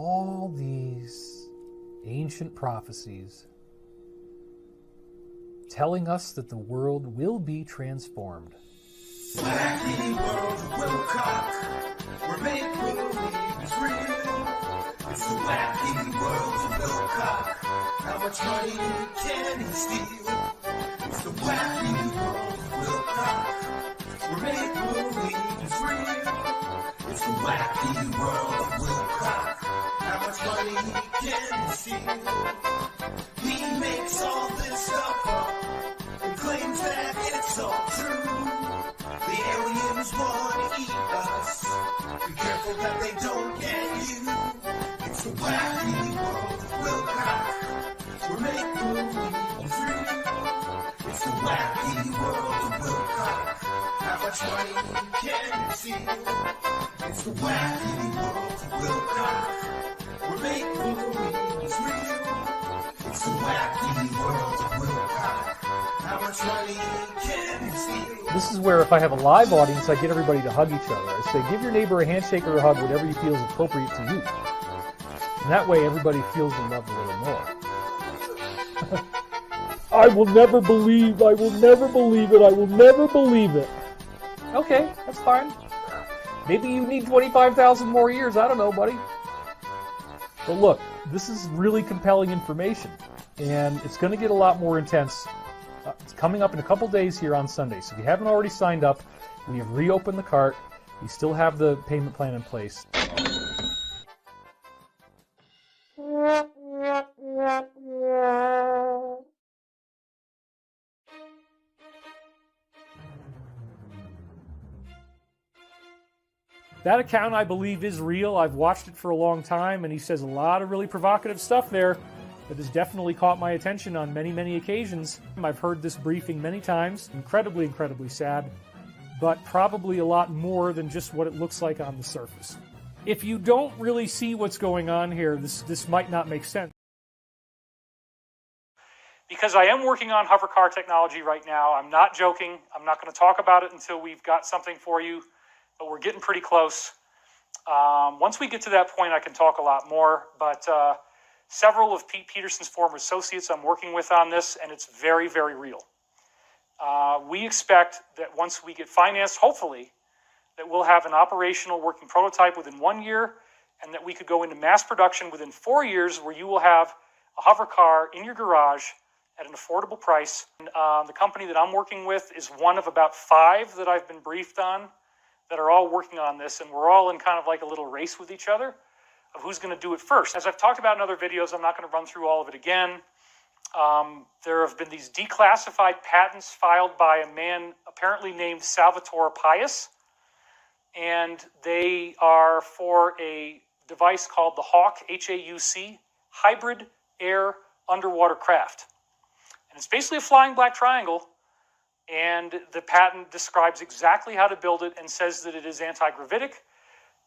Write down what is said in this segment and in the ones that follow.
all these ancient prophecies telling us that the world will be transformed. Wacky World of Wilcock, where make-believe is real. It's the Wacky World of Wilcock. How much money can he steal? It's the Wacky World of Wilcock, where make-believe is real. It's the Wacky World of Wilcock. How much money can he steal? He makes all this stuff up and claims that it's all true. The aliens want to eat us. Be careful that they don't get you. It's the Wacky World of Wilcock, where make-believe is real. It's the Wacky World of Wilcock. How much money can you steal? It's the Wacky World of Wilcock, where make-believe is real. It's the Wacky World of Wilcock. How much money can you steal? This is where if I have a live audience, I get everybody to hug each other. I say, give your neighbor a handshake or a hug, whatever you feel is appropriate to you. And that way everybody feels the love a little more. I will never believe it, I will never believe it. Okay, that's fine. Maybe you need 25,000 more years, I don't know, buddy. But look, this is really compelling information, and it's going to get a lot more intense. It's coming up in a couple days here on Sunday, so if you haven't already signed up, we have reopened the cart. We still have the payment plan in place. That account, I believe, is real. I've watched it for a long time, and he says a lot of really provocative stuff there that has definitely caught my attention on many, many occasions. I've heard this briefing many times. Incredibly, incredibly sad, but probably a lot more than just what it looks like on the surface. If you don't really see what's going on here, this might not make sense. Because I am working on hover car technology right now. I'm not joking. I'm not going to talk about it until we've got something for you, but we're getting pretty close. Once we get to that point, I can talk a lot more, but several of Pete Peterson's former associates I'm working with on this, and it's very, very real. We expect that once we get financed, hopefully, that we'll have an operational working prototype within 1 year, and that we could go into mass production within 4 years, where you will have a hover car in your garage at an affordable price. And, the company that I'm working with is one of about 5 that I've been briefed on that are all working on this, and we're all in kind of like a little race with each other of who's going to do it first. As I've talked about in other videos, I'm not going to run through all of it again. There have been these declassified patents filed by a man apparently named Salvatore Pais, and they are for a device called the Hawk, H-A-U-C, Hybrid Air Underwater Craft. And it's basically a flying black triangle, and the patent describes exactly how to build it and says that it is anti-gravitic.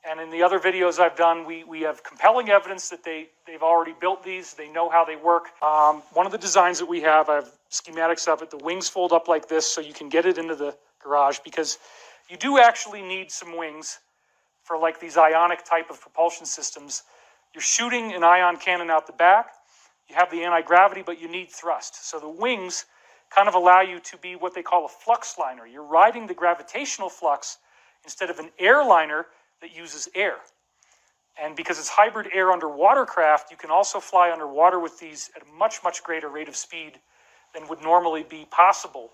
And in the other videos I've done, we have compelling evidence that they've already built these. They know how they work. One of the designs that we have, I have schematics of it. The wings fold up like this so you can get it into the garage, because you do actually need some wings for like these ionic type of propulsion systems. You're shooting an ion cannon out the back. You have the anti-gravity, but you need thrust. So the wings kind of allow you to be what they call a flux liner. You're riding the gravitational flux instead of an airliner that uses air. And because it's hybrid air underwater craft, you can also fly underwater with these at a much, much greater rate of speed than would normally be possible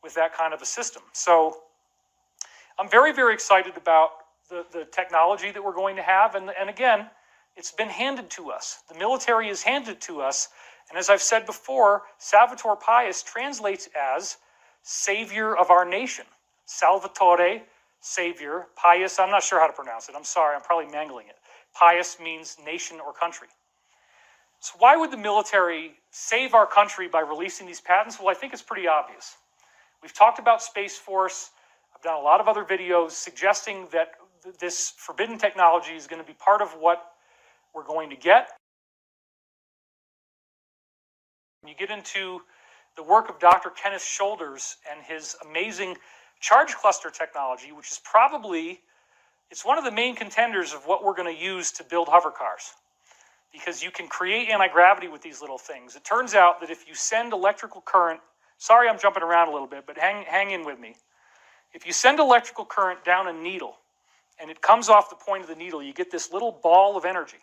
with that kind of a system. So I'm very, very excited about the technology that we're going to have. And again, it's been handed to us. The military has handed it to us. And as I've said before, Salvatore Pais translates as savior of our nation. Salvatore, savior. Pais, I'm not sure how to pronounce it. I'm sorry, I'm probably mangling it. Pais means nation or country. So why would the military save our country by releasing these patents? Well, I think it's pretty obvious. We've talked about Space Force. I've done a lot of other videos suggesting that this forbidden technology is going to be part of what we're going to get. You get into the work of Dr. Kenneth Shoulders and his amazing charge cluster technology, which is probably, it's one of the main contenders of what we're going to use to build hover cars. because you can create anti-gravity with these little things. It turns out that if you send electrical current, sorry I'm jumping around a little bit, but hang in with me. If you send electrical current down a needle and it comes off the point of the needle, you get this little ball of energy.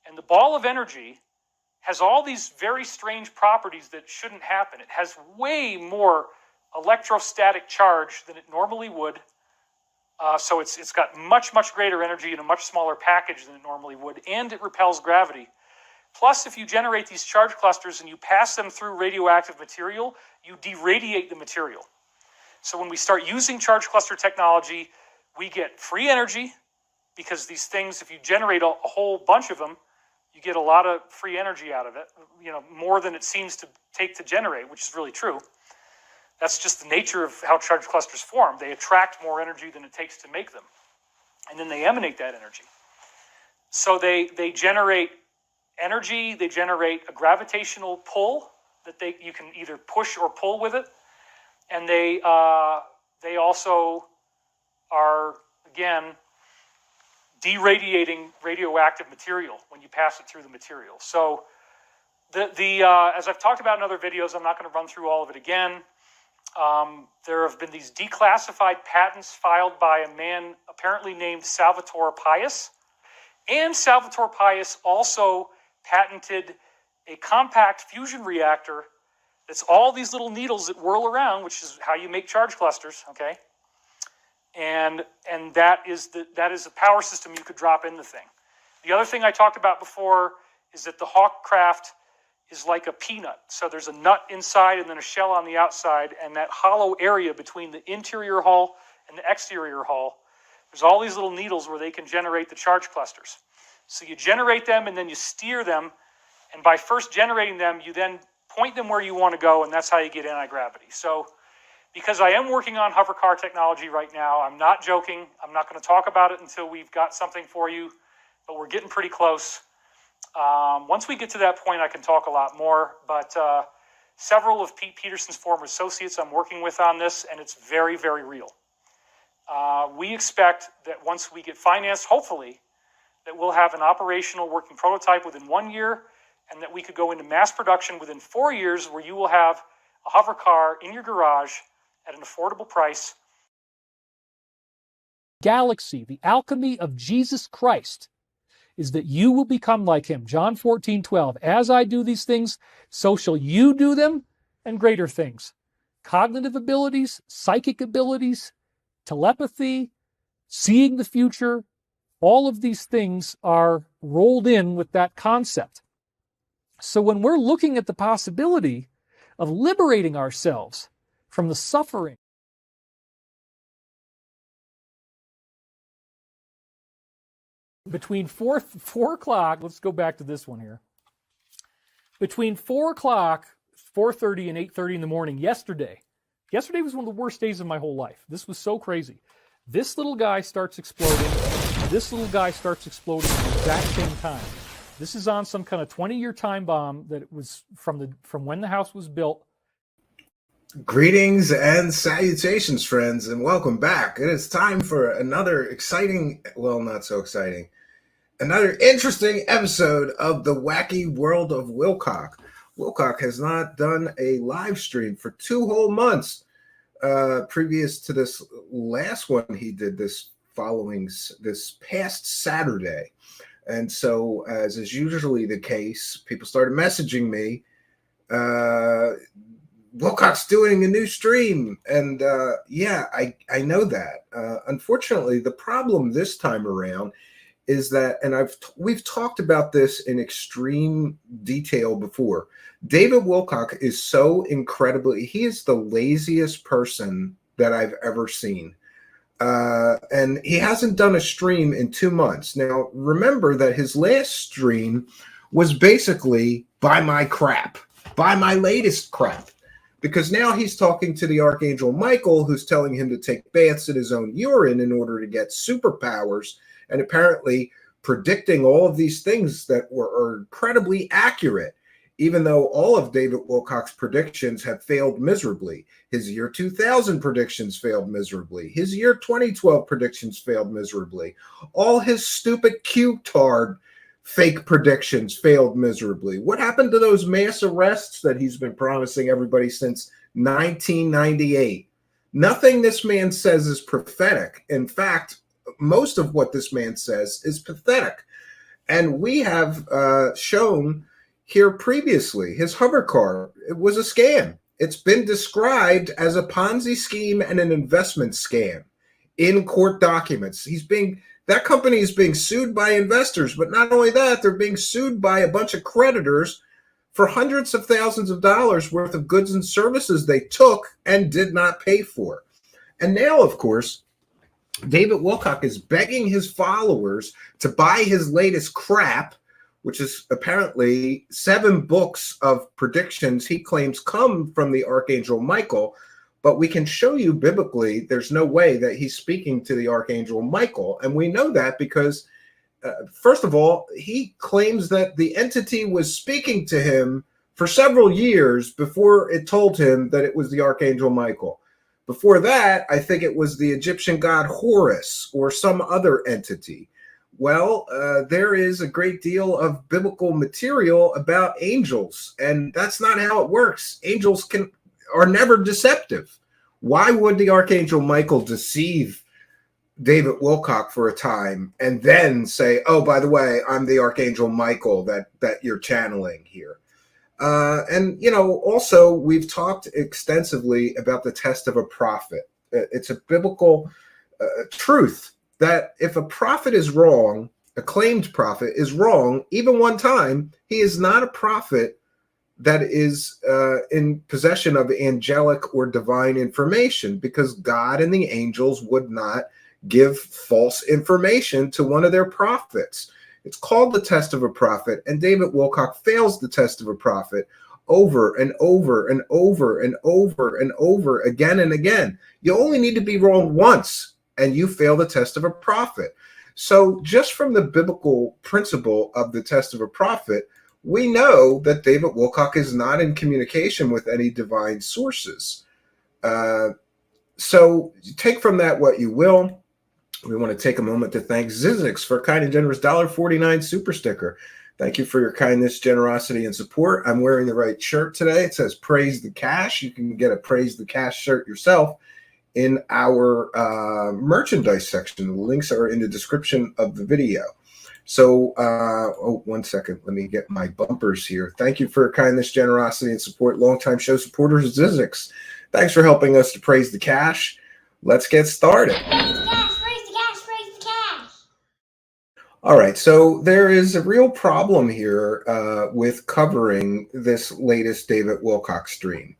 And the ball of energy has all these very strange properties that shouldn't happen. It has way more electrostatic charge than it normally would. So it's got much greater energy in a much smaller package than it normally would, and it repels gravity. Plus, if you generate these charge clusters and you pass them through radioactive material, you deradiate the material. So when we start using charge cluster technology, we get free energy, because these things, if you generate a whole bunch of them, you get a lot of free energy out of it, more than it seems to take to generate, which is really true. That's just the nature of how charge clusters form. They attract more energy than it takes to make them. And then they emanate that energy. So they generate energy, they generate a gravitational pull that you can either push or pull with it. And they also are, again, deradiating radioactive material when you pass it through the material. So as I've talked about in other videos, I'm not going to run through all of it again. There have been these declassified patents filed by a man apparently named Salvatore Pais. And Salvatore Pais also patented a compact fusion reactor that's all these little needles that whirl around, which is how you make charge clusters, okay? And that is a power system you could drop in the thing. The other thing I talked about before is that the Hawkcraft is like a peanut. So there's a nut inside and then a shell on the outside, and that hollow area between the interior hull and the exterior hull, there's all these little needles where they can generate the charge clusters. So you generate them and then you steer them, and by first generating them, you then point them where you want to go, and that's how you get anti-gravity. So because I am working on hover car technology right now, I'm not joking. I'm not going to talk about it until we've got something for you, but we're getting pretty close. Once we get to that point, I can talk a lot more, but several of Pete Peterson's former associates I'm working with on this, and it's very, very real. We expect that once we get financed, hopefully, that we'll have an operational working prototype within 1 year, and that we could go into mass production within 4 years, where you will have a hover car in your garage at an affordable price. Galaxy, the alchemy of Jesus Christ, is that you will become like him. John 14:12. As I do these things, so shall you do them, and greater things. Cognitive abilities, psychic abilities, telepathy, seeing the future, all of these things are rolled in with that concept. So when we're looking at the possibility of liberating ourselves from the suffering between 4 o'clock, let's go back to this one here. Between 4 o'clock, 4:30 and 8:30 in the morning yesterday was one of the worst days of my whole life. This was so crazy. This little guy starts exploding. This little guy starts exploding at the exact same time. This is on some kind of 20-year time bomb that it was from when the house was built. Greetings and salutations, friends, and welcome back. It is time for another exciting, well, not so exciting, another interesting episode of the Wacky World of Wilcock. Wilcock has not done a live stream for 2 whole months. Previous to this last one, he did this past Saturday. And so, as is usually the case, people started messaging me, Wilcock's doing a new stream. And yeah, I know that. Unfortunately, the problem this time around is that, and we've talked about this in extreme detail before. David Wilcock is so incredibly, he is the laziest person that I've ever seen. And he hasn't done a stream in 2 months. Now, remember that his last stream was basically buy my crap, buy my latest crap. Because now he's talking to the Archangel Michael, who's telling him to take baths in his own urine in order to get superpowers, and apparently predicting all of these things that are incredibly accurate, even though all of David Wilcock's predictions have failed miserably. His year 2000 predictions failed miserably. His year 2012 predictions failed miserably. All his stupid Q-tard fake predictions failed miserably? What happened to those mass arrests that he's been promising everybody since 1998? Nothing this man says is prophetic. In fact, most of what this man says is pathetic. And we have shown here previously his hover car, it was a scam. It's been described as a Ponzi scheme and an investment scam in court documents. That company is being sued by investors, but not only that, they're being sued by a bunch of creditors for hundreds of thousands of dollars worth of goods and services they took and did not pay for. And now, of course, David Wilcock is begging his followers to buy his latest crap, which is apparently 7 books of predictions he claims come from the Archangel Michael. But we can show you biblically there's no way that he's speaking to the Archangel Michael. And we know that because, first of all, he claims that the entity was speaking to him for several years before it told him that it was the Archangel Michael. Before that, I think it was the Egyptian god Horus or some other entity. Well, there is a great deal of biblical material about angels, and that's not how it works. Angels are never deceptive. Why would the Archangel Michael deceive David Wilcock for a time and then say, oh, by the way, I'm the Archangel Michael that you're channeling here? And, also we've talked extensively about the test of a prophet. It's a biblical truth that if a prophet is wrong, a claimed prophet is wrong, even one time, he is not a prophet that is in possession of angelic or divine information, because God and the angels would not give false information to one of their prophets. It's called the test of a prophet, and David Wilcock fails the test of a prophet over and over and over and over and over again and again. You only need to be wrong once, and you fail the test of a prophet. So just from the biblical principle of the test of a prophet, we know that David Wilcock is not in communication with any divine sources. So take from that what you will. We want to take a moment to thank Zizix for a kind and generous $1.49 super sticker. Thank you for your kindness, generosity, and support. I'm wearing the right shirt today. It says Praise the Cash. You can get a Praise the Cash shirt yourself in our merchandise section. The links are in the description of the video. So, 1 second. Let me get my bumpers here. Thank you for your kindness, generosity, and support. Longtime show supporters, Zizix. Thanks for helping us to praise the cash. Let's get started. Praise the cash, praise the cash, praise the cash. All right, so there is a real problem here with covering this latest David Wilcock stream.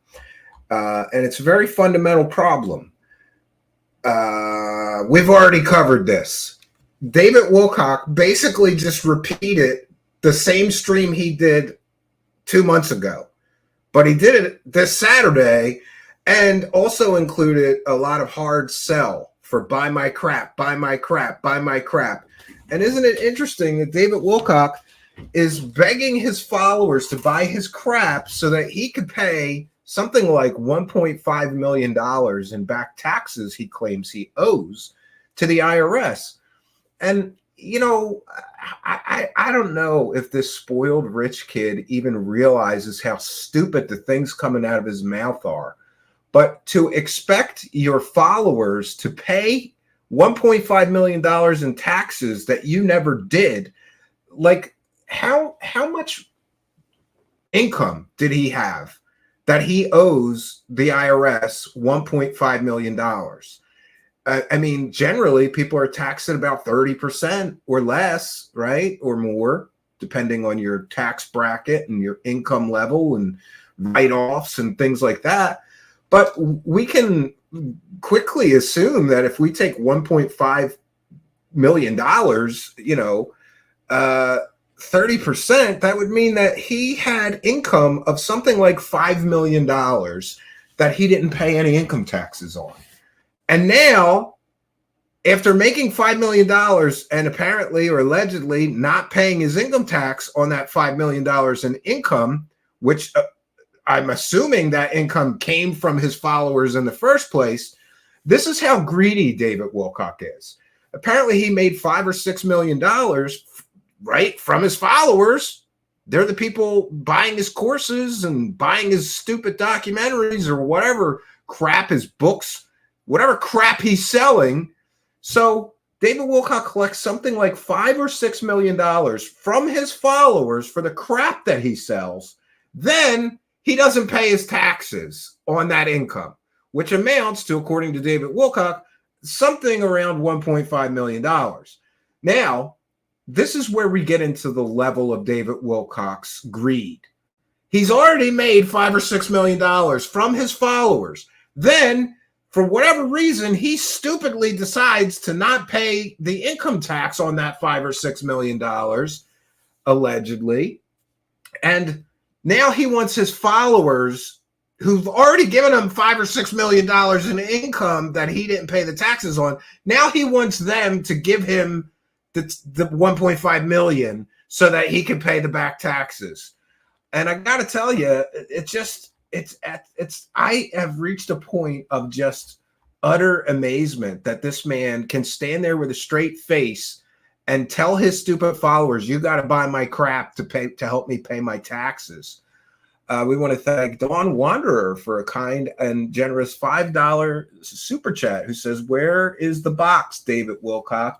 And it's a very fundamental problem. We've already covered this. David Wilcock basically just repeated the same stream he did 2 months ago, but he did it this Saturday and also included a lot of hard sell for buy my crap, buy my crap, buy my crap. And isn't it interesting that David Wilcock is begging his followers to buy his crap so that he could pay something like $1.5 million in back taxes he claims he owes to the IRS. And, I don't know if this spoiled rich kid even realizes how stupid the things coming out of his mouth are. But to expect your followers to pay $1.5 million in taxes that you never did, like how much income did he have that he owes the IRS $1.5 million? I mean, generally, people are taxed at about 30% or less, right? Or more, depending on your tax bracket and your income level and write-offs and things like that. But we can quickly assume that if we take $1.5 million, 30%, that would mean that he had income of something like $5 million that he didn't pay any income taxes on. And now, after making $5 million and apparently or allegedly not paying his income tax on that $5 million in income, which I'm assuming that income came from his followers in the first place, this is how greedy David Wilcock is. Apparently, he made $5 or $6 million right, from his followers. They're the people buying his courses and buying his stupid documentaries or whatever crap, his books, whatever crap he's selling. So David Wilcock collects something like $5 or $6 million from his followers for the crap that he sells. Then he doesn't pay his taxes on that income, which amounts to, according to David Wilcock, something around $1.5 million. Now, this is where we get into the level of David Wilcock's greed. He's already made $5 or $6 million from his followers. Then, for whatever reason, he stupidly decides to not pay the income tax on that $5 or $6 million, allegedly. And now he wants his followers, who've already given him $5 or $6 million in income that he didn't pay the taxes on. Now he wants them to give him the $1.5 million so that he can pay the back taxes. And I got to tell you, I have reached a point of just utter amazement that this man can stand there with a straight face and tell his stupid followers, you got to buy my crap to help me pay my taxes. We want to thank Dawn Wanderer for a kind and generous $5 super chat, who says, where is the box, David Wilcock?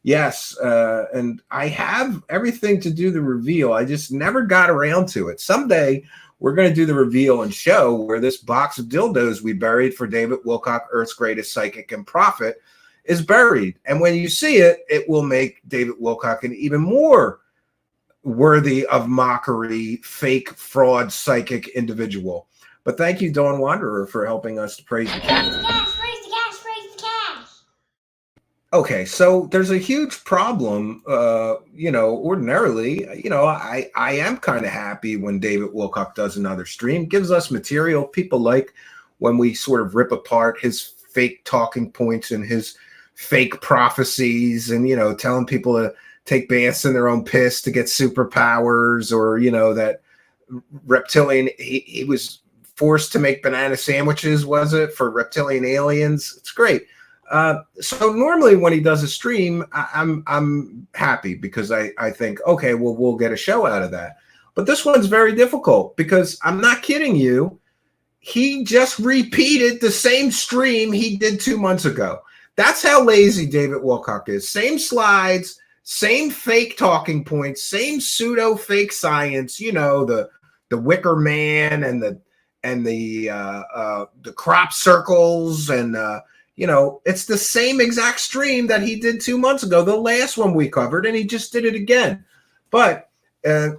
Yes, and I have everything to do the reveal. I just never got around to it. Someday we're going to do the reveal and show where this box of dildos we buried for David Wilcock, Earth's greatest psychic and prophet, is buried. And when you see it, it will make David Wilcock an even more worthy of mockery, fake, fraud, psychic individual. But thank you, Dawn Wanderer, for helping us to praise the cat. Praise the cash, praise the cash, praise the cash. Okay, so there's a huge problem. Ordinarily, I am kind of happy when David Wilcock does another stream. Gives us material people like when we sort of rip apart his fake talking points and his fake prophecies, and telling people to take baths in their own piss to get superpowers, or that reptilian. He was forced to make banana sandwiches, was it, for reptilian aliens? It's great. So normally when he does a stream, I'm happy because I think, okay, well, we'll get a show out of that. But this one's very difficult because I'm not kidding you. He just repeated the same stream he did 2 months ago. That's how lazy David Wilcock is. Same slides, same fake talking points, same pseudo fake science. The Wicker Man and the crop circles and it's the same exact stream that he did 2 months ago, the last one we covered, and he just did it again. But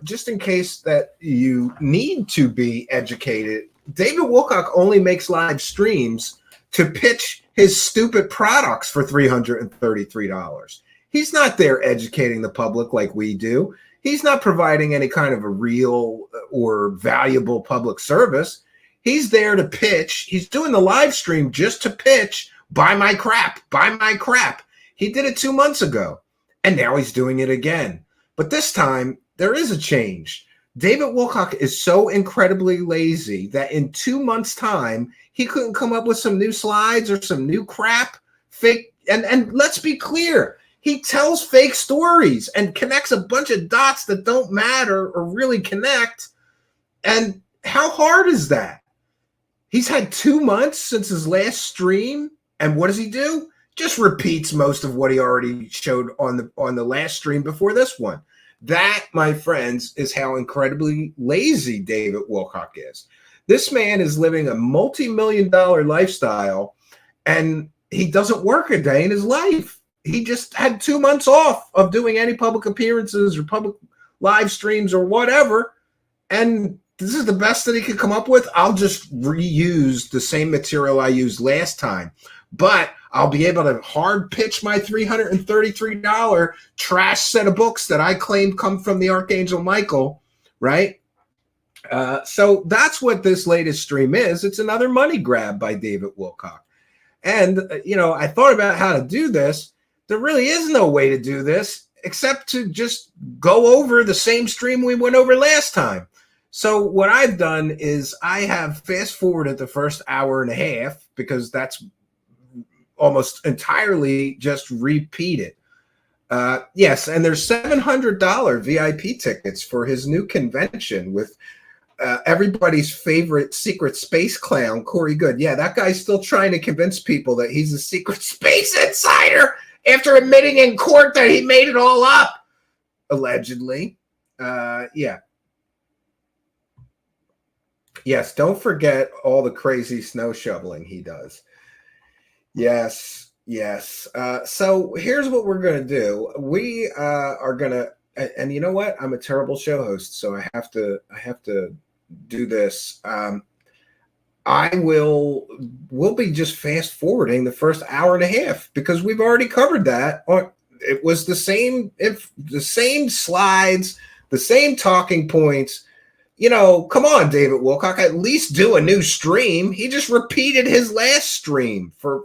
just in case that you need to be educated, David Wilcock only makes live streams to pitch his stupid products for $333. He's not there educating the public like we do. He's not providing any kind of a real or valuable public service. He's there to pitch. He's doing the live stream just to pitch, buy my crap, buy my crap. He did it 2 months ago, and now he's doing it again. But this time, there is a change. David Wilcock is so incredibly lazy that in 2 months' time, he couldn't come up with some new slides or some new crap. Fake. And let's be clear. He tells fake stories and connects a bunch of dots that don't matter or really connect. And how hard is that? He's had 2 months since his last stream. And what does he do? Just repeats most of what he already showed on the last stream before this one. That, my friends, is how incredibly lazy David Wilcock is. This man is living a multi-million-dollar lifestyle, and he doesn't work a day in his life. He just had 2 months off of doing any public appearances or public live streams or whatever, and this is the best that he could come up with. I'll just reuse the same material I used last time, but I'll be able to hard pitch my $333 trash set of books that I claim come from the Archangel Michael, right? So that's what this latest stream is. It's another money grab by David Wilcock. And, I thought about how to do this. There really is no way to do this except to just go over the same stream we went over last time. So what I've done is I have fast forwarded the first hour and a half because that's almost entirely just repeated. Yes, and there's $700 VIP tickets for his new convention with everybody's favorite secret space clown, Corey Good. Yeah, that guy's still trying to convince people that he's a secret space insider after admitting in court that he made it all up, allegedly. Yeah. Yes, don't forget all the crazy snow shoveling he does. Yes, yes. So here's what we're going to do. We are going to, and you know what? I'm a terrible show host, so I have to do this. We'll be just fast forwarding the first hour and a half because we've already covered that. It was the same slides, the same talking points. You know, come on, David Wilcock, at least do a new stream. He just repeated his last stream for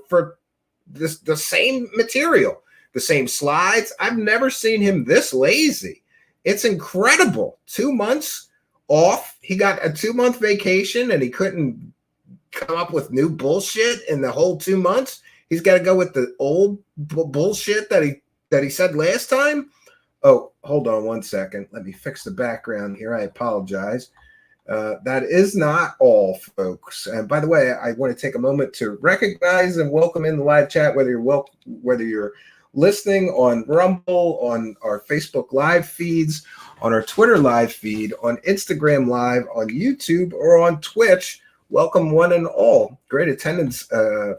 the same material, the same slides. I've never seen him this lazy. It's incredible. 2 months off. He got a 2-month vacation and he couldn't come up with new bullshit in the whole 2 months. He's got to go with the old bullshit that he said last time. Oh, hold on one second. Let me fix the background here. I apologize. That is not all, folks. And by the way, I want to take a moment to recognize and welcome in the live chat, whether you're listening on Rumble, on our Facebook live feeds, on our Twitter live feed, on Instagram live, on YouTube, or on Twitch. Welcome one and all. Great attendance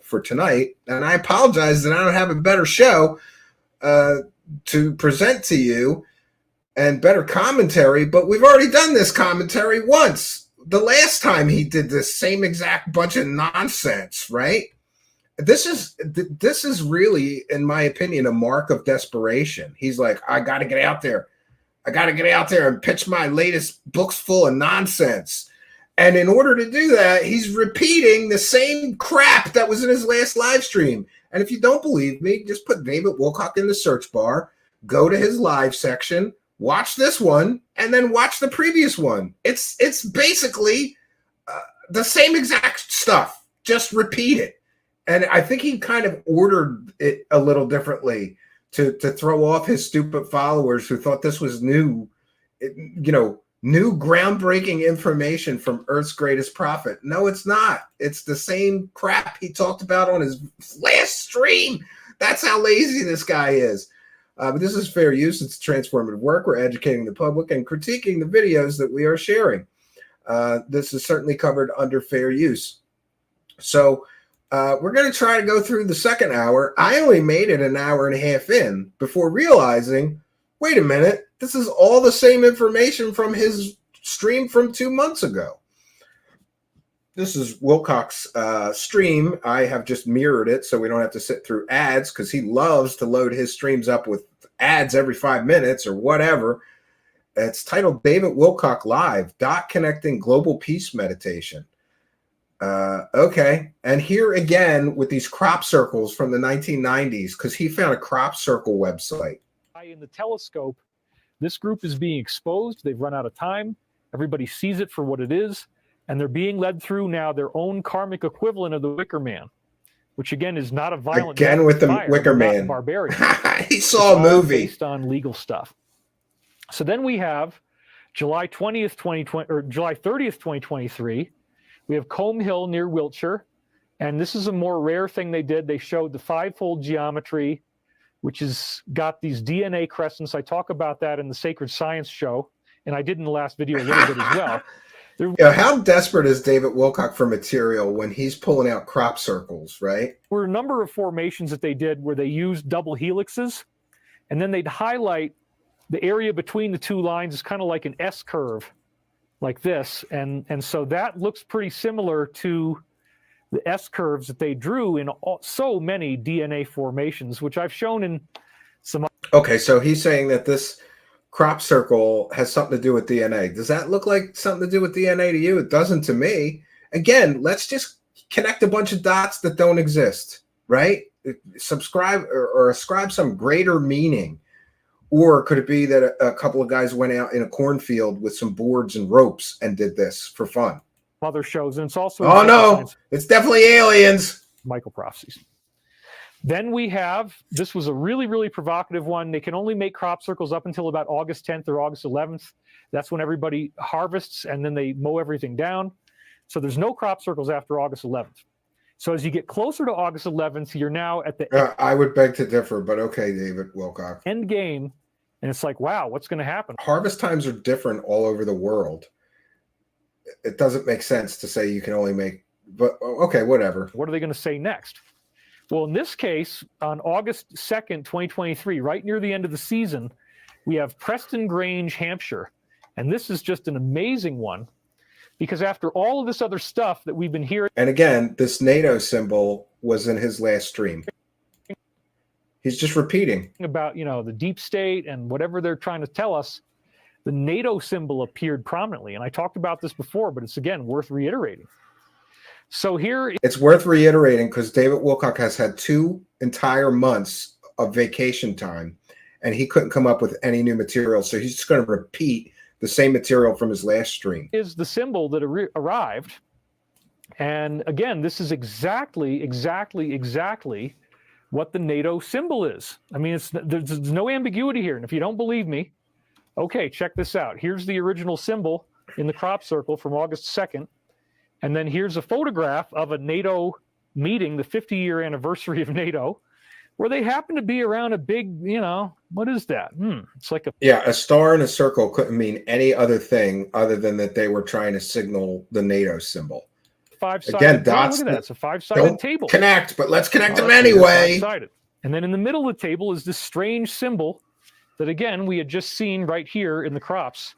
for tonight. And I apologize that I don't have a better show to present to you and better commentary, but we've already done this commentary once. The last time he did this same exact bunch of nonsense, right? This is really, in my opinion, a mark of desperation. He's like, I got to get out there. I got to get out there and pitch my latest books full of nonsense. And in order to do that, he's repeating the same crap that was in his last live stream. And if you don't believe me, just put David Wilcock in the search bar, go to his live section, watch this one, and then watch the previous one. It's basically the same exact stuff, just repeat it. And I think he kind of ordered it a little differently to throw off his stupid followers who thought this was new groundbreaking information from Earth's greatest prophet. No, it's not. It's the same crap he talked about on his last stream. That's how lazy this guy is. But this is fair use. It's transformative work. We're educating the public and critiquing the videos that we are sharing. This is certainly covered under fair use. So we're going to try to go through the second hour. I only made it an hour and a half in before realizing, wait a minute, this is all the same information from his stream from 2 months ago. This is Wilcock's stream. I have just mirrored it so we don't have to sit through ads because he loves to load his streams up with ads every 5 minutes or whatever. It's titled David Wilcock Live, Dot Connecting Global Peace Meditation. Okay. And here again with these crop circles from the 1990s because he found a crop circle website. In the telescope, this group is being exposed. They've run out of time. Everybody sees it for what it is, and they're being led through now their own karmic equivalent of the Wicker Man, which again is not a violent again with the Wicker Man barbarian. He saw a movie based on legal stuff. So then we have July 20th, 2020, or July 30th, 2023. We have Combe Hill near Wiltshire, and this is a more rare thing they did. They showed the fivefold geometry, which has got these DNA crescents. I talk about that in the Sacred Science show, and I did in the last video a little bit as well. How desperate is David Wilcock for material when he's pulling out crop circles, right? There were a number of formations that they did where they used double helixes, and then they'd highlight the area between the two lines is kind of like an S curve, like this. And so that looks pretty similar to the S curves that they drew in so many DNA formations, which I've shown in some. Okay, so he's saying that this crop circle has something to do with DNA. Does that look like something to do with DNA to you? It doesn't to me. Again, let's just connect a bunch of dots that don't exist, right? Subscribe or ascribe some greater meaning. Or could it be that a couple of guys went out in a cornfield with some boards and ropes and did this for fun? Other shows, and it's also it's definitely aliens. Michael prophecies. Then we have, this was a really, really provocative one. They can only make crop circles up until about August 10th or August 11th. That's when everybody harvests, and then they mow everything down. So there's no crop circles after August 11th. So as you get closer to August 11th, you're now at the I would beg to differ, but okay, David Wilcock. end game. And it's like, wow, what's going to happen? Harvest times are different all over the world. It doesn't make sense to say you can only make, but okay, whatever. What are they going to say next? Well, in this case, on August 2nd, 2023, right near the end of the season, we have Preston Grange, Hampshire. And this is just an amazing one because after all of this other stuff that we've been hearing. And again, this NATO symbol was in his last stream. He's just repeating about, the deep state and whatever they're trying to tell us, the NATO symbol appeared prominently. And I talked about this before, but it's, again, worth reiterating. So here, it's worth reiterating because David Wilcock has had 2 entire months of vacation time, and he couldn't come up with any new material. So he's just going to repeat the same material from his last stream. Is the symbol that arrived. And again, this is exactly what the NATO symbol is. I mean, there's no ambiguity here. And if you don't believe me, okay, check this out. Here's the original symbol in the crop circle from August 2nd. And then here's a photograph of a NATO meeting, the 50-year anniversary of NATO, where they happen to be around a big, what is that? It's like a star in a circle couldn't mean any other thing other than that they were trying to signal the NATO symbol. Five-sided dots. Look at that. It's a five-sided table. Connect, but let's connect them anyway. And then in the middle of the table is this strange symbol that, again, we had just seen right here in the crops.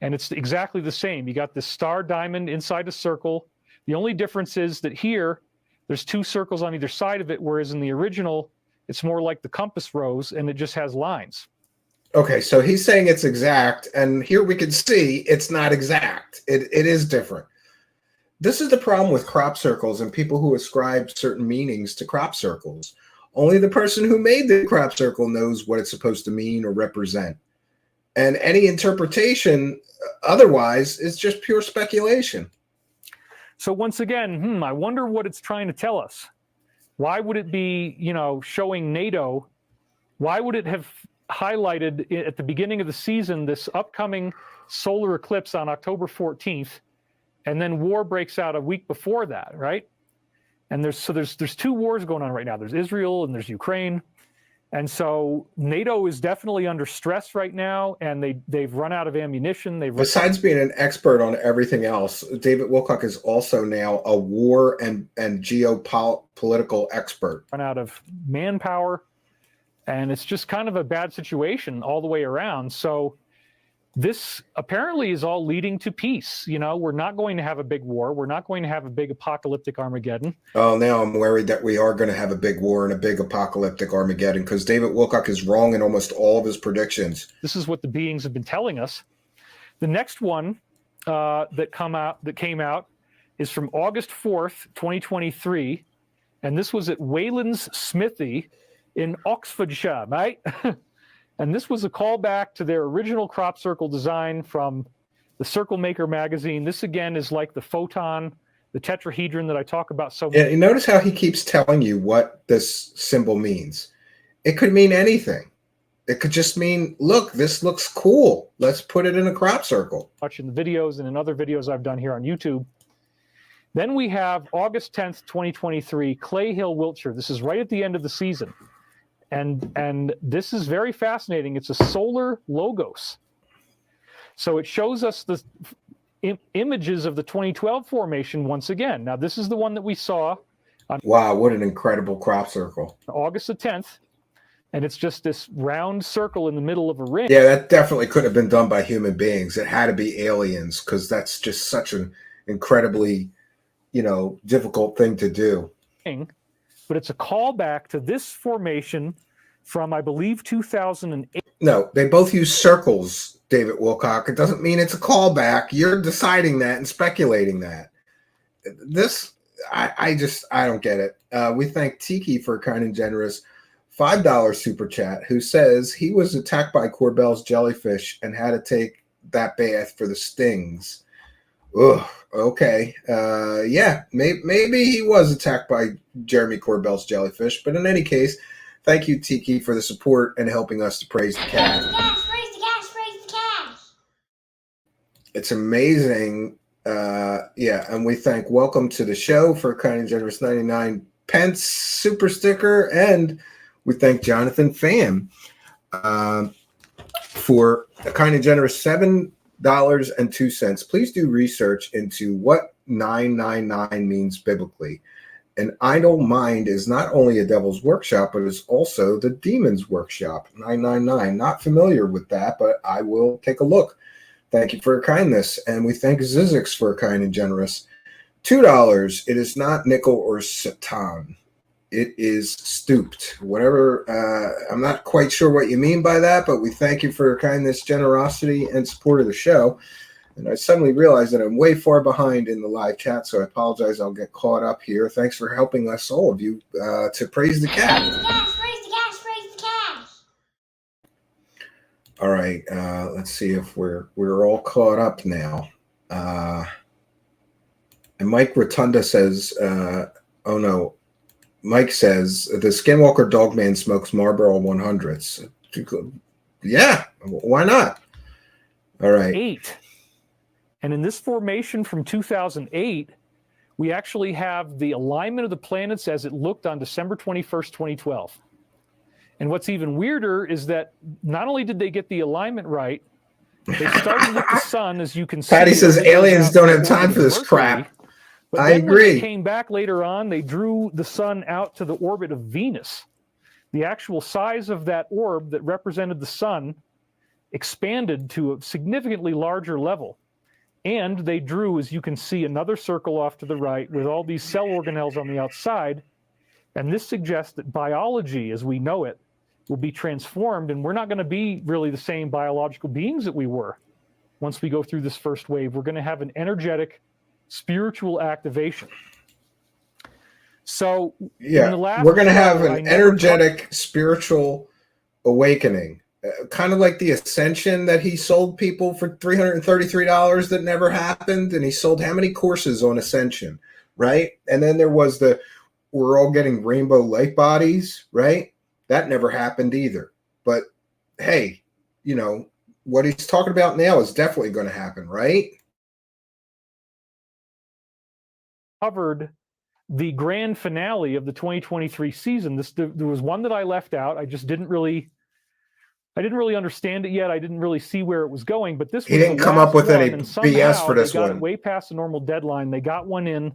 And it's exactly the same. You got this star diamond inside a circle. The only difference is that here, there's 2 circles on either side of it, whereas in the original, it's more like the compass rose, and it just has lines. Okay, so he's saying it's exact, and here we can see it's not exact. It is different. This is the problem with crop circles and people who ascribe certain meanings to crop circles. Only the person who made the crop circle knows what it's supposed to mean or represent. And any interpretation otherwise is just pure speculation. So once again, I wonder what it's trying to tell us. Why would it be, showing NATO? Why would it have highlighted at the beginning of the season this upcoming solar eclipse on October 14th, and then war breaks out a week before that, right? And there's 2 wars going on right now. There's Israel and there's Ukraine. And so NATO is definitely under stress right now, and they've run out of ammunition. Besides being an expert on everything else, David Wilcock is also now a war and geopolitical expert. Run out of manpower, and it's just kind of a bad situation all the way around. So this apparently is all leading to peace. We're not going to have a big war. We're not going to have a big apocalyptic Armageddon. Oh, now I'm worried that we are going to have a big war and a big apocalyptic Armageddon because David Wilcock is wrong in almost all of his predictions. This is what the beings have been telling us. The next one that came out is from August 4th, 2023. And this was at Wayland's Smithy in Oxfordshire, right? And this was a callback to their original crop circle design from the Circle Maker magazine. This, again, is like the photon, the tetrahedron that I talk about so much. Yeah, you notice how he keeps telling you what this symbol means. It could mean anything. It could just mean, look, this looks cool. Let's put it in a crop circle. Much in the videos and in other videos I've done here on YouTube. Then we have August 10th, 2023, Clay Hill, Wiltshire. This is right at the end of the season. And this is very fascinating. It's a solar logos. So it shows us the images of the 2012 formation once again. Now, this is the one that we saw on wow, what an incredible crop circle. August the 10th. And it's just this round circle in the middle of a ring. Yeah, that definitely couldn't have been done by human beings. It had to be aliens because that's just such an incredibly, difficult thing to do. But it's a callback to this formation from, I believe, 2008. No, they both use circles, David Wilcock. It doesn't mean it's a callback. You're deciding that and speculating that. This, I don't get it. We thank Tiki for a kind and generous $5 super chat, who says he was attacked by Corbell's jellyfish and had to take that bath for the stings. Ugh, okay. Yeah, maybe he was attacked by Jeremy Corbell's jellyfish, but in any case, thank you, Tiki, for the support and helping us to praise the cat. Praise the cash, praise the cash, praise the cash. It's amazing. Yeah, and we thank Welcome to the Show for a kind and generous 99 pence super sticker, and we thank Jonathan Pham for a kind and generous $7.02. Please do research into what 999 means biblically. An idle mind is not only a devil's workshop, but is also the demon's workshop. 999. Not familiar with that, but I will take a look. Thank you for your kindness. And we thank Zizix for a kind and generous $2. It is not nickel or satan. It is stooped. Whatever. I'm not quite sure what you mean by that, but we thank you for your kindness, generosity, and support of the show. And I suddenly realized that I'm way far behind in the live chat, so I apologize. I'll get caught up here. Thanks for helping us, all of you, to praise the cat. Praise the cash, praise the cash, praise the cash. All right. Let's see if we're all caught up now. And Mike Rotunda says, oh no. Mike says the Skinwalker Dogman smokes Marlboro 100s. Yeah, why not? All right. 8. And in this formation from 2008, we actually have the alignment of the planets as it looked on December 21st, 2012. And what's even weirder is that not only did they get the alignment right, they started with the sun, as you can see. Patty says aliens don't have time for this crap. But I then when agree. they came back later on, they drew the sun out to the orbit of Venus. The actual size of that orb that represented the sun expanded to a significantly larger level. And they drew, as you can see, another circle off to the right with all these cell organelles on the outside. And this suggests that biology, as we know it, will be transformed, and we're not going to be really the same biological beings that we were once we go through this first wave. We're going to have an energetic spiritual activation. So yeah, we're going to have an energetic spiritual awakening, kind of like the ascension that he sold people for $333 that never happened. And he sold how many courses on ascension, right? And then there was we're all getting rainbow light bodies, right? That never happened either. But hey, what he's talking about now is definitely going to happen, right? Covered the grand finale of the 2023 season. There was one that I left out. I just didn't really understand it yet. I didn't really see where it was going. But this he didn't come up with any BS for this one. They got one. it way past the normal deadline. They got one in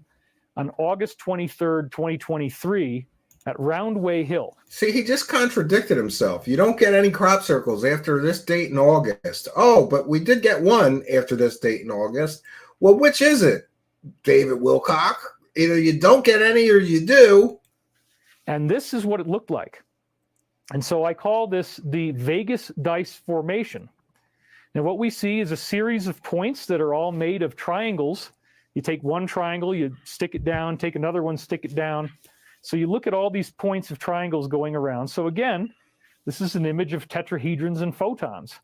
on August 23rd, 2023 at Roundway Hill. See, he just contradicted himself. You don't get any crop circles after this date in August. Oh, but we did get one after this date in August. Well, which is it, David Wilcock? Either you don't get any or you do. And this is what it looked like. And so I call this the Vegas dice formation. Now what we see is a series of points that are all made of triangles. You take one triangle, you stick it down, take another one, stick it down. So you look at all these points of triangles going around. So again, this is an image of tetrahedrons and photons.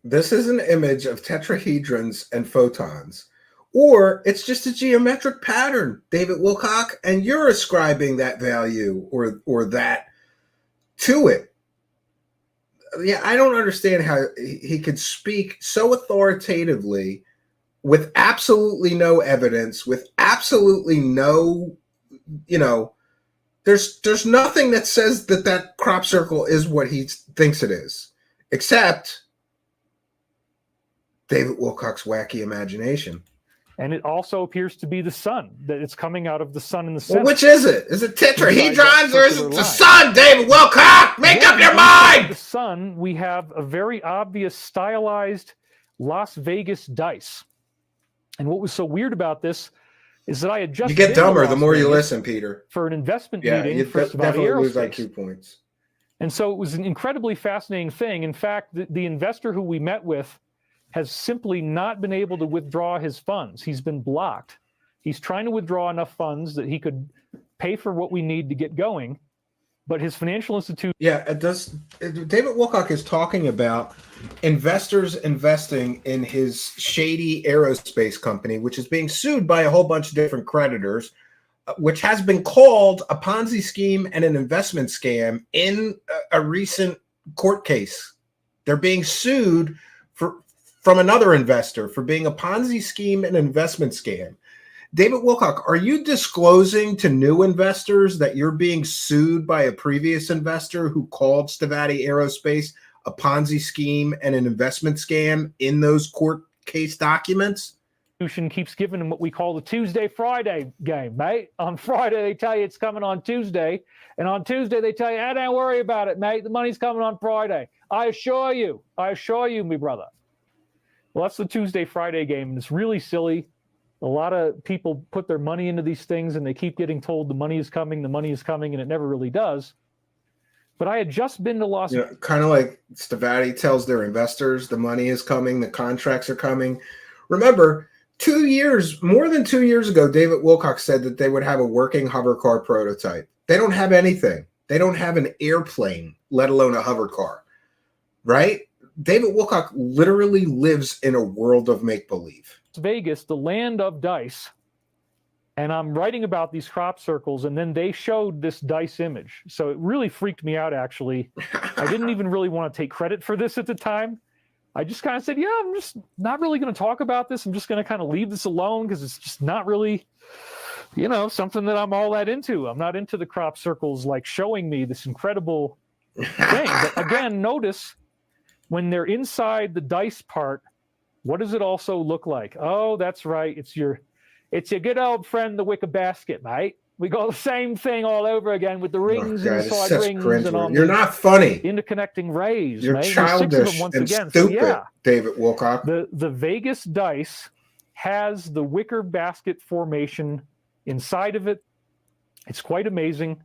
This is an image of tetrahedrons and photons. Or it's just a geometric pattern, David Wilcock, and you're ascribing that value or that to it. Yeah, I don't understand how he could speak so authoritatively with absolutely no evidence, with absolutely no, there's nothing that says that crop circle is what he thinks it is, except David Wilcock's wacky imagination. And it also appears to be the sun, that it's coming out of the sun in the center. Well, which is it? Is it tetrahedrons or is it the sun, David Wilcock? Make up your mind! The sun, we have a very obvious stylized Las Vegas dice. And what was so weird about this is that I had just you get dumber the more you listen, Peter. For an investment yeah, meeting you for definitely lose IQ points. And so it was an incredibly fascinating thing. In fact, the investor who we met with has simply not been able to withdraw his funds. He's been blocked. He's trying to withdraw enough funds that he could pay for what we need to get going. but his financial institution. Yeah, it does. David Wilcock is talking about investors investing in his shady aerospace company, which is being sued by a whole bunch of different creditors, which has been called a Ponzi scheme and an investment scam in a recent court case. They're being sued from another investor for being a Ponzi scheme and investment scam. David Wilcock, are you disclosing to new investors that you're being sued by a previous investor who called Stavati Aerospace a Ponzi scheme and an investment scam in those court case documents? Keeps giving them what we call the Tuesday-Friday game, mate. On Friday, they tell you it's coming on Tuesday. And on Tuesday, they tell you, don't worry about it, mate. The money's coming on Friday. I assure you, me brother. Well, that's the Tuesday-Friday game, and it's really silly. A lot of people put their money into these things, and they keep getting told the money is coming, and it never really does. But I had just been to Las Vegas. Kind of like Stavati tells their investors the money is coming, the contracts are coming. Remember, more than 2 years ago, David Wilcock said that they would have a working hover car prototype. They don't have anything. They don't have an airplane, let alone a hover car, right? David Wilcock literally lives in a world of make-believe. Vegas, the land of dice, and I'm writing about these crop circles, and then they showed this dice image. So it really freaked me out, actually. I didn't even really want to take credit for this at the time. I just kind of said, yeah, I'm just not really going to talk about this. I'm just going to kind of leave this alone because it's just not really, something that I'm all that into. I'm not into the crop circles like showing me this incredible thing. But again, notice when they're inside the dice part, what does it also look like? Oh, that's right. It's your good old friend, the wicker basket, mate. We got the same thing all over again with the rings inside rings and on. You're not funny. Interconnecting rays. You're mate. childish and stupid, so, yeah, David Wilcock. The Vegas dice has the wicker basket formation inside of it. It's quite amazing.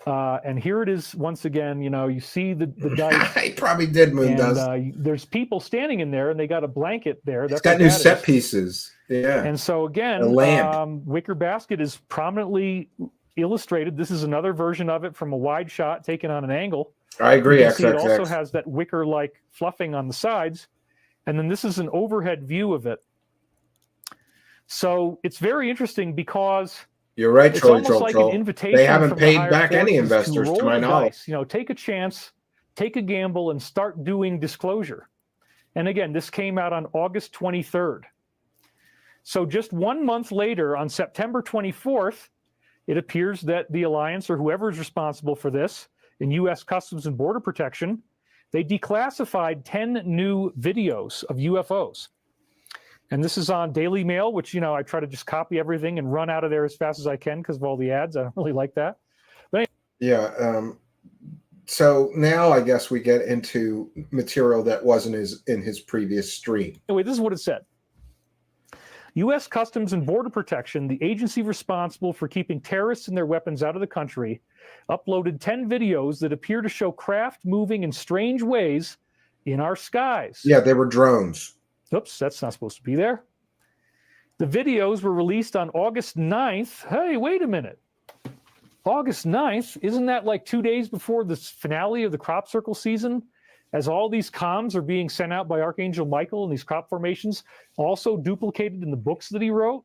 And here it is once again. You see the dice. He probably did moon dust. There's people standing in there, and they got a blanket there. It's got new set pieces. Yeah. And so again, wicker basket is prominently illustrated. This is another version of it from a wide shot taken on an angle. I agree. It also has that wicker-like fluffing on the sides, and then this is an overhead view of it. So it's very interesting because. You're right, it's Troy. almost like an invitation. They haven't paid back any investors, to my knowledge. Take a chance, take a gamble, and start doing disclosure. And again, this came out on August 23rd. So just 1 month later, on September 24th, it appears that the Alliance, or whoever is responsible for this, in U.S. Customs and Border Protection, they declassified 10 new videos of UFOs. And this is on Daily Mail, which, I try to just copy everything and run out of there as fast as I can because of all the ads. I don't really like that. But anyway. Yeah. So now I guess we get into material that wasn't in his previous stream. Anyway, this is what it said. U.S. Customs and Border Protection, the agency responsible for keeping terrorists and their weapons out of the country, uploaded 10 videos that appear to show craft moving in strange ways in our skies. Yeah, they were drones. Oops, that's not supposed to be there. The videos were released on August 9th. Hey, wait a minute. August 9th? Isn't that like 2 days before the finale of the crop circle season? As all these comms are being sent out by Archangel Michael and these crop formations, also duplicated in the books that he wrote?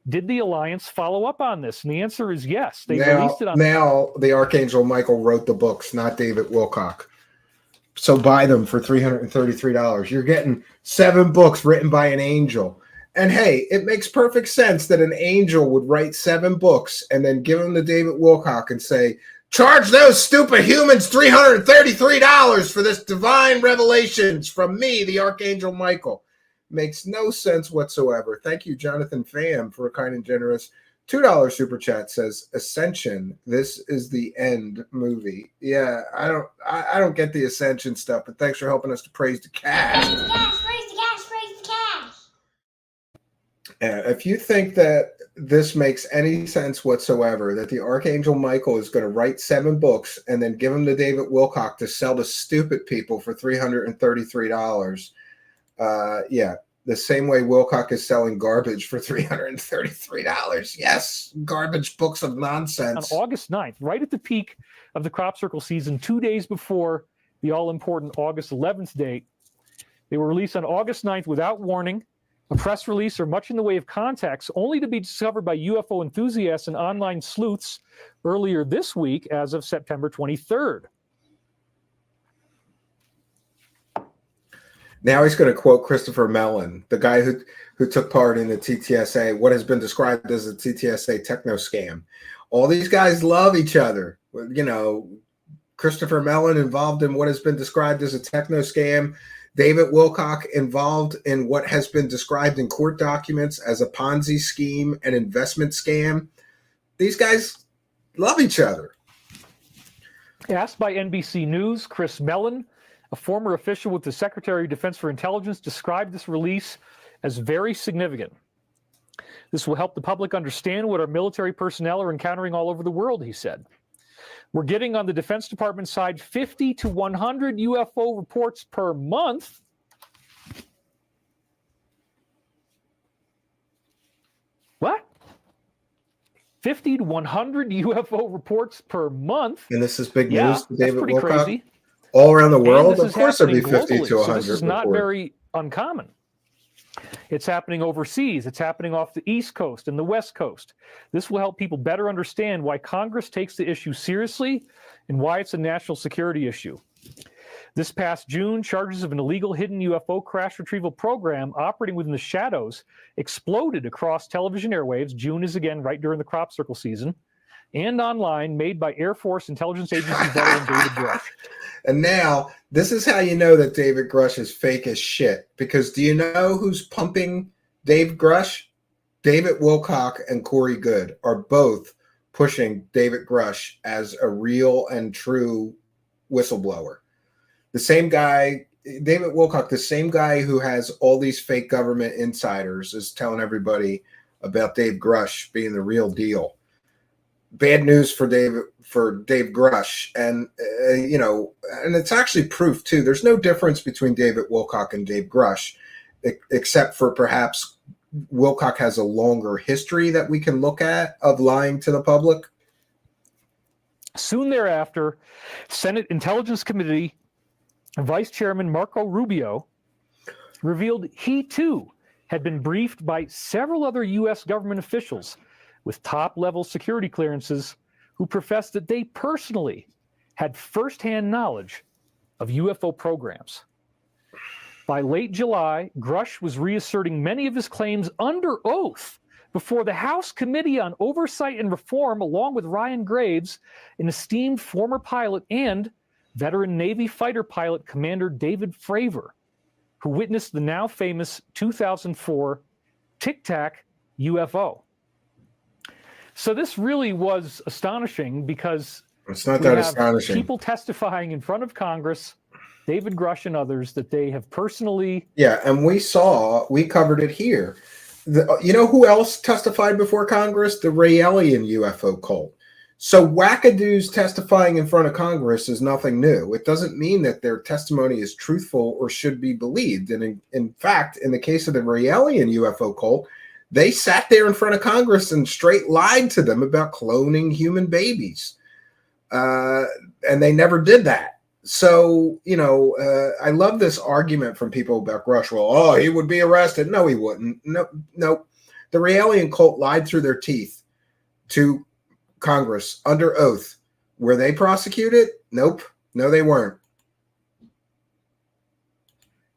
Did the Alliance follow up on this? And the answer is yes. They released it on. Now the Archangel Michael wrote the books, not David Wilcock. So buy them for $333. You're getting 7 books written by an angel. And hey, it makes perfect sense that an angel would write 7 books and then give them to David Wilcock and say, charge those stupid humans $333 for this divine revelations from me, the Archangel Michael. Makes no sense whatsoever. Thank you, Jonathan Pham, for a kind and generous $2 super chat. Says Ascension. This is the end movie. Yeah, I don't get the Ascension stuff, but thanks for helping us to praise the cash. Praise the cash, praise the cash, praise the cash. If you think that this makes any sense whatsoever, that the Archangel Michael is going to write 7 books and then give them to David Wilcock to sell to stupid people for $333, yeah, the same way Wilcock is selling garbage for $333. Yes, garbage books of On nonsense. August 9th, right at the peak of the crop circle season, 2 days before the all-important August 11th date. They were released on August 9th without warning, a press release or much in the way of context, only to be discovered by UFO enthusiasts and online sleuths earlier this week as of September 23rd. Now he's going to quote Christopher Mellon, the guy who took part in the TTSA, what has been described as a TTSA techno scam. All these guys love each other. You know, Christopher Mellon involved in what has been described as a techno scam. David Wilcock involved in what has been described in court documents as a Ponzi scheme and investment scam. These guys love each other. Asked by NBC News, Chris Mellon, a former official with the Secretary of Defense for Intelligence, described this release as very significant. This will help the public understand what our military personnel are encountering all over the world, he said. We're getting on the Defense Department side 50 to 100 UFO reports per month. What? 50 to 100 UFO reports per month? And this is big Yeah, news to that's David pretty Wilcock. crazy. All around the And world, this of is course there'd be happening 50 globally, to 100 so this is not reports. very uncommon. It's happening overseas. It's happening off the East Coast and the West Coast. This will help people better understand why Congress takes the issue seriously and why it's a national security issue. This past June, charges of an illegal hidden UFO crash retrieval program operating within the shadows exploded across television airwaves. June is again right during the crop circle season, and online, made by Air Force Intelligence Agency veteran David Grush. And now, this is how you know that David Grush is fake as shit. Because do you know who's pumping Dave Grush? David Wilcock and Corey Good are both pushing David Grush as a real and true whistleblower. The same guy, David Wilcock, the same guy who has all these fake government insiders, is telling everybody about Dave Grush being the real deal. Bad news for Dave Grush, and and it's actually proof too. There's no difference between David Wilcock and Dave Grush, except for perhaps Wilcock has a longer history that we can look at of lying to the public. Soon thereafter, Senate Intelligence Committee Vice Chairman Marco Rubio revealed he too had been briefed by several other U.S. government officials with top-level security clearances who professed that they personally had firsthand knowledge of UFO programs. By late July, Grush was reasserting many of his claims under oath before the House Committee on Oversight and Reform, along with Ryan Graves, an esteemed former pilot, and veteran Navy fighter pilot Commander David Fravor, who witnessed the now famous 2004 Tic Tac UFO. So this really was astonishing because It's not that astonishing. People testifying in front of Congress, David Grush and others, that they have personally. Yeah, and we covered it here. You know who else testified before Congress? The Raelian UFO cult. So wackadoos testifying in front of Congress is nothing new. It doesn't mean that their testimony is truthful or should be believed. And in fact, in the case of the Raelian UFO cult, they sat there in front of Congress and straight lied to them about cloning human babies. And they never did that. So, I love this argument from people about Grush. Well, he would be arrested. No, he wouldn't. No. The Raelian cult lied through their teeth to Congress under oath. Were they prosecuted? Nope. No, they weren't.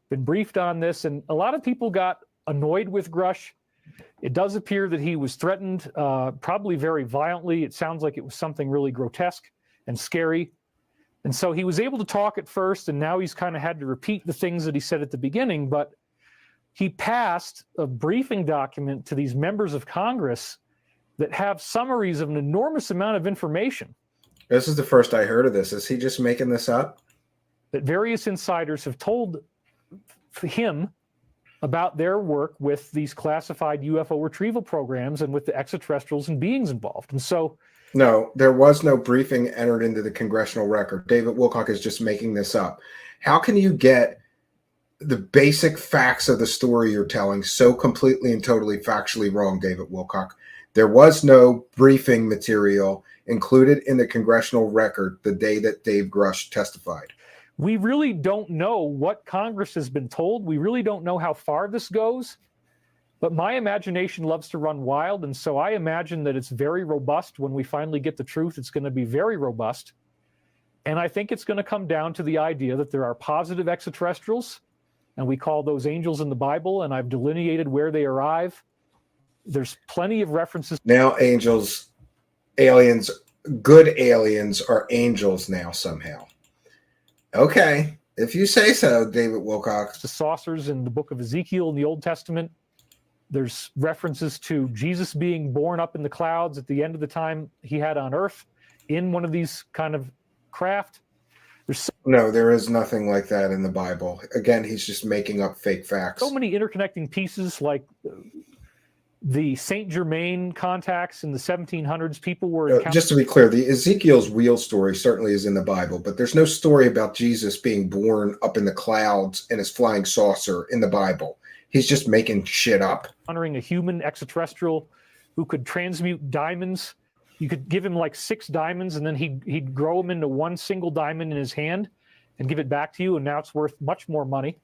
Been briefed on this, and a lot of people got annoyed with Grush. It does appear that he was threatened, probably very violently. It sounds like it was something really grotesque and scary. And so he was able to talk at first, and now he's kind of had to repeat the things that he said at the beginning. But he passed a briefing document to these members of Congress that have summaries of an enormous amount of information. This is the first I heard of this. Is he just making this up? That various insiders have told him about their work with these classified UFO retrieval programs and with the extraterrestrials and beings involved. And so... No, there was no briefing entered into the congressional record. David Wilcock is just making this up. How can you get the basic facts of the story you're telling so completely and totally factually wrong, David Wilcock. There was no briefing material included in the congressional record the day that Dave Grush testified. We really don't know what Congress has been told. We really don't know how far this goes. But my imagination loves to run wild, and so I imagine that it's very robust. When we finally get the truth, it's going to be very robust. And I think it's going to come down to the idea that there are positive extraterrestrials, and we call those angels in the Bible, and I've delineated where they arrive. There's plenty of references. Now angels, aliens, good aliens are angels now somehow. Okay, if you say so, David Wilcock. The saucers in the book of Ezekiel in the Old Testament. There's references to Jesus being born up in the clouds at the end of the time he had on earth in one of these kind of craft. No, there is nothing like that in the Bible. Again, he's just making up fake facts. So many interconnecting pieces, like the Saint Germain contacts in the 1700s. People were just to be clear, the Ezekiel's real story certainly is in the Bible, but there's no story about Jesus being born up in the clouds in his flying saucer in the Bible. He's just making shit up. Honoring a human extraterrestrial who could transmute diamonds. You could give him like 6 diamonds, and then he'd grow them into one single diamond in his hand and give it back to you, and now it's worth much more money.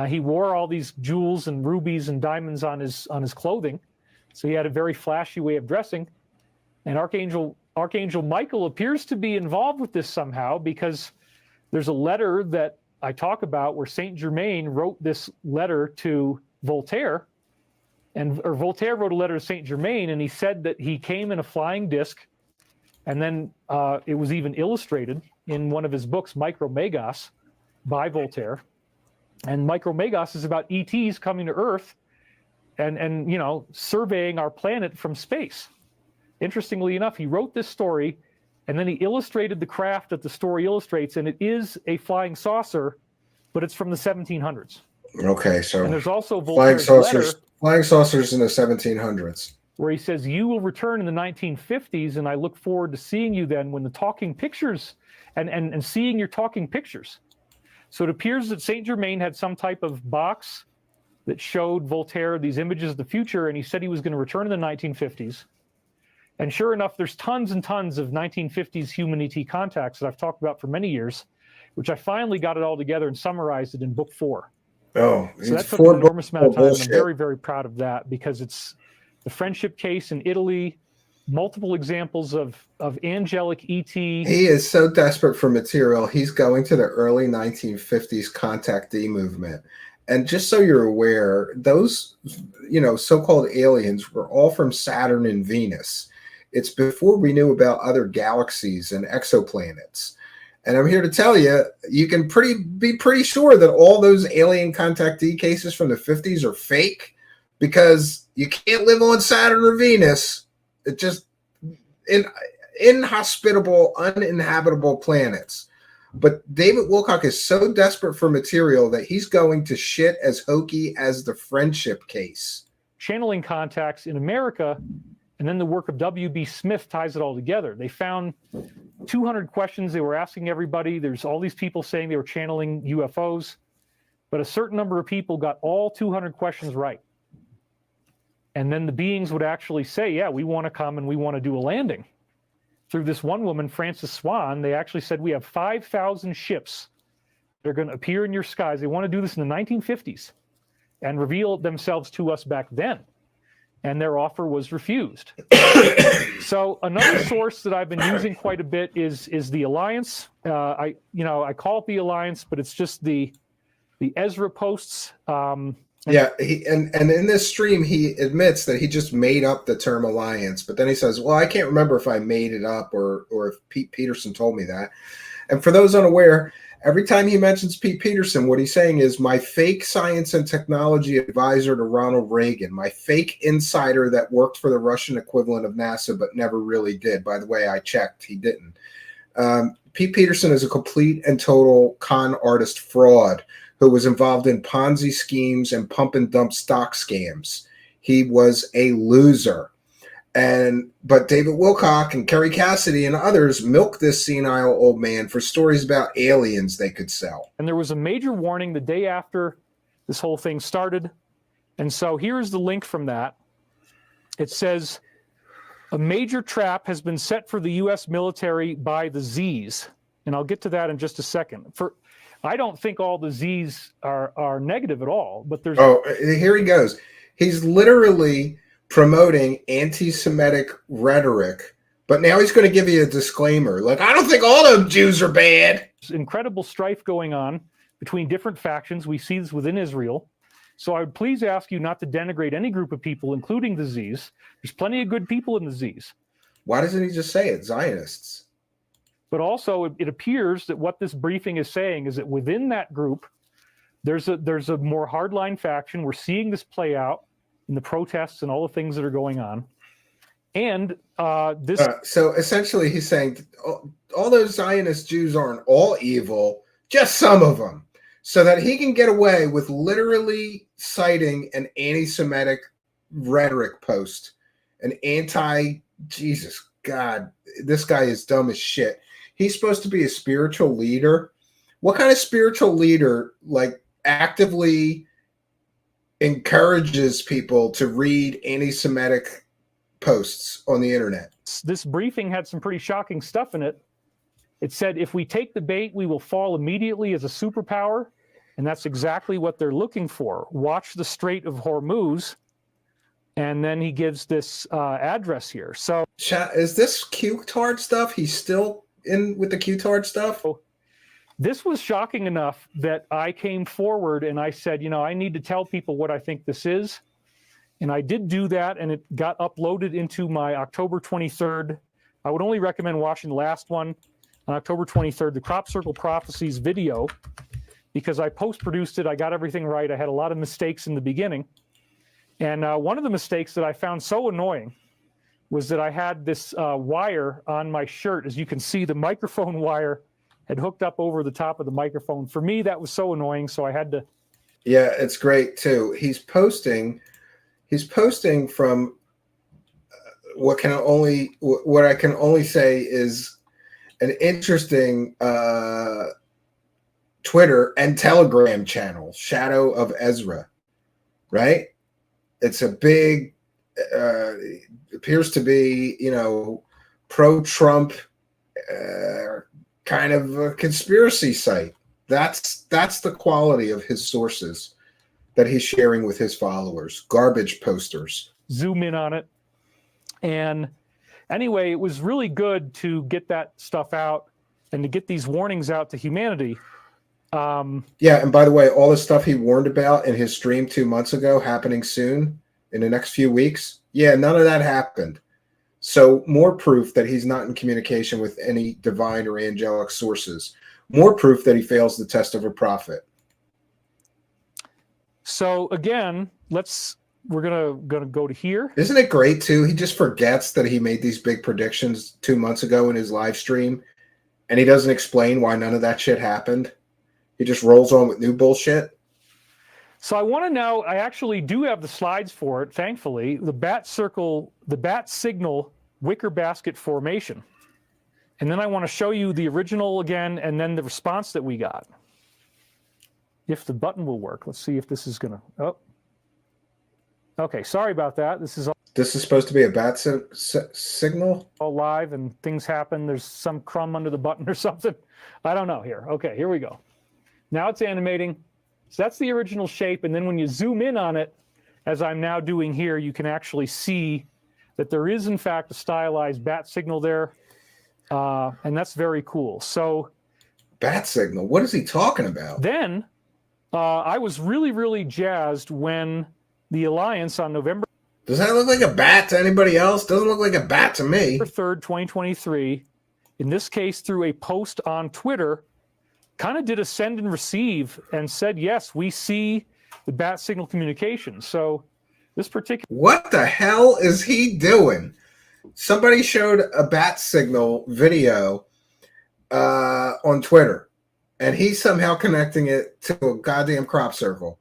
He wore all these jewels and rubies and diamonds on his clothing, so he had a very flashy way of dressing. And Archangel Michael appears to be involved with this somehow, because there's a letter that I talk about where Saint Germain wrote this letter to Voltaire, or Voltaire wrote a letter to Saint Germain, and he said that he came in a flying disc, and then it was even illustrated in one of his books, Micromegos, by Voltaire. And Micromegos is about ETs coming to Earth and surveying our planet from space. Interestingly enough, he wrote this story, and then he illustrated the craft that the story illustrates, and it is a flying saucer, but it's from the 1700s. Okay, so and there's also Voltaire's flying saucers in the 1700s, where he says, "You will return in the 1950s, and I look forward to seeing you then when the talking pictures and seeing your talking pictures." So it appears that Saint Germain had some type of box that showed Voltaire these images of the future, and he said he was going to return in the 1950s. And sure enough, there's tons and tons of 1950s human ET contacts that I've talked about for many years, which I finally got it all together and summarized it in book 4. Oh, so that took an enormous amount of time. And I'm very, very proud of that, because it's the friendship case in Italy, multiple examples of angelic ET. He is so desperate for material, he's going to the early 1950s contactee movement. And just so you're aware, those, so-called aliens were all from Saturn and Venus. It's before we knew about other galaxies and exoplanets. And I'm here to tell you, you can be pretty sure that all those alien contactee cases from the 50s are fake, because you can't live on Saturn or Venus. It just inhospitable, uninhabitable planets. But David Wilcock is so desperate for material that he's going to shit as hokey as the friendship case. Channeling contacts in America, and then the work of W.B. Smith ties it all together. They found 200 questions they were asking everybody. There's all these people saying they were channeling UFOs, but a certain number of people got all 200 questions right. And then the beings would actually say, yeah, we want to come and we want to do a landing. Through this one woman, Frances Swan, they actually said, we have 5,000 ships that are going to appear in your skies. They want to do this in the 1950s and reveal themselves to us back then. And their offer was refused. So another source that I've been using quite a bit is the Alliance. I call it the Alliance, but it's just the Ezra posts. Yeah, and in this stream, he admits that he just made up the term alliance, but then he says, well, I can't remember if I made it up or if Pete Peterson told me that. And for those unaware, every time he mentions Pete Peterson, what he's saying is my fake science and technology advisor to Ronald Reagan, my fake insider that worked for the Russian equivalent of NASA, but never really did. By the way, I checked, he didn't. Pete Peterson is a complete and total con artist fraud who was involved in Ponzi schemes and pump and dump stock scams. He was a loser. But David Wilcock and Kerry Cassidy and others milk this senile old man for stories about aliens they could sell. And there was a major warning the day after this whole thing started. And so here's the link from that. It says, a major trap has been set for the U.S. military by the Z's. And I'll get to that in just a second. I don't think all the Z's are negative at all, but there's... Oh, here he goes. He's literally promoting anti-Semitic rhetoric, but now he's going to give you a disclaimer. Like, I don't think all of Jews are bad. There's incredible strife going on between different factions. We see this within Israel. So I would please ask you not to denigrate any group of people, including the Z's. There's plenty of good people in the Z's. Why doesn't he just say it? Zionists. But also, it appears that what this briefing is saying is that within that group, there's a more hardline faction. We're seeing this play out in the protests and all the things that are going on. And this... So essentially he's saying all those Zionist Jews aren't all evil, just some of them. So that he can get away with literally citing an anti-Semitic rhetoric post, an Jesus, God, this guy is dumb as shit. He's supposed to be a spiritual leader. What kind of spiritual leader, like, actively encourages people to read anti-Semitic posts on the internet? This briefing had some pretty shocking stuff in it. It said, if we take the bait, we will fall immediately as a superpower. And that's exactly what they're looking for. Watch the Strait of Hormuz. And then he gives this address here. So is this Q-tard stuff? He's still in with the Q-tard stuff? This was shocking enough that I came forward and I said, I need to tell people what I think this is. And I did do that, and it got uploaded into my October 23rd. I would only recommend watching the last one on October 23rd, the Crop Circle Prophecies video, because I post-produced it. I got everything right. I had a lot of mistakes in the beginning. And one of the mistakes that I found so annoying was that I had this wire on my shirt. As you can see, the microphone wire had hooked up over the top of the microphone. For me, that was so annoying, so I had to... Yeah, it's great, too. He's posting from what I can only say is an interesting Twitter and Telegram channel, Shadow of Ezra, right? It's a big, appears to be, pro-Trump kind of a conspiracy site. That's the quality of his sources that he's sharing with his followers. Garbage posters. Zoom in on it. And anyway, it was really good to get that stuff out and to get these warnings out to humanity. Yeah, and by the way, all the stuff he warned about in his stream 2 months ago happening soon in the next few weeks, yeah, none of that happened. So more proof that he's not in communication with any divine or angelic sources. More proof that he fails the test of a prophet. So again, we're gonna go to here. Isn't it great too? He just forgets that he made these big predictions 2 months ago in his live stream, and he doesn't explain why none of that shit happened. He just rolls on with new bullshit. So I want to know, I actually do have the slides for it, thankfully, the bat signal wicker basket formation. And then I want to show you the original again, and then the response that we got. If the button will work. Let's see if this is going to... Oh. Okay, sorry about that. This is supposed to be a bat signal? all live, and things happen. There's some crumb under the button or something. I don't know here. Okay, here we go. Now it's animating. So that's the original shape, and then when you zoom in on it, as I'm now doing here, you can actually see that there is, in fact, a stylized bat signal there, and that's very cool. So, bat signal? What is he talking about? Then, I was really, really jazzed when the Alliance on November... Does that look like a bat to anybody else? Doesn't look like a bat to me. 3rd, 2023, in this case through a post on Twitter, kind of did a send and receive and said, yes, we see the bat signal communication. So this particular... What the hell is he doing? Somebody showed a bat signal video on Twitter, and he's somehow connecting it to a goddamn crop circle.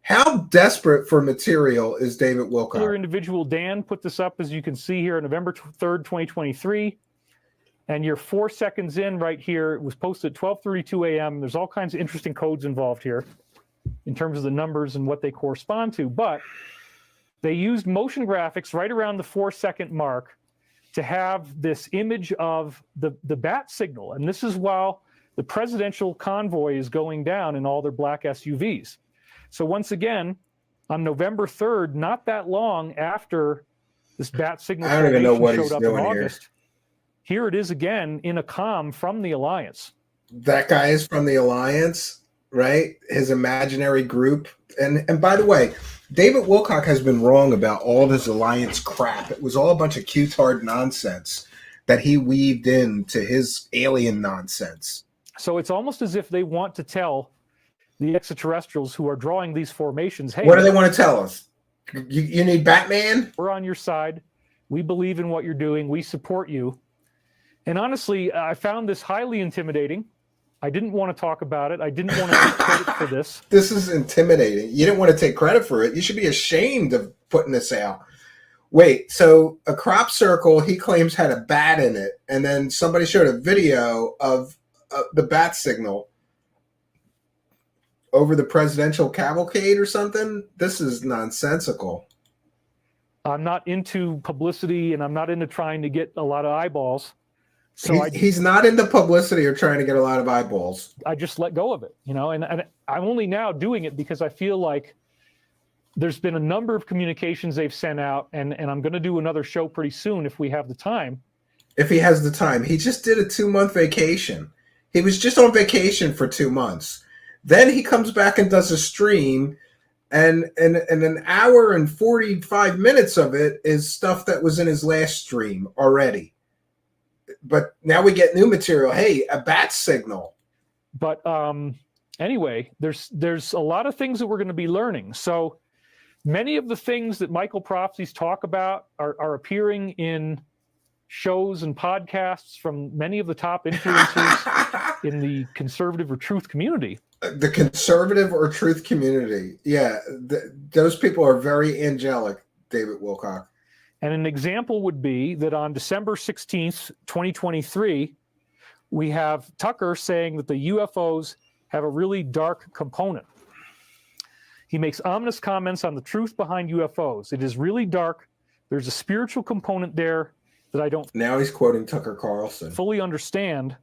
How desperate for material is David Another Wilcock? individual, Dan, put this up, as you can see here, November 3rd, 2023. And you're 4 seconds in right here. It was posted at 12:32 a.m. There's all kinds of interesting codes involved here in terms of the numbers and what they correspond to. But they used motion graphics right around the 4-second mark to have this image of the bat signal. And this is while the presidential convoy is going down in all their black SUVs. So once again, on November 3rd, not that long after this bat signal I don't even know what showed he's up doing in here. August, here it is again in a comm from the Alliance. That guy is from the Alliance, right? His imaginary group. And by the way, David Wilcock has been wrong about all this Alliance crap. It was all a bunch of Q-tard nonsense that he weaved into his alien nonsense. So it's almost as if they want to tell the extraterrestrials who are drawing these formations, hey, What do they want to tell us? You need Batman? we're on your side. We believe in what you're doing. We support you. And honestly, I found this highly intimidating. I didn't want to talk about it. I didn't want to take credit for this. This is intimidating. You didn't want to take credit for it. You should be ashamed of putting this out. Wait, so a crop circle he claims had a bat in it, and then somebody showed a video of the bat signal over the presidential cavalcade or something? This is nonsensical. I'm not into publicity, and I'm not into trying to get a lot of eyeballs. So He's not into publicity or trying to get a lot of eyeballs. I just let go of it, you know, and I'm only now doing it because I feel like there's been a number of communications they've sent out, and I'm going to do another show pretty soon if we have the time. If he has the time. He just did a 2-month vacation. He was just on vacation for 2 months. Then he comes back and does a stream, and an hour and 45 minutes of it is stuff that was in his last stream already. But now we get new material. Hey, a bat signal. But anyway, there's a lot of things that we're going to be learning. So many of the things that Michael Prophecies talk about are appearing in shows and podcasts from many of the top influencers in the conservative or truth community. The conservative or truth community. Yeah, those people are very angelic, David Wilcock. And an example would be that on December 16th, 2023, we have Tucker saying that the UFOs have a really dark component. He makes ominous comments on the truth behind UFOs. It is really dark. There's a spiritual component there that I don't Now he's quoting Tucker Carlson. fully understand.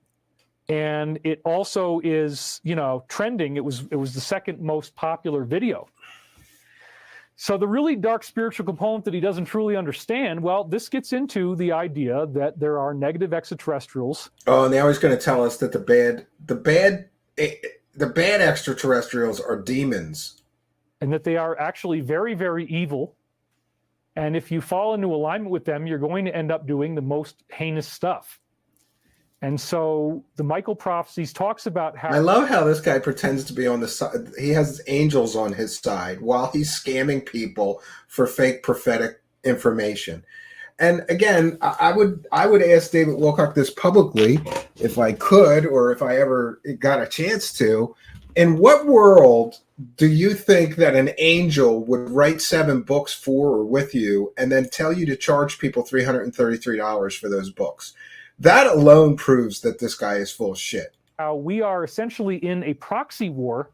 And it also is, you know, trending. It was the second most popular video. So the really dark spiritual component that he doesn't truly understand, well, this gets into the idea that there are negative extraterrestrials. Oh, now he's going to tell us that the bad extraterrestrials are demons. And that they are actually very, very evil. And if you fall into alignment with them, you're going to end up doing the most heinous stuff. And so the Michael Prophecies talks about how... I love how this guy pretends to be on the side. He has angels on his side while he's scamming people for fake prophetic information. And again, I would ask David Wilcock this publicly if I could, or if I ever got a chance to. In what world do you think that an angel would write 7 books for or with you and then tell you to charge people $333 for those books? That alone proves that this guy is full of shit. We are essentially in a proxy war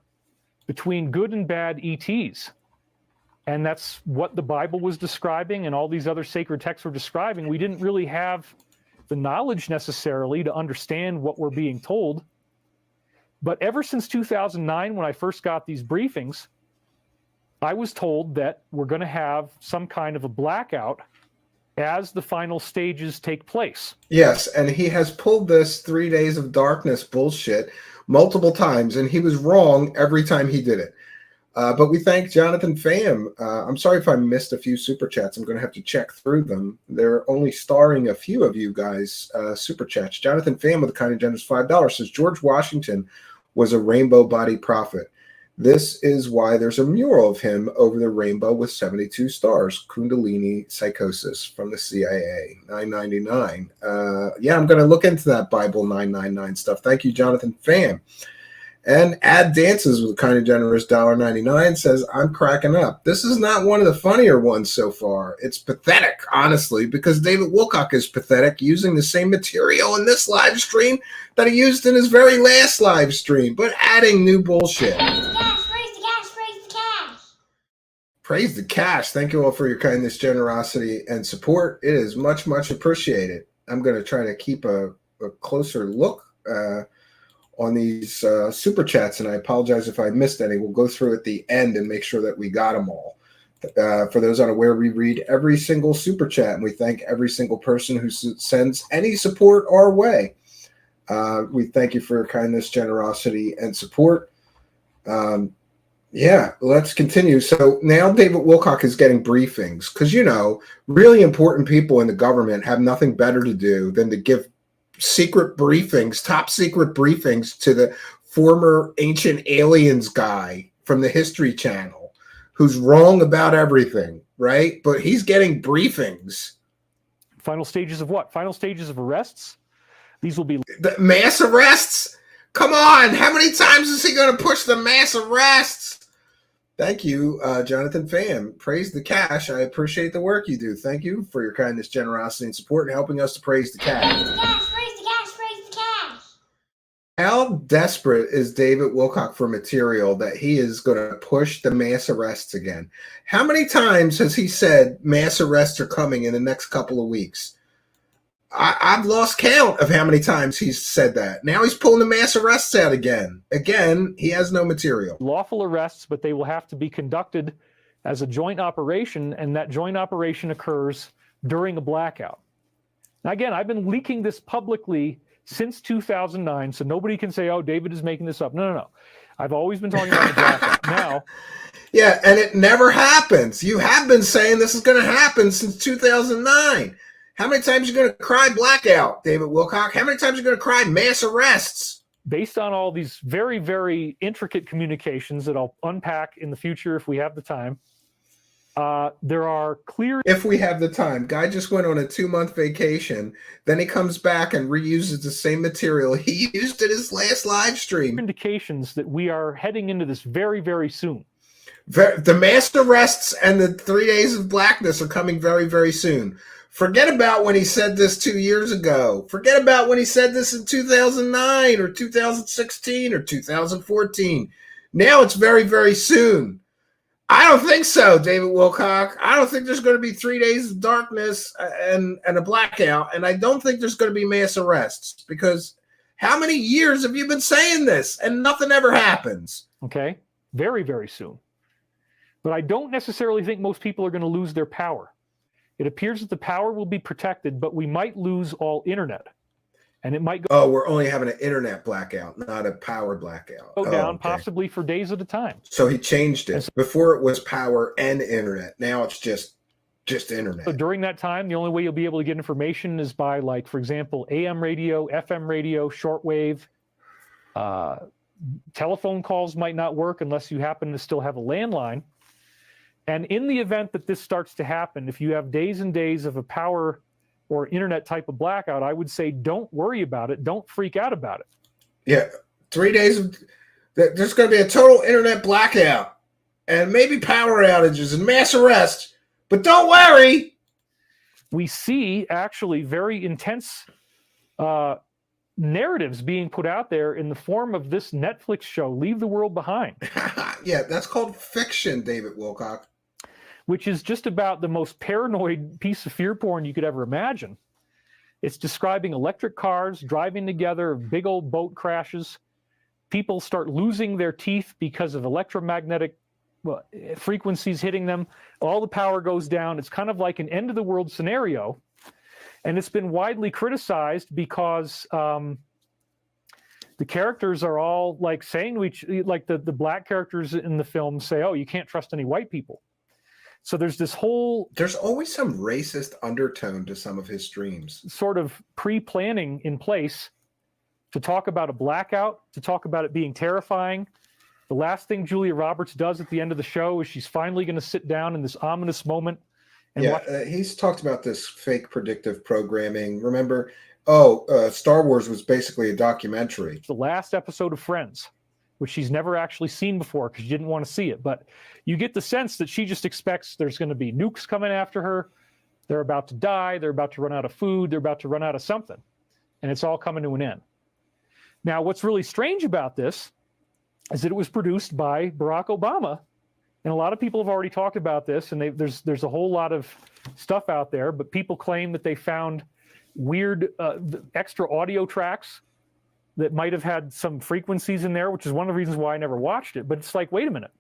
between good and bad ETs. And that's what the Bible was describing and all these other sacred texts were describing. We didn't really have the knowledge necessarily to understand what we're being told. But ever since 2009, when I first got these briefings, I was told that we're going to have some kind of a blackout as the final stages take place. Yes, and he has pulled this 3 days of darkness bullshit multiple times, and he was wrong every time he did it. But we thank Jonathan Pham. I'm sorry if I missed a few super chats. I'm going to have to check through them. They're only starring a few of you guys super chats. Jonathan Pham with a kind of generous $5 says George Washington was a rainbow body prophet. This is why there's a mural of him over the rainbow with 72 stars. Kundalini psychosis from the CIA, $9.99. Yeah, I'm going to look into that Bible 999 stuff. Thank you, Jonathan Pham. And Ad Dances with a kind of generous $1.99 says, I'm cracking up. This is not one of the funnier ones so far. It's pathetic, honestly, because David Wilcock is pathetic using the same material in this live stream that he used in his very last live stream, but adding new bullshit. Praise the cash, praise the cash, praise the cash. Praise the cash. Thank you all for your kindness, generosity, and support. It is much, much appreciated. I'm going to try to keep a closer look on these super chats, and I apologize if I missed any. We'll go through at the end and make sure that we got them all. For those unaware, we read every single super chat, and we thank every single person who sends any support our way. We thank you for your kindness, generosity, and support. Yeah, let's continue. So now David Wilcock is getting briefings because, you know, really important people in the government have nothing better to do than to give secret briefings, top secret briefings to the former Ancient Aliens guy from the History Channel who's wrong about everything, right? But he's getting briefings. Final stages of what? Final stages of arrests? These will be The mass arrests? Come on, how many times is he going to push the mass arrests? Thank you, Jonathan Pham. Praise the cash. I appreciate the work you do. Thank you for your kindness, generosity, and support, and helping us to praise the cash. Praise the cash, praise the cash, praise the cash. How desperate is David Wilcock for material that he is going to push the mass arrests again? How many times has he said mass arrests are coming in the next couple of weeks? I've lost count of how many times he's said that. Now he's pulling the mass arrests out again. Again, he has no material. lawful arrests, but they will have to be conducted as a joint operation, and that joint operation occurs during a blackout. Now, again, I've been leaking this publicly since 2009, so nobody can say, oh, David is making this up. No. I've always been talking about the blackout. Now, Yeah, and it never happens. You have been saying this is going to happen since 2009. How many times are you going to cry blackout, David Wilcock? How many times are you going to cry mass arrests? based on all these very, very intricate communications that I'll unpack in the future if we have the time, there are clear If we have the time. Guy just went on a 2-month vacation. Then he comes back and reuses the same material he used in his last live stream. indications that we are heading into this very, very soon. The mass arrests and the 3 days of blackness are coming very, very soon. Forget about when he said this 2 years ago. Forget about when he said this in 2009 or 2016 or 2014. Now it's very, very soon. I don't think so, David Wilcock. I don't think there's going to be 3 days of darkness and a blackout. And I don't think there's going to be mass arrests because how many years have you been saying this and nothing ever happens? Okay? Very, very soon. But I don't necessarily think most people are going to lose their power. It appears that the power will be protected, but we might lose all internet. And it might Oh, we're only having an internet blackout, not a power blackout. go down okay. possibly for days at a time. So he changed it. Before it was power and internet. Now it's just internet. So during that time, the only way you'll be able to get information is by, like, for example, AM radio, FM radio, shortwave. Telephone calls might not work unless you happen to still have a landline. And in the event that this starts to happen, if you have days and days of a power or internet type of blackout, I would say don't worry about it. Don't freak out about it. Yeah, 3 days of there's going to be a total internet blackout and maybe power outages and mass arrests. But don't worry. We see actually very intense narratives being put out there in the form of this Netflix show, Leave the World Behind, Yeah, that's called fiction, David Wilcock. which is just about the most paranoid piece of fear porn you could ever imagine. It's describing electric cars driving together, big old boat crashes. People start losing their teeth because of electromagnetic frequencies hitting them. All the power goes down. It's kind of like an end of the world scenario. And it's been widely criticized because the characters are all like saying to each, like the black characters in the film say, oh, you can't trust any white people. So there's this whole There's always some racist undertone to some of his streams. sort of pre-planning in place to talk about a blackout, to talk about it being terrifying. The last thing Julia Roberts does at the end of the show is she's finally going to sit down in this ominous moment and Yeah, watch he's talked about this fake predictive programming. Remember, Star Wars was basically a documentary. the last episode of Friends. which she's never actually seen before because she didn't want to see it. But you get the sense that she just expects there's going to be nukes coming after her. They're about to die. They're about to run out of food. They're about to run out of something. And it's all coming to an end. Now, what's really strange about this is that it was produced by Barack Obama. And a lot of people have already talked about this, and there's a whole lot of stuff out there, but people claim that they found weird extra audio tracks that might have had some frequencies in there, which is one of the reasons why I never watched it. But it's like, wait a minute.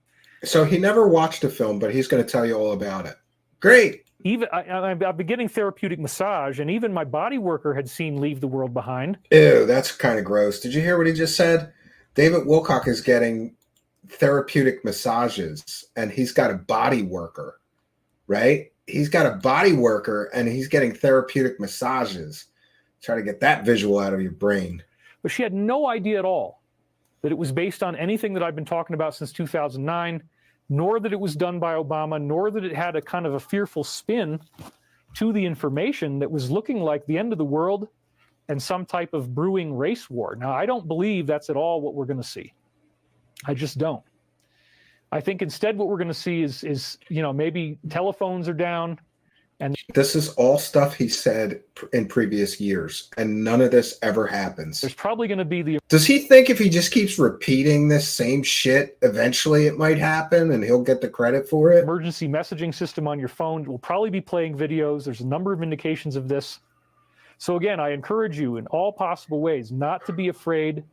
So he never watched the film, but he's going to tell you all about it. Great. Even I've been getting therapeutic massage, and even my body worker had seen Leave the World Behind. Ew, that's kind of gross. Did you hear what he just said? David Wilcock is getting therapeutic massages, and he's got a body worker, right? He's got a body worker, and he's getting therapeutic massages. Try to get that visual out of your brain. But she had no idea at all that it was based on anything that I've been talking about since 2009, nor that it was done by Obama, nor that it had a kind of a fearful spin to the information that was looking like the end of the world and some type of brewing race war. Now, I don't believe that's at all what we're going to see. I just don't. I think instead what we're going to see is maybe telephones are down. And this is all stuff he said in previous years, and none of this ever happens. There's probably going to be Does he think if he just keeps repeating this same shit, eventually it might happen and he'll get the credit for it? Emergency messaging system on your phone. It will probably be playing videos. There's a number of indications of this. So again, I encourage you in all possible ways not to be afraid,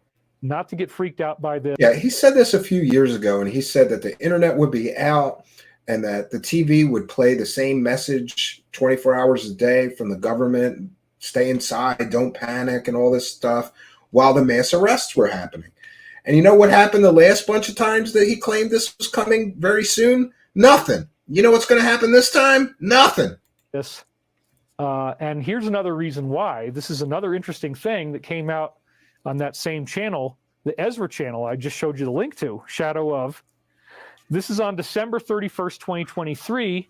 not to get freaked out by this. Yeah, he said this a few years ago, and he said that the internet would be out and that the TV would play the same message 24 hours a day from the government, stay inside, don't panic, and all this stuff, while the mass arrests were happening. And you know what happened the last bunch of times that he claimed this was coming very soon? Nothing. You know what's going to happen this time? Nothing. This. And here's another reason why. This is another interesting thing that came out on that same channel, the Ezra channel I just showed you the link to, Shadow of. This is on December 31st, 2023,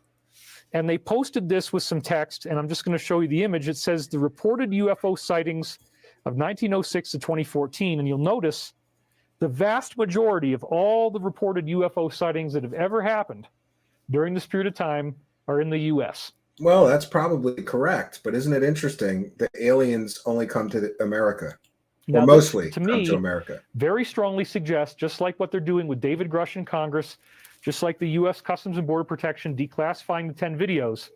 and they posted this with some text, and I'm just going to show you the image. It says the reported UFO sightings of 1906 to 2014, and you'll notice the vast majority of all the reported UFO sightings that have ever happened during this period of time are in the U.S. Well, that's probably correct, but isn't it interesting that aliens only come to America? Or Now, mostly to come me, to America. Very strongly suggest, just like what they're doing with David Grush in Congress, just like the U.S. Customs and Border Protection declassifying the 10 videos,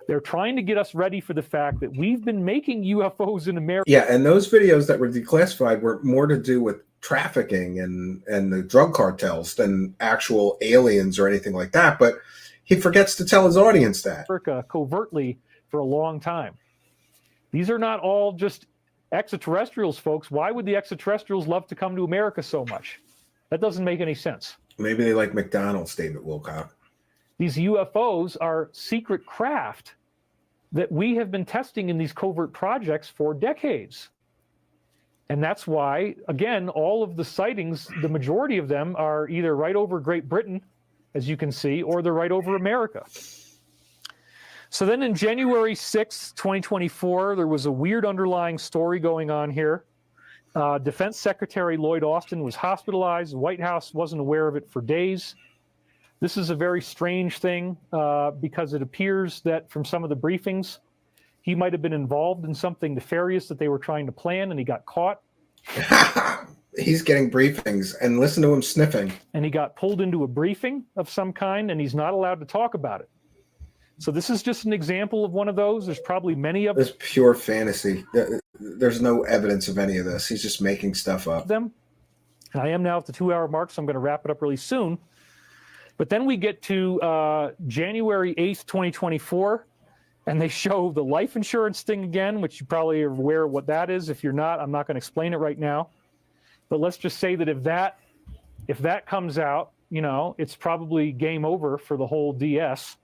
they're trying to get us ready for the fact that we've been making UFOs in America. Yeah, and those videos that were declassified were more to do with trafficking and the drug cartels than actual aliens or anything like that. But he forgets to tell his audience that. America covertly for a long time. These are not all just extraterrestrials, folks. Why would the extraterrestrials love to come to America so much? That doesn't make any sense. Maybe they like McDonald's, David Wilcock. These UFOs are secret craft that we have been testing in these covert projects for decades. And that's why, again, all of the sightings, the majority of them are either right over Great Britain, as you can see, or they're right over America. So then in January 6th, 2024, there was a weird underlying story going on here. Defense Secretary Lloyd Austin was hospitalized. The White House wasn't aware of it for days. This is a very strange thing because it appears that from some of the briefings, he might have been involved in something nefarious that they were trying to plan, and he got caught. He's getting briefings, and listen to him sniffing. And he got pulled into a briefing of some kind, and he's not allowed to talk about it. So this is just an example of one of those. There's probably many of It's pure fantasy. There's no evidence of any of this. He's just making stuff up. them. And I am now at the 2-hour mark, so I'm going to wrap it up really soon. But then we get to January 8th, 2024, and they show the life insurance thing again, which you probably are aware of what that is. If you're not, I'm not going to explain it right now. But let's just say that if that comes out, it's probably game over for the whole DS.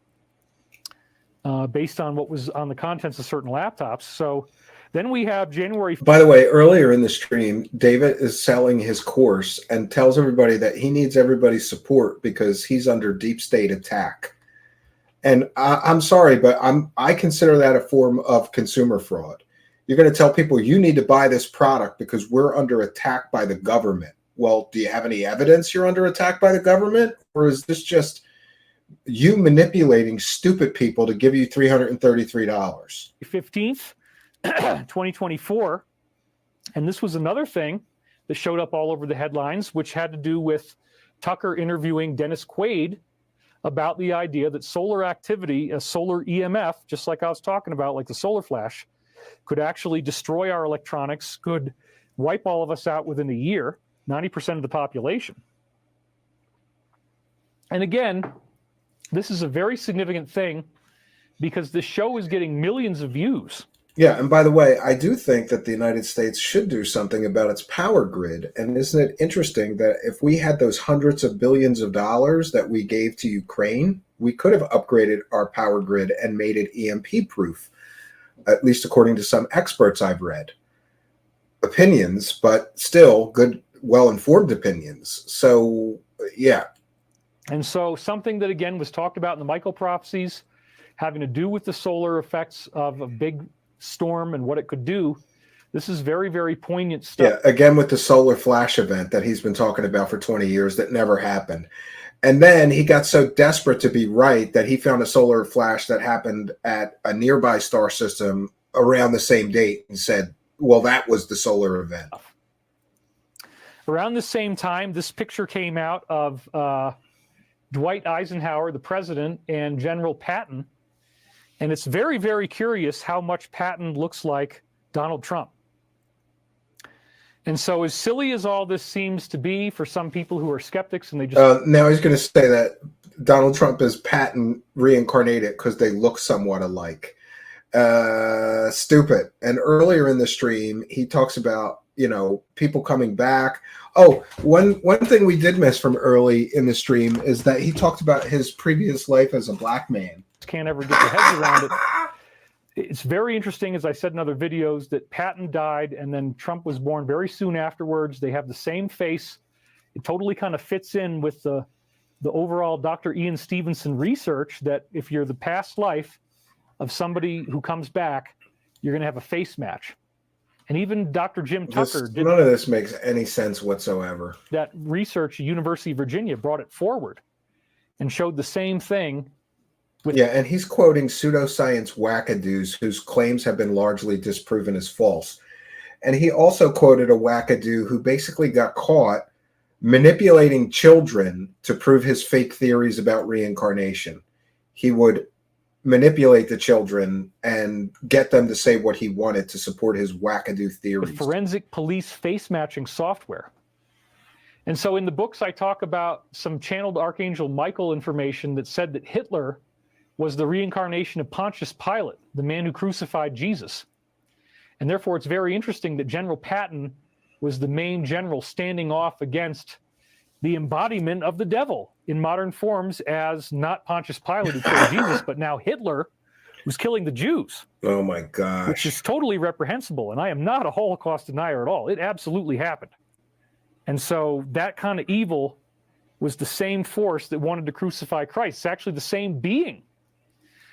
Based on what was on the contents of certain laptops. So then we have January. By the way, earlier in the stream, David is selling his course and tells everybody that he needs everybody's support because he's under deep state attack. And I'm sorry, but I consider that a form of consumer fraud. You're going to tell people you need to buy this product because we're under attack by the government. well, do you have any evidence you're under attack by the government? Or is this just you manipulating stupid people to give you $333? 15th, 2024. And this was another thing that showed up all over the headlines, which had to do with Tucker interviewing Dennis Quaid about the idea that solar activity, a solar EMF, just like I was talking about, like the solar flash, could actually destroy our electronics, could wipe all of us out within a year, 90% of the population. And again, this is a very significant thing because this show is getting millions of views. Yeah, and by the way, I do think that the United States should do something about its power grid. And isn't it interesting that if we had those hundreds of billions of dollars that we gave to Ukraine, we could have upgraded our power grid and made it EMP proof, at least according to some experts I've read. Opinions, but still good, well-informed opinions. So, yeah. And so something that, again, was talked about in the Michael prophecies, having to do with the solar effects of a big storm and what it could do. This is very, very poignant stuff. Yeah, again with the solar flash event that he's been talking about for 20 years that never happened. And then he got so desperate to be right that he found a solar flash that happened at a nearby star system around the same date and said, well, that was the solar event. Around the same time, this picture came out of Dwight Eisenhower, the president, and General Patton. And it's very, very curious how much Patton looks like Donald Trump. And so as silly as all this seems to be for some people who are skeptics and they just... now he's going to say that Donald Trump is Patton reincarnated because they look somewhat alike. Stupid. And earlier in the stream, he talks about, people coming back. Oh, one thing we did miss from early in the stream is that he talked about his previous life as a black man. Can't ever get their heads around it. It's very interesting, as I said in other videos, that Patton died and then Trump was born very soon afterwards. They have the same face. It totally kind of fits in with the overall Dr. Ian Stevenson research that if you're the past life of somebody who comes back, you're going to have a face match. And even Dr. Jim Tucker did. None of this makes any sense whatsoever. That research at University of Virginia brought it forward and showed the same thing. Yeah, and he's quoting pseudoscience wackadoos whose claims have been largely disproven as false. And he also quoted a wackadoo who basically got caught manipulating children to prove his fake theories about reincarnation. He would manipulate the children and get them to say what he wanted to support his wackadoo theories. The forensic police face matching software. And so in the books, I talk about some channeled Archangel Michael information that said that Hitler was the reincarnation of Pontius Pilate, the man who crucified Jesus. And therefore, it's very interesting that General Patton was the main general standing off against the embodiment of the devil in modern forms as not Pontius Pilate who killed Jesus, but now Hitler who's killing the Jews. Oh my gosh. Which is totally reprehensible. And I am not a Holocaust denier at all. It absolutely happened. And so that kind of evil was the same force that wanted to crucify Christ. It's actually the same being.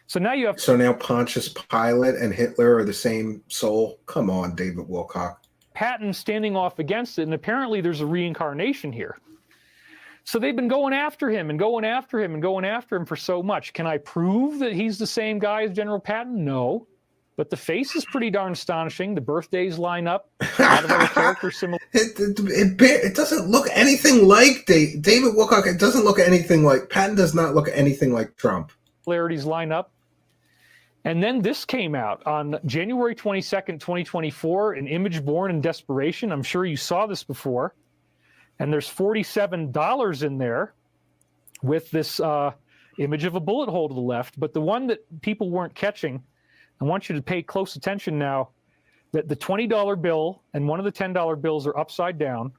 So now Pontius Pilate and Hitler are the same soul? Come on, David Wilcock. Patton standing off against it, and apparently there's a reincarnation here. So they've been going after him and going after him and going after him for so much. Can I prove that he's the same guy as General Patton? No. But the face is pretty darn astonishing. The birthdays line up. A lot of other characters similar. It doesn't look anything like David Wilcock. It doesn't look anything like... Patton does not look anything like Trump. Similarities line up. And then this came out on January 22nd, 2024, an image born in desperation. I'm sure you saw this before. And there's $47 in there with this image of a bullet hole to the left. But the one that people weren't catching, I want you to pay close attention now, that the $20 bill and one of the $10 bills are upside down.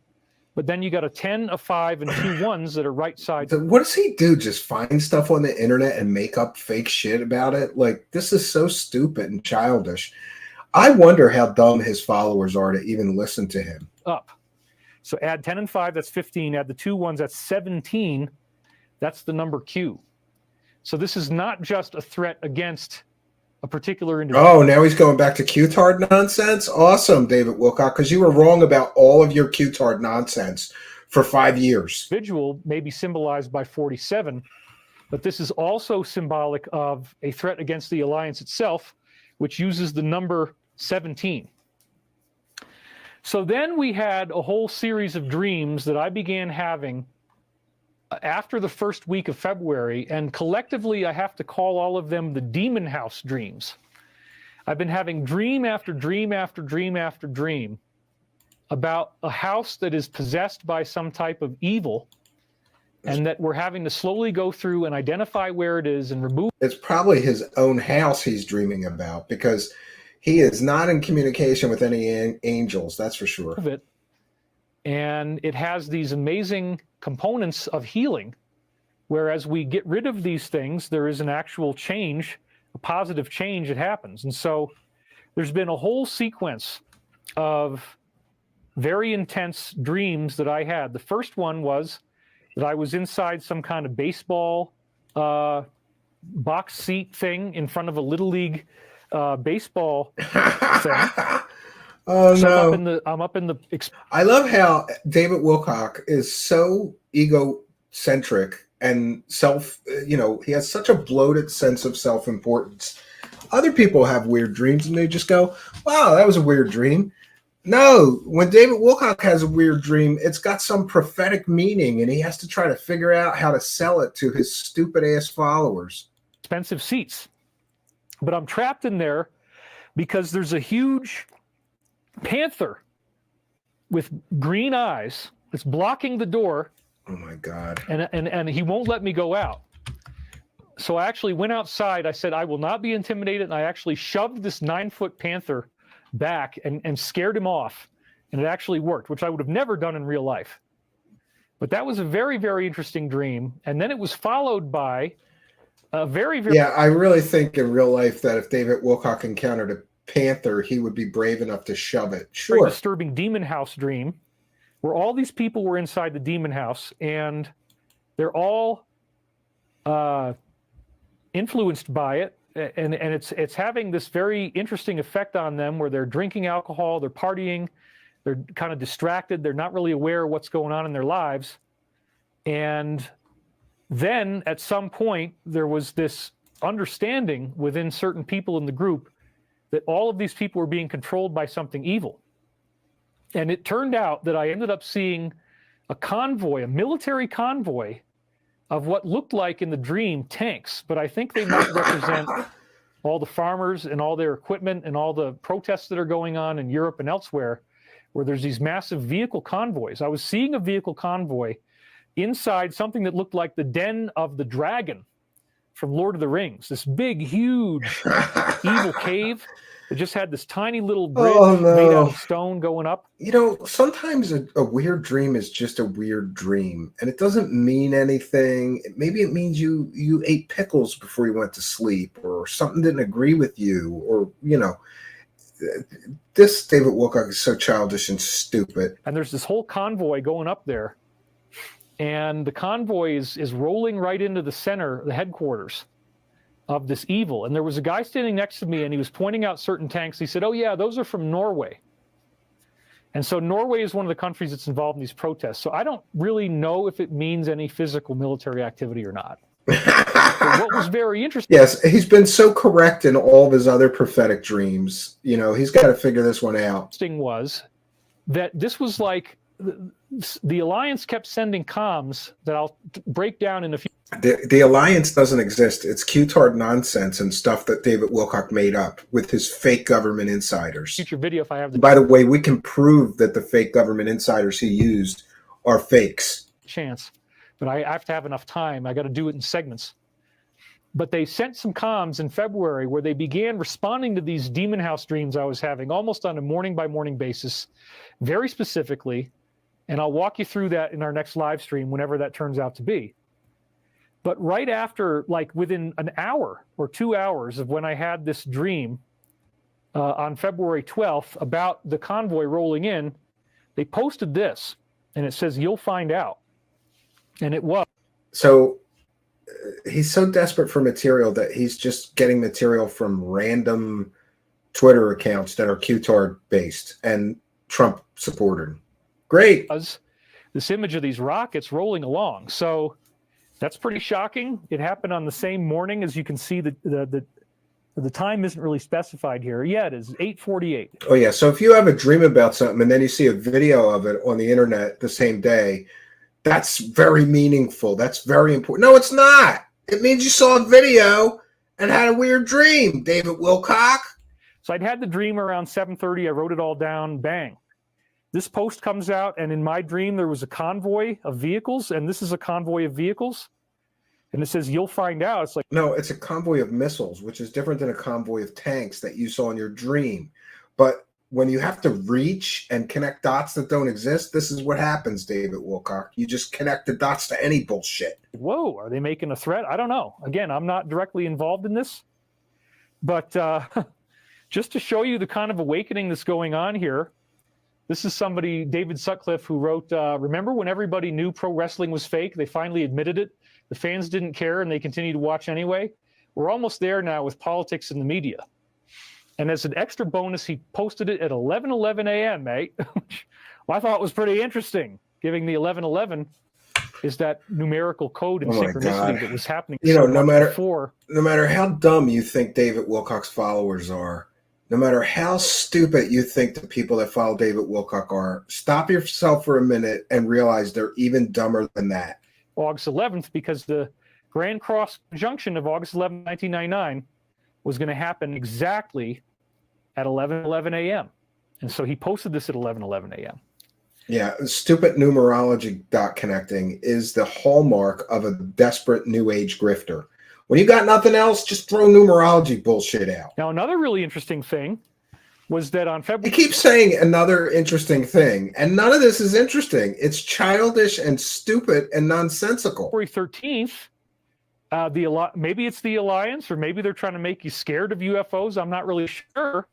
But then you got a 10, a 5, and 2 ones that are right side. What does he do? Just find stuff on the internet and make up fake shit about it? Like, this is so stupid and childish. I wonder how dumb his followers are to even listen to him. Up. So add 10 and 5, that's 15. Add the 2 ones, that's 17. That's the number Q. So this is not just a threat against a particular individual. Oh, now he's going back to Q-tard nonsense? Awesome, David Wilcock, because you were wrong about all of your Q-tard nonsense for 5 years. Individual may be symbolized by 47, but this is also symbolic of a threat against the alliance itself, which uses the number 17. So then we had a whole series of dreams that I began having after the first week of February, and collectively I have to call all of them the demon house dreams. I've been having dream after dream after dream after dream about a house that is possessed by some type of evil, and that we're having to slowly go through and identify where it is and remove It's probably his own house he's dreaming about, because he is not in communication with any angels, that's for sure. it. And it has these amazing components of healing, whereas we get rid of these things, there is an actual change, a positive change that happens. And so there's been a whole sequence of very intense dreams that I had. The first one was that I was inside some kind of baseball box seat thing in front of a Little League baseball thing. Oh, So no. I'm up in the I love how David Wilcock is so egocentric and he has such a bloated sense of self-importance. Other people have weird dreams and they just go, wow, that was a weird dream. No, when David Wilcock has a weird dream, it's got some prophetic meaning and he has to try to figure out how to sell it to his stupid ass followers. expensive seats. But I'm trapped in there because there's a huge panther with green eyes that's blocking the door, Oh my God. and he won't let me go out. So I actually went outside. I said, I will not be intimidated. And I actually shoved this 9-foot panther back and scared him off. And it actually worked, which I would have never done in real life. But that was a very, very interesting dream. And then it was followed by a very, very... Yeah, I really think in real life that if David Wilcock encountered a panther, he would be brave enough to shove it. very Sure. disturbing demon house dream where all these people were inside the demon house and they're all influenced by it, and it's having this very interesting effect on them where they're drinking alcohol, they're partying, they're kind of distracted, they're not really aware of what's going on in their lives. And then at some point there was this understanding within certain people in the group that all of these people were being controlled by something evil. And it turned out that I ended up seeing a convoy, a military convoy of what looked like in the dream tanks, but I think they might represent all the farmers and all their equipment and all the protests that are going on in Europe and elsewhere, where there's these massive vehicle convoys. I was seeing a vehicle convoy inside something that looked like the den of the dragon from Lord of the Rings, this big, huge, evil cave. It just had this tiny little bridge made out of stone going up. You know, sometimes a weird dream is just a weird dream, and it doesn't mean anything. Maybe it means you ate pickles before you went to sleep, or something didn't agree with you, or, this David Wilcock is so childish and stupid. And there's this whole convoy going up there, and the convoy is rolling right into the center, the headquarters of this evil. And there was a guy standing next to me and he was pointing out certain tanks. He said, oh yeah, those are from Norway. And so Norway is one of the countries that's involved in these protests. So I don't really know if it means any physical military activity or not. But what was very interesting... Yes, he's been so correct in all of his other prophetic dreams. He's got to figure this one out. ...was that this was like... The Alliance kept sending comms that I'll break down in a few... The Alliance doesn't exist. It's Q-tard nonsense and stuff that David Wilcock made up with his fake government insiders. Future video if I have the... By the way, we can prove that the fake government insiders he used are fakes. Chance. But I have to have enough time. I got to do it in segments. But they sent some comms in February where they began responding to these demon house dreams I was having almost on a morning by morning basis, very specifically. And I'll walk you through that in our next live stream, whenever that turns out to be. But right after, like within an hour or 2 hours of when I had this dream on February 12th about the convoy rolling in, they posted this, and it says, you'll find out. And it was. So he's so desperate for material that he's just getting material from random Twitter accounts that are Q-tard based and Trump supported. Great. this image of these rockets rolling along. So that's pretty shocking. It happened on the same morning. As you can see, the time isn't really specified here. Yeah, it is 8:48. Oh yeah. So if you have a dream about something and then you see a video of it on the internet the same day, that's very meaningful. That's very important. No, it's not. It means you saw a video and had a weird dream, David Wilcock. So I'd had the dream around 7:30. I wrote it all down. Bang. This post comes out, and in my dream, there was a convoy of vehicles, and this is a convoy of vehicles. And it says, you'll find out. It's like, No, it's a convoy of missiles, which is different than a convoy of tanks that you saw in your dream. But when you have to reach and connect dots that don't exist, this is what happens, David Wilcock. You just connect the dots to any bullshit. whoa, are they making a threat? I don't know. Again, I'm not directly involved in this. But just to show you the kind of awakening that's going on here, this is somebody, David Sutcliffe, who wrote, remember when everybody knew pro wrestling was fake? They finally admitted it. The fans didn't care, and they continued to watch anyway. We're almost there now with politics and the media. And as an extra bonus, he posted it at 11:11 a.m., mate, which I thought was pretty interesting, giving the 11:11 is that numerical code and synchronicity that was happening. You know, so no much matter before. no matter how dumb you think David Wilcock's followers are, no matter how stupid you think the people that follow David Wilcock are, stop yourself for a minute and realize they're even dumber than that. August 11th, because the Grand Cross Conjunction of August 11, 1999 was going to happen exactly at 11:11 a.m. And so he posted this at 11:11 a.m. Yeah, stupid numerology dot connecting is the hallmark of a desperate new age grifter. When you got nothing else, just throw numerology bullshit out. Now, another really interesting thing was that on You February keep saying another interesting thing, and none of this is interesting. It's childish and stupid and nonsensical. 13th, maybe it's the Alliance, or maybe they're trying to make you scared of UFOs. I'm not really sure.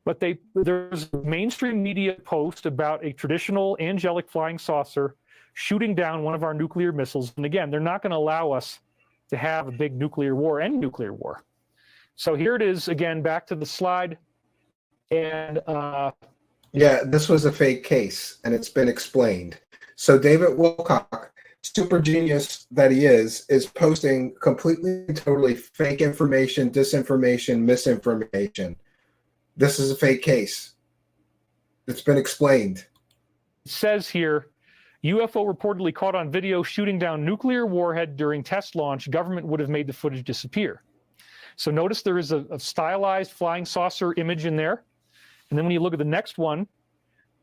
But there's a mainstream media post about a traditional angelic flying saucer shooting down one of our nuclear missiles. And again, they're not going to allow us to have a big nuclear war, any nuclear war. So here it is again, back to the slide. And yeah, this was a fake case, and it's been explained. So David Wilcock, super genius that he is posting completely, totally fake information, disinformation, misinformation. This is a fake case. It's been explained. It says here, UFO reportedly caught on video shooting down nuclear warhead during test launch. Government would have made the footage disappear. So notice there is a stylized flying saucer image in there. And then when you look at the next one,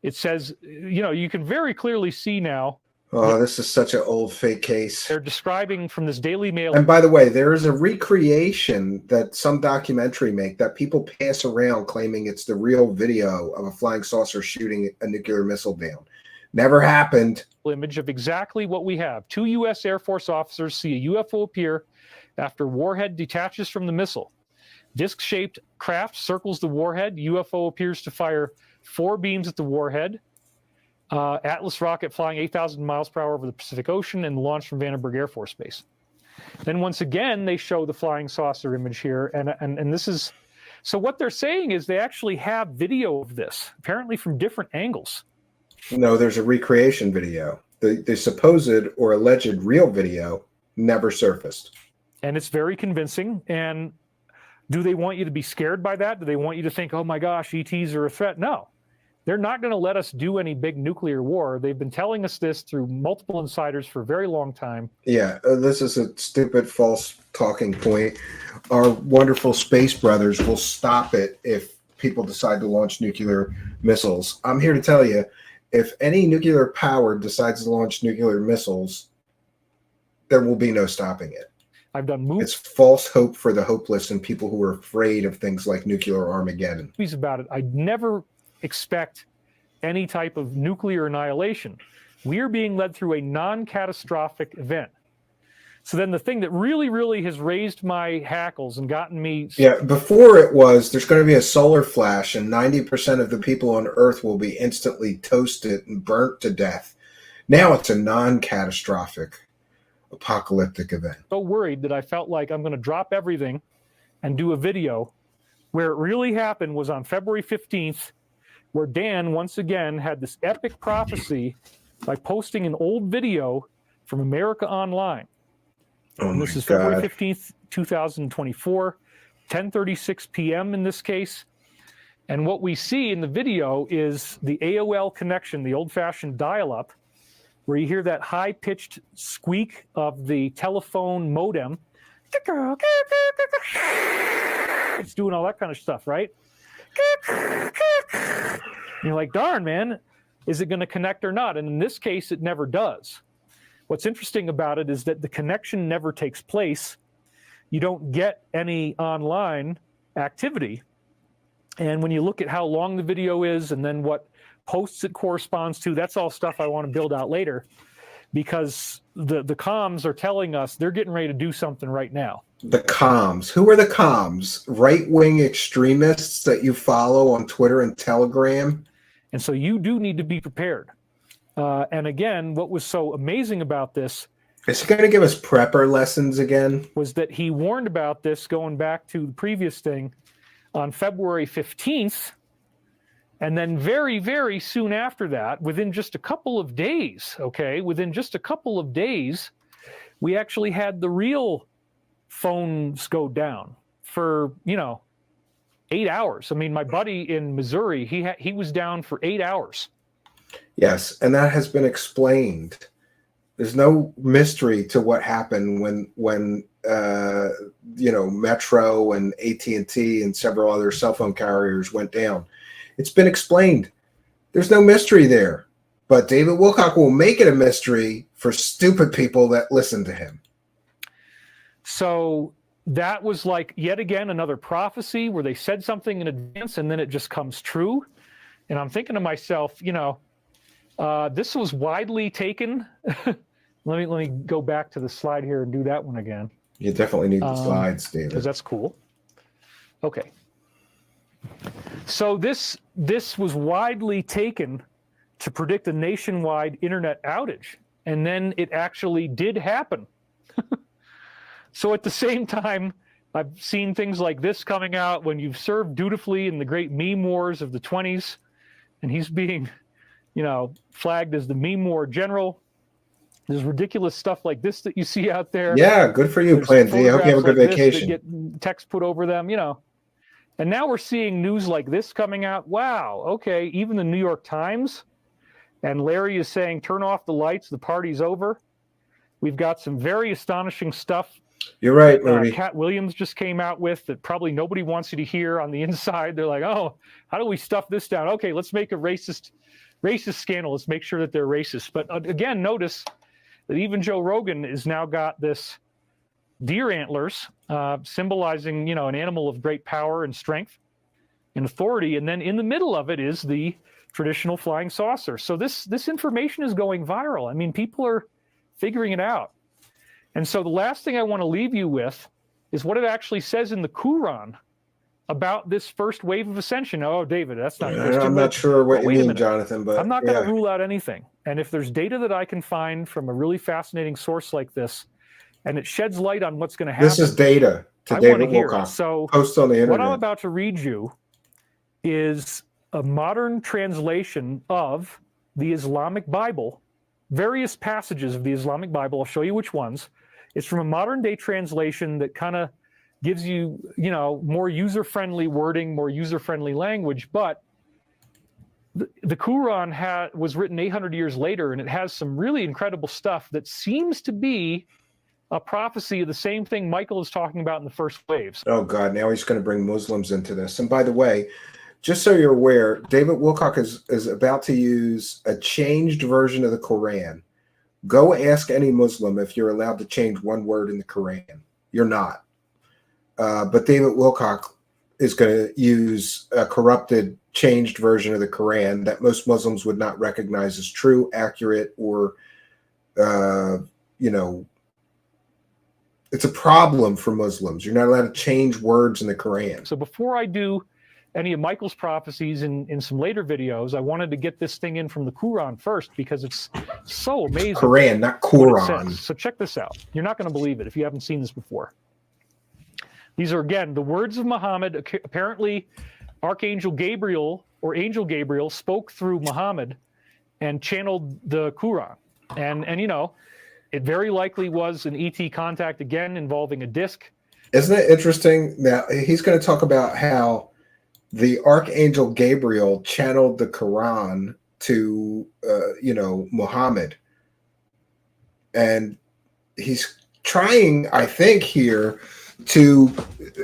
it says, you can very clearly see now. Oh, this is such an old fake case. They're describing from this Daily Mail. And by the way, there is a recreation that some documentary make that people pass around claiming it's the real video of a flying saucer shooting a nuclear missile down. Never happened. Image of exactly what we have. 2 U.S. Air Force officers see a UFO appear after warhead detaches from the missile. Disc-shaped craft circles the warhead. UFO appears to fire 4 beams at the warhead. Atlas rocket flying 8,000 miles per hour over the Pacific Ocean and launched from Vandenberg Air Force Base. Then once again, they show the flying saucer image here. And this is, so what they're saying is they actually have video of this, apparently from different angles. No, there's a recreation video. The supposed or alleged real video never surfaced. And it's very convincing. And do they want you to be scared by that? Do they want you to think, oh my gosh, ETs are a threat? No. They're not going to let us do any big nuclear war. They've been telling us this through multiple insiders for a very long time. Yeah, this is a stupid, false talking point. Our wonderful space brothers will stop it if people decide to launch nuclear missiles. I'm here to tell you, if any nuclear power decides to launch nuclear missiles, there will be no stopping it. I've done movies. It's false hope for the hopeless and people who are afraid of things like nuclear Armageddon. About it. I'd never expect any type of nuclear annihilation. We are being led through a non-catastrophic event. So then the thing that really, really has raised my hackles and gotten me... Yeah, before it was, there's going to be a solar flash and 90% of the people on Earth will be instantly toasted and burnt to death. Now it's a non-catastrophic apocalyptic event. So worried that I felt like I'm going to drop everything and do a video. Where it really happened was on February 15th, where Dan once again had this epic prophecy by posting an old video from America Online. Oh And my this is February God. 15th, 2024, 10:36 p.m. in this case. And what we see in the video is the AOL connection, the old-fashioned dial-up, where you hear that high-pitched squeak of the telephone modem. It's doing all that kind of stuff, right? And you're like, darn, man, is it going to connect or not? And in this case, it never does. What's interesting about it is that the connection never takes place. You don't get any online activity. And when you look at how long the video is and then what posts it corresponds to, that's all stuff I want to build out later, because the comms are telling us they're getting ready to do something right now. The comms. Who are the comms? Right-wing extremists that you follow on Twitter and Telegram? And so you do need to be prepared. And again, what was so amazing about this Is he going to give us prepper lessons again? was that he warned about this going back to the previous thing on February 15th. And then very, very soon after that, within just a couple of days, we actually had the real phones go down for, 8 hours. I mean, my buddy in Missouri, he was down for 8 hours. Yes, and that has been explained. There's no mystery to what happened when Metro and AT&T and several other cell phone carriers went down. It's been explained. There's no mystery there. But David Wilcock will make it a mystery for stupid people that listen to him. So that was like yet again another prophecy where they said something in advance and then it just comes true. And I'm thinking to myself, this was widely taken. Let me go back to the slide here and do that one again. You definitely need the slides, David. Because that's cool. Okay. So this was widely taken to predict a nationwide internet outage. And then it actually did happen. So at the same time, I've seen things like this coming out when you've served dutifully in the great meme wars of the 20s, and he's being, flagged as the meme war general. There's ridiculous stuff like this that you see out there. Yeah, good for you, There's Plan D. I hope you have a good photographs like this vacation. that get text put over them, And now we're seeing news like this coming out. Wow, okay, even the New York Times, and Larry is saying, turn off the lights, the party's over. We've got some very astonishing stuff. You're right, Moody. Cat Williams just came out with that probably nobody wants you to hear on the inside. They're like, oh, how do we stuff this down? Okay, let's make a racist scandal. Let's make sure that they're racist. But again, notice that even Joe Rogan has now got this deer antlers symbolizing, an animal of great power and strength and authority. And then in the middle of it is the traditional flying saucer. So this information is going viral. I mean, people are figuring it out. And so the last thing I want to leave you with is what it actually says in the Quran about this first wave of ascension. Oh, David, that's not Christian. I'm not sure what you wait a mean, minute. Jonathan, but I'm not going to rule out anything. And if there's data that I can find from a really fascinating source like this, and it sheds light on what's going to happen. This is data to I David want to hear Wilcock. it. So Post on the internet. what I'm about to read you is a modern translation of the Islamic Bible, various passages of the Islamic Bible. I'll show you which ones. It's from a modern day translation that kind of gives you, more user-friendly wording, more user-friendly language. But the Quran was written 800 years later, and it has some really incredible stuff that seems to be a prophecy of the same thing Michael is talking about in the first waves. Oh, God. Now he's going to bring Muslims into this. And by the way, just so you're aware, David Wilcock is about to use a changed version of the Quran. Go ask any Muslim if you're allowed to change one word in the Quran. You're not. But David Wilcock is going to use a corrupted, changed version of the Quran that most Muslims would not recognize as true, accurate, or, it's a problem for Muslims. You're not allowed to change words in the Quran. So before I do any of Michael's prophecies in some later videos, I wanted to get this thing in from the Quran first because it's so amazing. Quran, not what it Quran. says. So check this out. You're not going to believe it if you haven't seen this before. These are, again, the words of Muhammad. Apparently, Archangel Gabriel or Angel Gabriel spoke through Muhammad and channeled the Quran. And you know, it very likely was an ET contact again involving a disc. Isn't it interesting? Now he's going to talk about how the Archangel Gabriel channeled the Quran to, Muhammad. And he's trying, I think, here to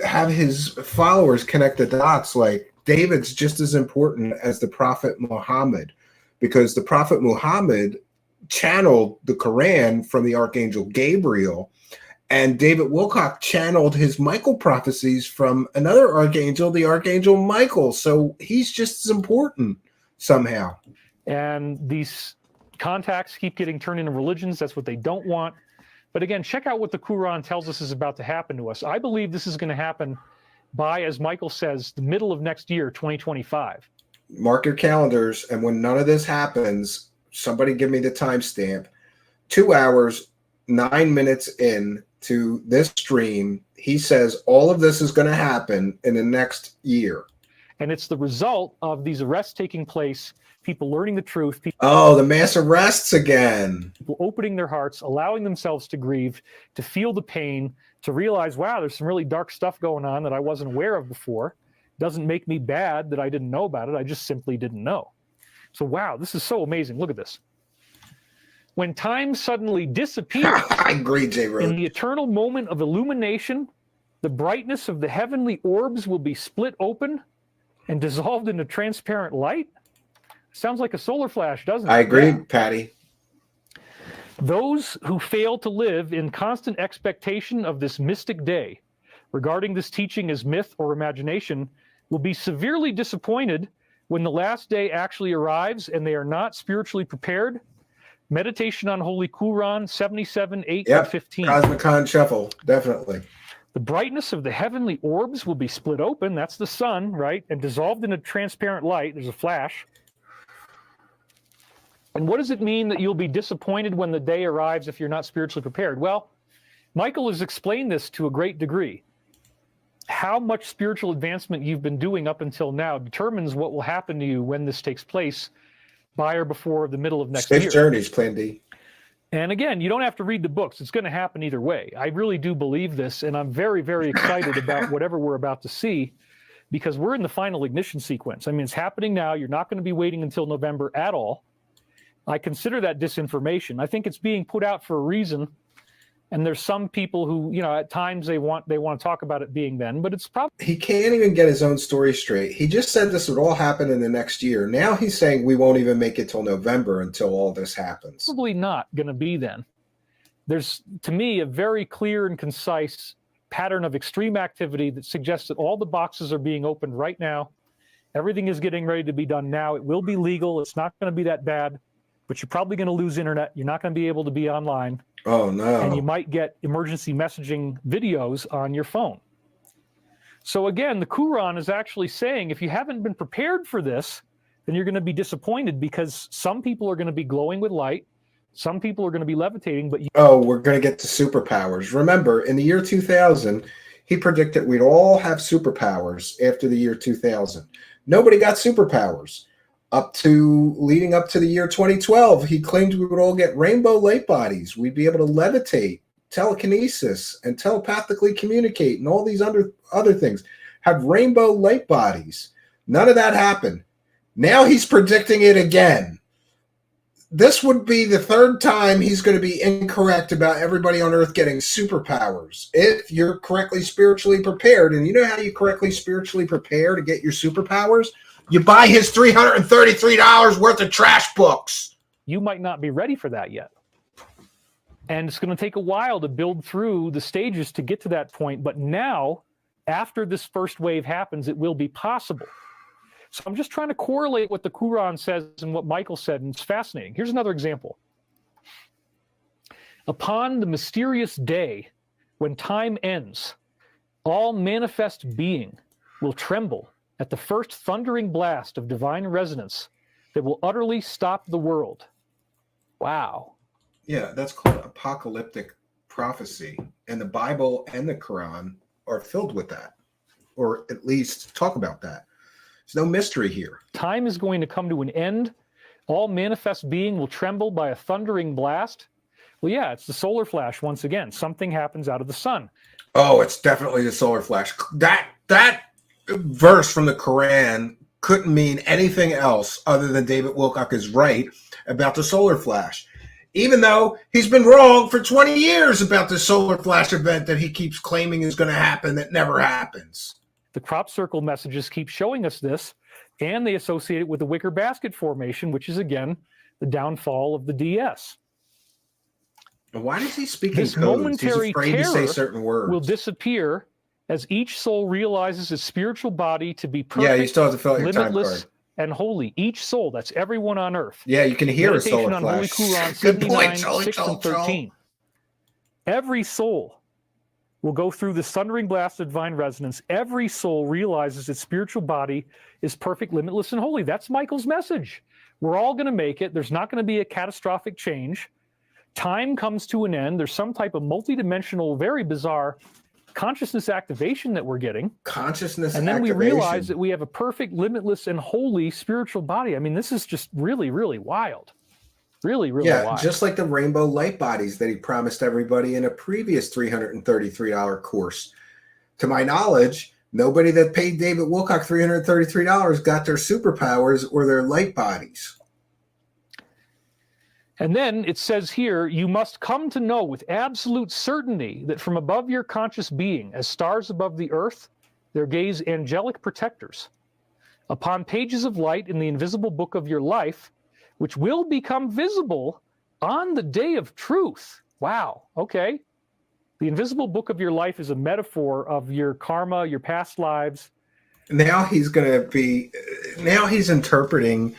have his followers connect the dots. Like, David's just as important as the Prophet Muhammad, because the Prophet Muhammad channeled the Quran from the Archangel Gabriel, and David Wilcock channeled his Michael prophecies from another archangel, the Archangel Michael. So he's just as important somehow. And these contacts keep getting turned into religions. That's what they don't want. But again, check out what the Quran tells us is about to happen to us. I believe this is going to happen by, as Michael says, the middle of next year, 2025. Mark your calendars, and when none of this happens, somebody give me the timestamp. 2 hours, 9 minutes in to this stream, he says all of this is going to happen in the next year. And it's the result of these arrests taking place, people learning the truth, the mass arrests again. people opening their hearts, allowing themselves to grieve, to feel the pain, to realize, wow, there's some really dark stuff going on that I wasn't aware of before. Doesn't make me bad that I didn't know about it. I just simply didn't know. So, wow, this is so amazing. Look at this. When time suddenly disappears, I agree, J. Rose. in the eternal moment of illumination, the brightness of the heavenly orbs will be split open and dissolved into transparent light. Sounds like a solar flash, doesn't it? I agree, Yeah. Patty. Those who fail to live in constant expectation of this mystic day, regarding this teaching as myth or imagination, will be severely disappointed when the last day actually arrives and they are not spiritually prepared. Meditation on Holy Quran 77, 8, and 15. Cosmic Khan Shuffle, definitely. The brightness of the heavenly orbs will be split open, that's the sun, right, and dissolved in a transparent light. There's a flash. And what does it mean that you'll be disappointed when the day arrives if you're not spiritually prepared? Well, Michael has explained this to a great degree. How much spiritual advancement you've been doing up until now determines what will happen to you when this takes place by or before the middle of next year. Safe journeys, Plan D. And again, you don't have to read the books. It's going to happen either way. I really do believe this, and I'm very, very excited about whatever we're about to see, because we're in the final ignition sequence. I mean, it's happening now. You're not going to be waiting until November at all. I consider that disinformation. I think it's being put out for a reason. And there's some people who, at times they want to talk about it being then, but it's probably... He can't even get his own story straight. He just said this would all happen in the next year. Now he's saying we won't even make it till November until all this happens. Probably not going to be then. There's, to me, a very clear and concise pattern of extreme activity that suggests that all the boxes are being opened right now. Everything is getting ready to be done now. It will be legal. It's not going to be that bad, but you're probably going to lose internet. You're not going to be able to be online. Oh, no. And you might get emergency messaging videos on your phone. So again, the Quran is actually saying if you haven't been prepared for this, then you're going to be disappointed, because some people are going to be glowing with light. Some people are going to be levitating, but we're going to get to superpowers. Remember, in the year 2000, he predicted we'd all have superpowers after the year 2000. Nobody got superpowers. Leading up to the year 2012, he claimed we would all get rainbow light bodies. We'd be able to levitate, telekinesis, and telepathically communicate, and all these other things. Have rainbow light bodies. None of that happened. Now he's predicting it again. This would be the third time he's going to be incorrect about everybody on Earth getting superpowers. If you're correctly spiritually prepared, and you know how you correctly spiritually prepare to get your superpowers? You buy his $333 worth of trash books. you might not be ready for that yet. And it's going to take a while to build through the stages to get to that point. But now, after this first wave happens, it will be possible. So I'm just trying to correlate what the Quran says and what Michael said, and it's fascinating. Here's another example. Upon the mysterious day when time ends, all manifest being will tremble at the first thundering blast of divine resonance that will utterly stop the world. Wow. Yeah, that's called apocalyptic prophecy. And the Bible and the Quran are filled with that, or at least talk about that. There's no mystery here. Time is going to come to an end. All manifest being will tremble by a thundering blast. Well, yeah, it's the solar flash once again. Something happens out of the sun. Oh, it's definitely the solar flash. That verse from the Quran couldn't mean anything else other than David Wilcock is right about the solar flash. Even though he's been wrong for 20 years about the solar flash event that he keeps claiming is going to happen that never happens. The crop circle messages keep showing us this, and they associate it with the wicker basket formation, which is, again, the downfall of the DS. Why does he speak This in codes? momentary He's afraid to say terror certain words. will disappear as each soul realizes its spiritual body to be perfect, Yeah, you still have to fill out your time limitless, card. and holy. Each soul, that's everyone on earth. Yeah, you can hear a Meditation solar on Holy flash. Quran Good 79, point, Joel, 6 and 13. Every soul will go through the thundering blast of divine resonance. Every soul realizes its spiritual body is perfect, limitless, and holy. That's Michael's message. We're all going to make it. There's not going to be a catastrophic change. Time comes to an end. There's some type of multidimensional, very bizarre consciousness activation that we're getting. Consciousness And then activation. we realize that we have a perfect, limitless, and holy spiritual body. I mean, this is just really, really wild. Really, really wild. Just like the rainbow light bodies that he promised everybody in a previous $333 course. To my knowledge, nobody that paid David Wilcock $333 got their superpowers or their light bodies. And then it says here, you must come to know with absolute certainty that from above your conscious being, as stars above the earth, there gaze angelic protectors. Upon pages of light in the invisible book of your life, which will become visible on the day of truth. Wow, okay. The invisible book of your life is a metaphor of your karma, your past lives. Now he's interpreting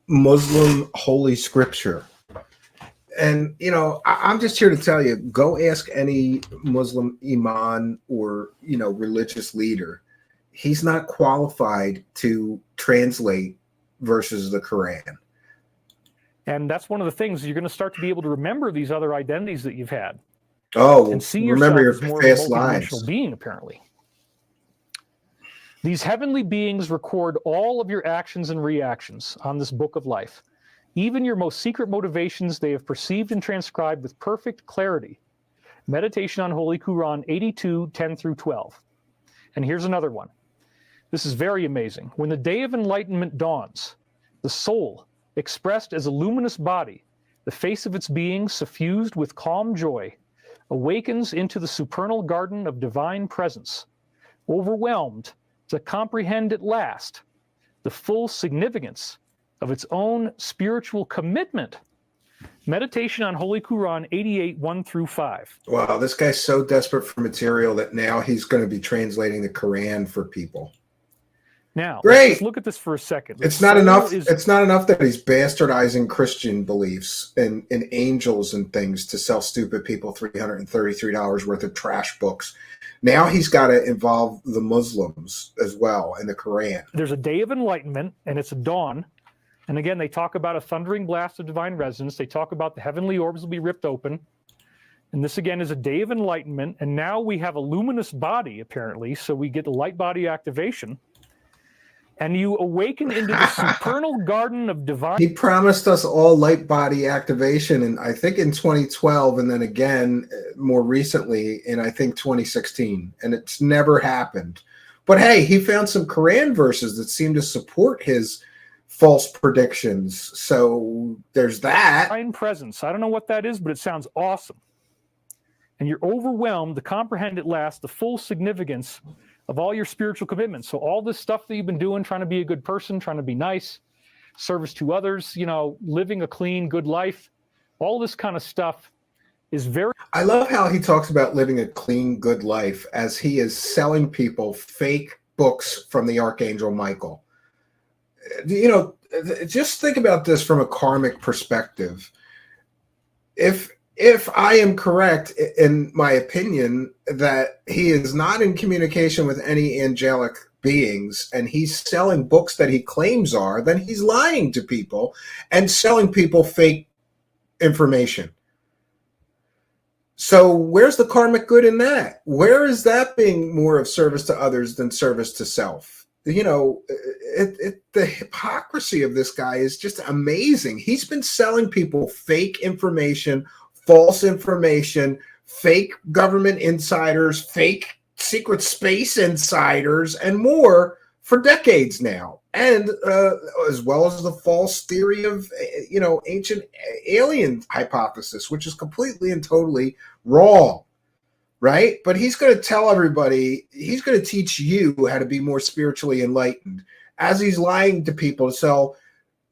Muslim holy scripture. And, I'm just here to tell you, go ask any Muslim imam or, religious leader. He's not qualified to translate verses of the Quran. And that's one of the things, you're going to start to be able to remember these other identities that you've had. Oh, and see remember yourself your as more past of a lives. multidimensional being, apparently. These heavenly beings record all of your actions and reactions on this book of life. Even your most secret motivations they have perceived and transcribed with perfect clarity. Meditation on Holy Quran 82, 10 through 12. And here's another one. This is very amazing. When the day of enlightenment dawns, the soul, expressed as a luminous body, the face of its being suffused with calm joy, awakens into the supernal garden of divine presence, overwhelmed to comprehend at last the full significance of its own spiritual commitment. Meditation on Holy Quran 88, 1 through 5. Wow, this guy's so desperate for material that now he's going to be translating the Quran for people. Now, Great. let's look at this for a second. It's not enough. It's not enough that he's bastardizing Christian beliefs and angels and things to sell stupid people $333 worth of trash books. Now he's got to involve the Muslims as well in the Quran. There's a day of enlightenment, and it's a dawn. And again, they talk about a thundering blast of divine resonance. They talk about the heavenly orbs will be ripped open. And this, again, is a day of enlightenment. And now we have a luminous body, apparently. So we get the light body activation. And you awaken into the supernal garden of divine. He promised us all light body activation, and I think in 2012, and then again more recently in I think 2016, and it's never happened. But hey, he found some Quran verses that seem to support his false predictions. So there's that. Divine presence. I don't know what that is, but it sounds awesome. And you're overwhelmed to comprehend at last the full significance of all your spiritual commitments. So all this stuff that you've been doing, trying to be a good person, trying to be nice, service to others, living a clean, good life, all this kind of stuff is very... I love how he talks about living a clean, good life as he is selling people fake books from the Archangel Michael. Just think about this from a karmic perspective. If I am correct in my opinion that he is not in communication with any angelic beings and he's selling books that he claims are, then he's lying to people and selling people fake information. So where's the karmic good in that? Where is that being more of service to others than service to self? the hypocrisy of this guy is just amazing. He's been selling people fake information, false information, fake government insiders, fake secret space insiders, and more for decades now. And as well as the false theory of, ancient alien hypothesis, which is completely and totally wrong. Right? But he's going to tell everybody, he's going to teach you how to be more spiritually enlightened as he's lying to people to sell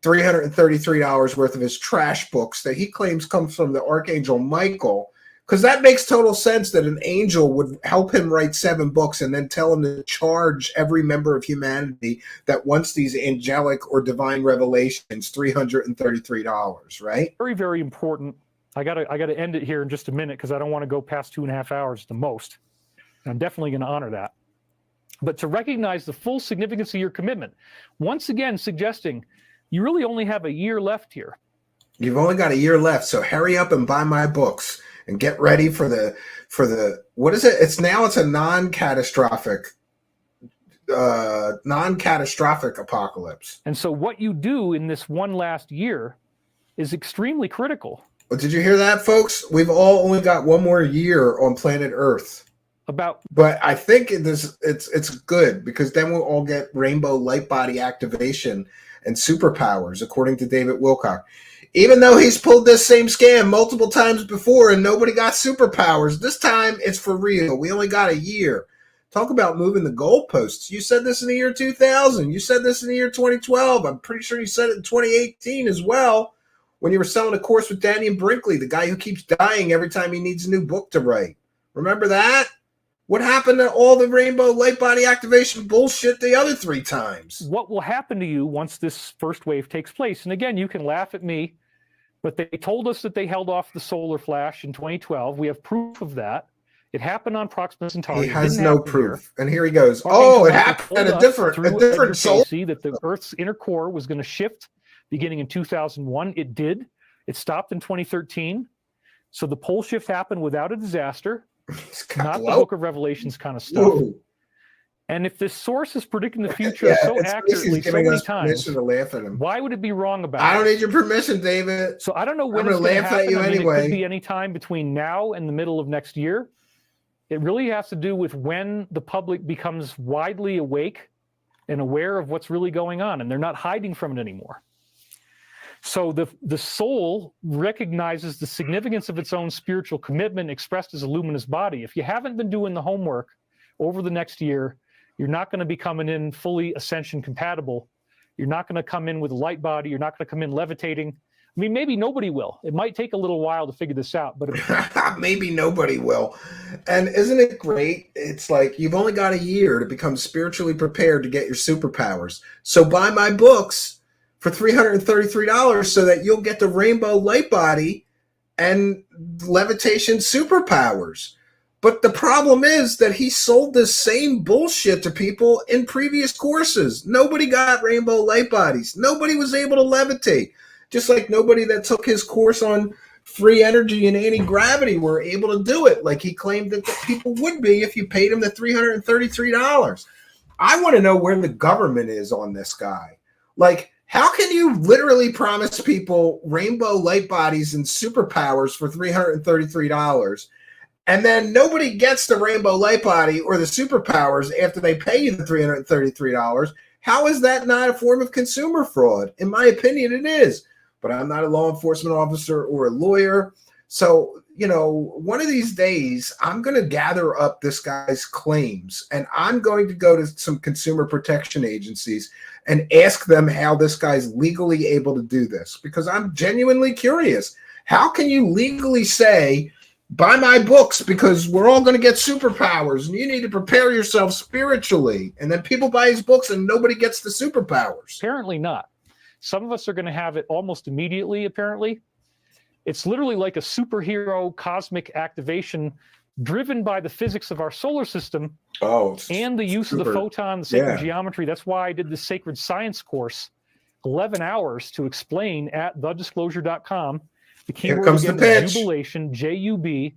$333 worth of his trash books that he claims comes from the Archangel Michael. Because that makes total sense that an angel would help him write 7 books and then tell him to charge every member of humanity that wants these angelic or divine revelations $333, right? Very, very important. I gotta end it here in just a minute because I don't want to go past 2.5 hours at the most. And I'm definitely going to honor that. But to recognize the full significance of your commitment, once again suggesting you really only have a year left here. You've only got a year left, so hurry up and buy my books and get ready for the what is it? It's a non-catastrophic apocalypse. And so what you do in this one last year is extremely critical. But did you hear that, folks? We've all only got one more year on planet Earth. But I think it's good because then we'll all get rainbow light body activation and superpowers, according to David Wilcock. Even though he's pulled this same scam multiple times before and nobody got superpowers, this time it's for real. We only got a year. Talk about moving the goalposts. You said this in the year 2000. You said this in the year 2012. I'm pretty sure you said it in 2018 as well, when you were selling a course with Daniel Brinkley, the guy who keeps dying every time he needs a new book to write. Remember that? What happened to all the rainbow light body activation bullshit the other 3 times? What will happen to you once this first wave takes place? And again, you can laugh at me, but they told us that they held off the solar flash in 2012. We have proof of that. It happened on Proxima Centauri. He has no proof. Here. And here he goes. It happened at a different solar. That the Earth's inner core was going to shift beginning in 2001. It did. It stopped in 2013. So the pole shift happened without a disaster. Not the Book of Revelations kind of stuff. Whoa. And if this source is predicting the future so accurately so many times, to laugh at him. Why would it be wrong about it? I don't need your permission, David. So I don't know when it's going to happen. At you anyway. It could be any time between now and the middle of next year. It really has to do with when the public becomes widely awake and aware of what's really going on, and they're not hiding from it anymore. So the soul recognizes the significance of its own spiritual commitment expressed as a luminous body. If you haven't been doing the homework over the next year, you're not going to be coming in fully ascension compatible. You're not going to come in with a light body. You're not going to come in levitating. I mean, maybe nobody will. It might take a little while to figure this out, but maybe nobody will. And isn't it great? It's like you've only got a year to become spiritually prepared to get your superpowers. So buy my books for $333 so that you'll get the rainbow light body and levitation superpowers. But the problem is that he sold this same bullshit to people in previous courses. Nobody got rainbow light bodies. Nobody was able to levitate. Just like nobody that took his course on free energy and anti-gravity were able to do it like he claimed that the people would be if you paid him the $333. I want to know where the government is on this guy. Like, how can you literally promise people rainbow light bodies and superpowers for $333 and then nobody gets the rainbow light body or the superpowers after they pay you the $333? How is that not a form of consumer fraud? In my opinion, it is. But I'm not a law enforcement officer or a lawyer. So, one of these days, I'm going to gather up this guy's claims and I'm going to go to some consumer protection agencies and ask them how this guy's legally able to do this, because I'm genuinely curious. How can you legally say, buy my books because we're all going to get superpowers and you need to prepare yourself spiritually, and then people buy his books and nobody gets the superpowers? Apparently not. Some of us are going to have it almost immediately, apparently. It's literally like a superhero cosmic activation driven by the physics of our solar system and the use of the photon, the sacred geometry. That's why I did this sacred science course, 11 hours to explain at thedisclosure.com. The keyword again is jubilation, Jubilation.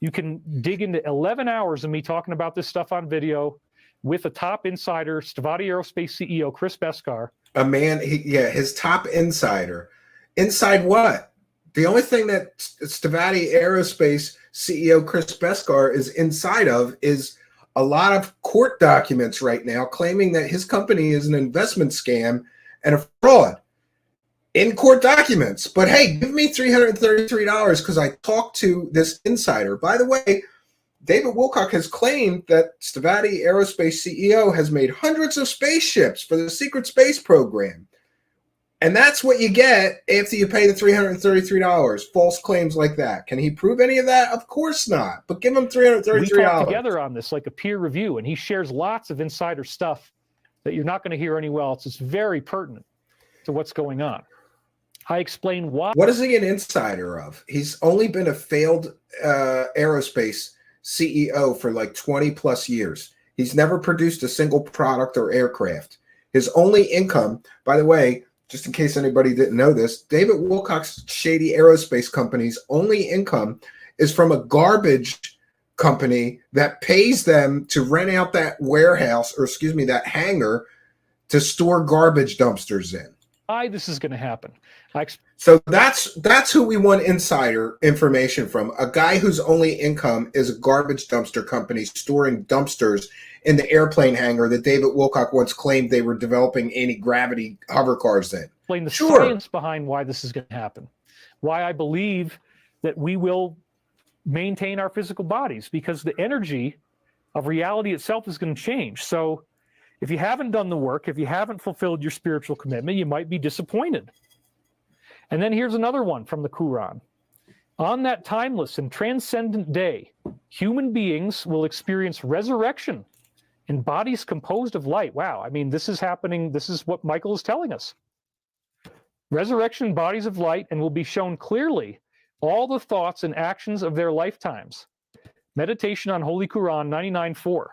You can dig into 11 hours of me talking about this stuff on video. with a top insider, Stavati Aerospace CEO Chris Beskar. A man, his top insider. Inside what? The only thing that Stavati Aerospace CEO Chris Beskar is inside of is a lot of court documents right now claiming that his company is an investment scam and a fraud in court documents. But hey, give me $333 because I talked to this insider. By the way, David Wilcock has claimed that Stavati Aerospace CEO has made hundreds of spaceships for the secret space program. And that's what you get after you pay the $333. False claims like that. Can he prove any of that? Of course not. But give him $333. We talked together on this like a peer review, and he shares lots of insider stuff that you're not going to hear anywhere else. It's very pertinent to what's going on. I explain why. What is he an insider of? He's only been a failed aerospace CEO for like 20 plus years. He's never produced a single product or aircraft. His only income, by the way, just in case anybody didn't know this, David Wilcock's shady aerospace company's only income is from a garbage company that pays them to rent out that warehouse, or excuse me, that hangar to store garbage dumpsters in. Why this is going to happen. So that's who we want insider information from. A guy whose only income is a garbage dumpster company storing dumpsters in the airplane hangar that David Wilcock once claimed they were developing anti-gravity hover cars in. Explain the science behind why this is going to happen. Why I believe that we will maintain our physical bodies, because the energy of reality itself is going to change. So if you haven't done the work, if you haven't fulfilled your spiritual commitment, you might be disappointed. And then here's another one from the Quran. On that timeless and transcendent day, human beings will experience resurrection in bodies composed of light. Wow, I mean, this is happening. This is what Michael is telling us. Resurrection in bodies of light, and will be shown clearly all the thoughts and actions of their lifetimes. Meditation on Holy Quran 99:4.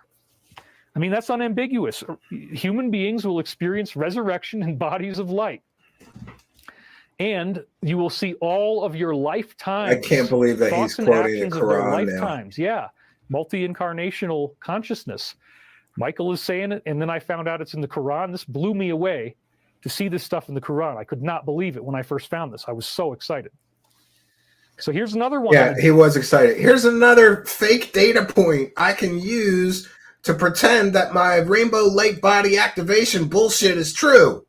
I mean, that's unambiguous. Human beings will experience resurrection in bodies of light. And you will see all of your lifetimes. I can't believe that he's quoting the Quran now. Yeah, multi-incarnational consciousness. Michael is saying it, and then I found out it's in the Quran. This blew me away to see this stuff in the Quran. I could not believe it when I first found this. I was so excited. So here's another one. Yeah, he was excited. Here's another fake data point I can use to pretend that my rainbow light body activation bullshit is true.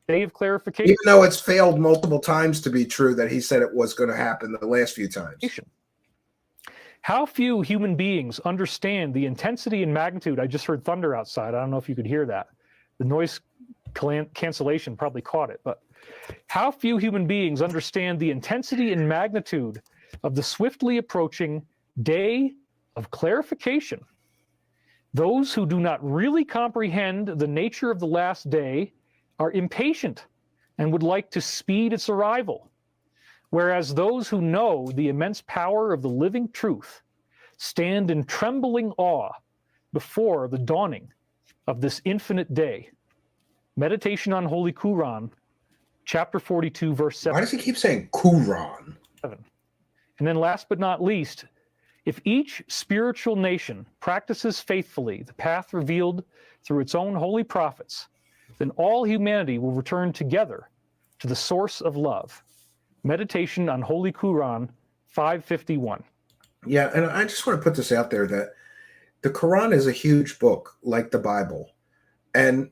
Day of clarification. Even though it's failed multiple times to be true that he said it was going to happen the last few times. How few human beings understand the intensity and magnitude. I just heard thunder outside. I don't know if you could hear that. The noise cancellation probably caught it. But how few human beings understand the intensity and magnitude of the swiftly approaching day of clarification. Those who do not really comprehend the nature of the last day are impatient and would like to speed its arrival, whereas those who know the immense power of the living truth stand in trembling awe before the dawning of this infinite day. Meditation on Holy Quran, chapter 42, verse 7. Why does he keep saying Quran? And then last but not least, if each spiritual nation practices faithfully the path revealed through its own holy prophets, then all humanity will return together to the source of love. Meditation on Holy Quran 551. Yeah, and I just want to put this out there that the Quran is a huge book, like the Bible. And,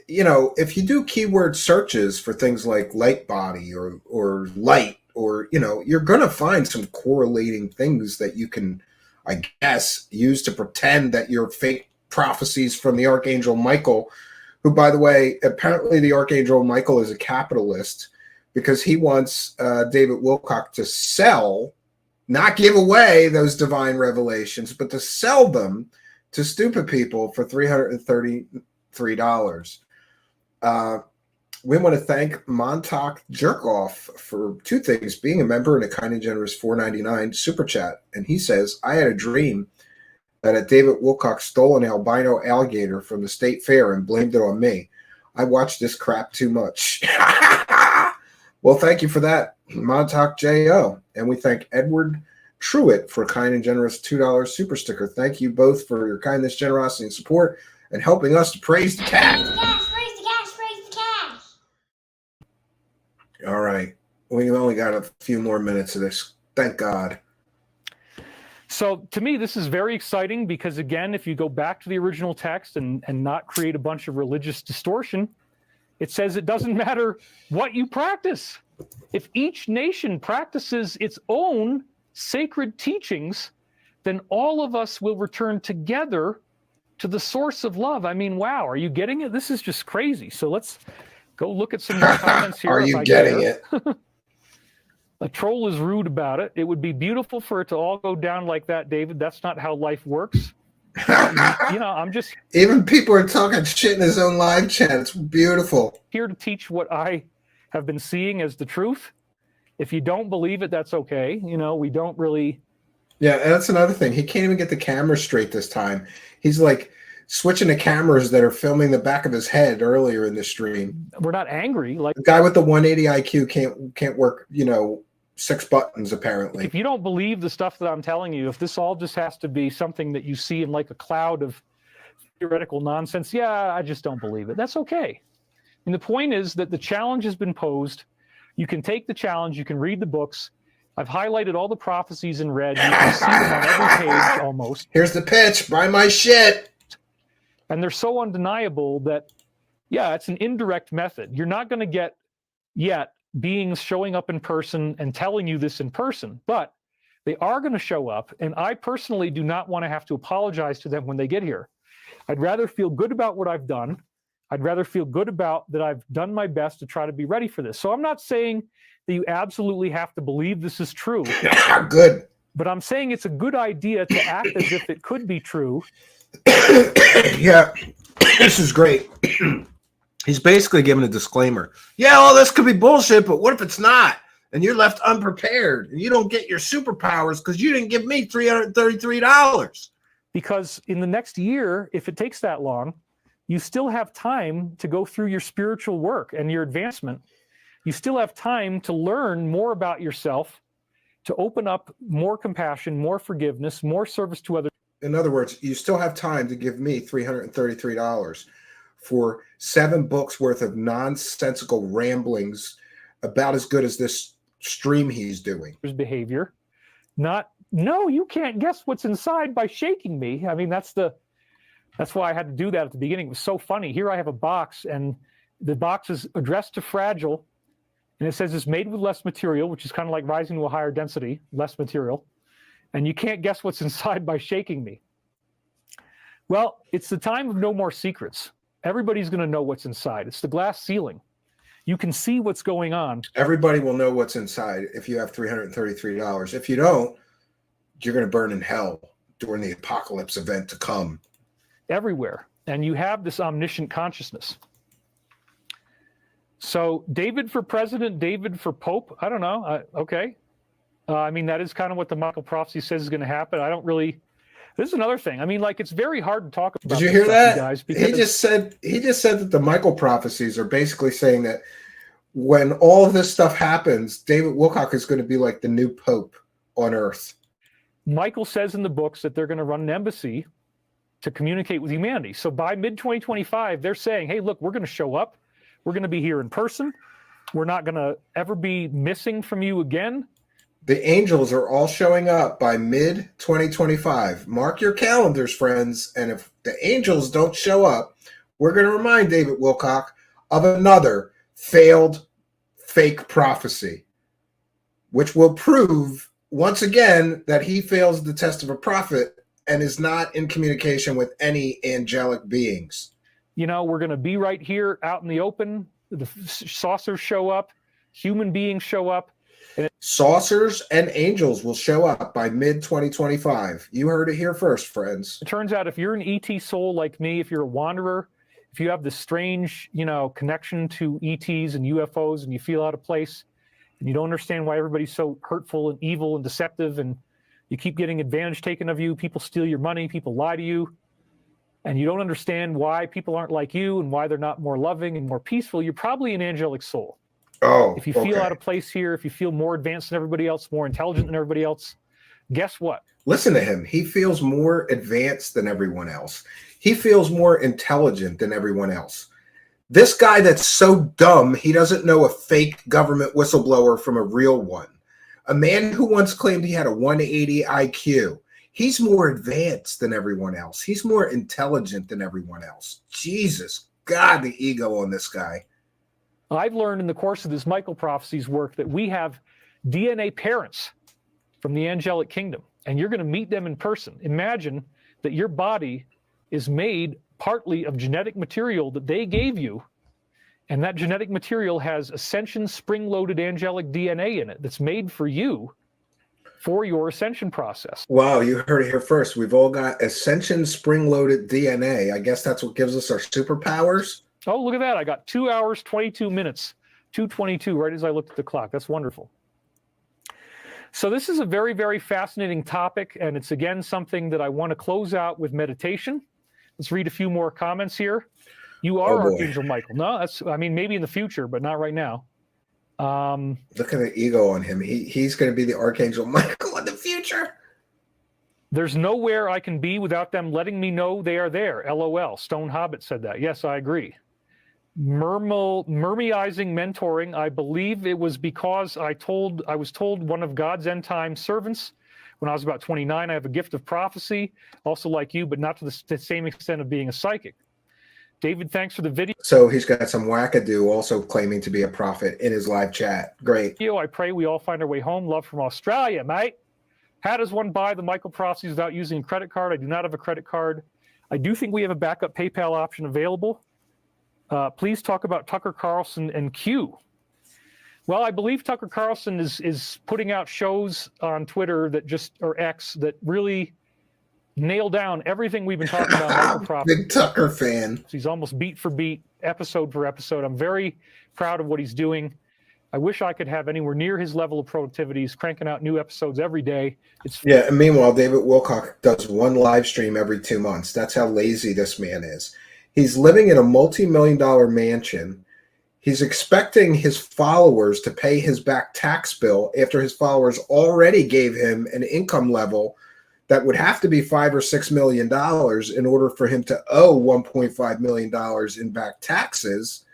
you know, if you do keyword searches for things like light body or light, or, you know, you're going to find some correlating things that you can, I guess, use to pretend that you're fake prophecies from the Archangel Michael, who, by the way, apparently the Archangel Michael is a capitalist because he wants David Wilcock to sell, not give away those divine revelations, but to sell them to stupid people for $333. We want to thank Montauk Jerkoff for two things: being a member and a kind and generous $4.99 super chat. And he says, I had a dream that a David Wilcock stole an albino alligator from the state fair and blamed it on me. I watched this crap too much. Well, thank you for that, Montauk J.O. And we thank Edward Truitt for a kind and generous $2 super sticker. Thank you both for your kindness, generosity, and support. and helping us to praise the cat. Praise the cash, praise the cash, praise the cash. All right. We've only got a few more minutes of this. Thank God. So to me, this is very exciting because, again, if you go back to the original text and not create a bunch of religious distortion, it says it doesn't matter what you practice. If each nation practices its own sacred teachings, then all of us will return together to the source of love. I mean, wow, are you getting it? This is just crazy. So let's go look at some more comments here. Are you getting it? A troll is rude about it. It would be beautiful for it to all go down like that, David. That's not how life works. I'm just Even people are talking shit in his own live chat. It's beautiful. here to teach what I have been seeing as the truth. If you don't believe it, that's okay. We don't really. Yeah, and that's another thing. He can't even get the camera straight this time. He's like switching to cameras that are filming the back of his head earlier in the stream. We're not angry. Like The guy with the 180 IQ can't work, 6 buttons apparently. if you don't believe the stuff that I'm telling you, if this all just has to be something that you see in like a cloud of theoretical nonsense, yeah, I just don't believe it. That's okay. And the point is that the challenge has been posed. You can take the challenge. You can read the books. I've highlighted all the prophecies in red. You can see them on every page almost. Here's the pitch. Buy my shit. And they're so undeniable that, yeah, it's an indirect method. You're not going to get yet beings showing up in person and telling you this in person, but they are going to show up. And I personally do not want to have to apologize to them when they get here. I'd rather feel good about what I've done. I'd rather feel good about that I've done my best to try to be ready for this. So I'm not saying that you absolutely have to believe this is true. Good. But I'm saying it's a good idea to act as if it could be true. Yeah, this is great. He's basically giving a disclaimer. Yeah, all this could be bullshit, but what if it's not? And you're left unprepared and you don't get your superpowers because you didn't give me $333. Because in the next year, if it takes that long, you still have time to go through your spiritual work and your advancement. You still have time to learn more about yourself, to open up more compassion, more forgiveness, more service to others. In other words, you still have time to give me $333 for 7 books worth of nonsensical ramblings about as good as this stream he's doing. Behavior. No, you can't guess what's inside by shaking me. I mean, that's why I had to do that at the beginning. It was so funny. Here I have a box, and the box is addressed to fragile, and it says it's made with less material, which is kind of like rising to a higher density, less material. And you can't guess what's inside by shaking me. Well, it's the time of no more secrets. Everybody's going to know what's inside. It's the glass ceiling. You can see what's going on. Everybody will know what's inside if you have $333. If you don't, you're going to burn in hell during the apocalypse event to come. Everywhere. And you have this omniscient consciousness. So David for president, David for pope, I don't know. Okay. I mean, that is kind of what the Michael prophecy says is going to happen. I don't really. This is another thing. I mean, like, it's very hard to talk about. Did you hear that? Guys, he just said that the Michael prophecies are basically saying that when all of this stuff happens, David Wilcock is going to be like the new pope on Earth. Michael says in the books that they're going to run an embassy to communicate with humanity. So by mid-2025, they're saying, hey, look, we're going to show up. We're going to be here in person. We're not going to ever be missing from you again. The angels are all showing up by mid-2025. Mark your calendars, friends. And if the angels don't show up, we're going to remind David Wilcock of another failed fake prophecy, which will prove once again that he fails the test of a prophet and is not in communication with any angelic beings. We're going to be right here out in the open. The saucers show up. Human beings show up. Saucers and angels will show up by mid-2025. You heard it here first, friends. It turns out if you're an ET soul like me, if you're a wanderer, if you have this strange, connection to ETs and UFOs and you feel out of place and you don't understand why everybody's so hurtful and evil and deceptive and you keep getting advantage taken of you, people steal your money, people lie to you, and you don't understand why people aren't like you and why they're not more loving and more peaceful, you're probably an angelic soul. Oh, if you feel out of place here, if you feel more advanced than everybody else, more intelligent than everybody else, guess what? Listen to him. He feels more advanced than everyone else. He feels more intelligent than everyone else. This guy that's so dumb, he doesn't know a fake government whistleblower from a real one. A man who once claimed he had a 180 IQ. He's more advanced than everyone else. He's more intelligent than everyone else. Jesus, God, the ego on this guy. I've learned in the course of this Michael Prophecies work that we have DNA parents from the angelic kingdom, and you're going to meet them in person. Imagine that your body is made partly of genetic material that they gave you, and that genetic material has ascension spring-loaded angelic DNA in it that's made for you for your ascension process. Wow, you heard it here first. We've all got ascension spring-loaded DNA. I guess that's what gives us our superpowers. Oh, look at that. I got 2 hours, 22 minutes, 2:22, right as I looked at the clock. That's wonderful. So this is a very, very fascinating topic, and it's, again, something that I want to close out with meditation. Let's read a few more comments here. You are Archangel Michael. No, maybe in the future, but not right now. Look at the ego on him. He's going to be the Archangel Michael in the future. There's nowhere I can be without them letting me know they are there. LOL. Stone Hobbit said that. Yes, I agree. Mermeizing mentoring. I believe it was because I was told one of God's end time servants when I was about 29. I have a gift of prophecy, also like you, but not to the same extent of being a psychic. David, thanks for the video. So he's got some wackadoo also claiming to be a prophet in his live chat. Great. I pray we all find our way home. Love from Australia, mate. How does one buy the Michael Prophecies without using a credit card? I do not have a credit card. I do think we have a backup PayPal option available. Please talk about Tucker Carlson and Q. Well, I believe Tucker Carlson is putting out shows on Twitter or X that really nail down everything we've been talking about. Michael Prophecies. Big Tucker fan. He's almost beat for beat, episode for episode. I'm very proud of what he's doing. I wish I could have anywhere near his level of productivity. He's cranking out new episodes every day. And meanwhile, David Wilcock does one live stream every 2 months. That's how lazy this man is. He's living in a multi-million-dollar mansion. He's expecting his followers to pay his back tax bill after his followers already gave him an income level that would have to be $5 or $6 million in order for him to owe $1.5 million in back taxes.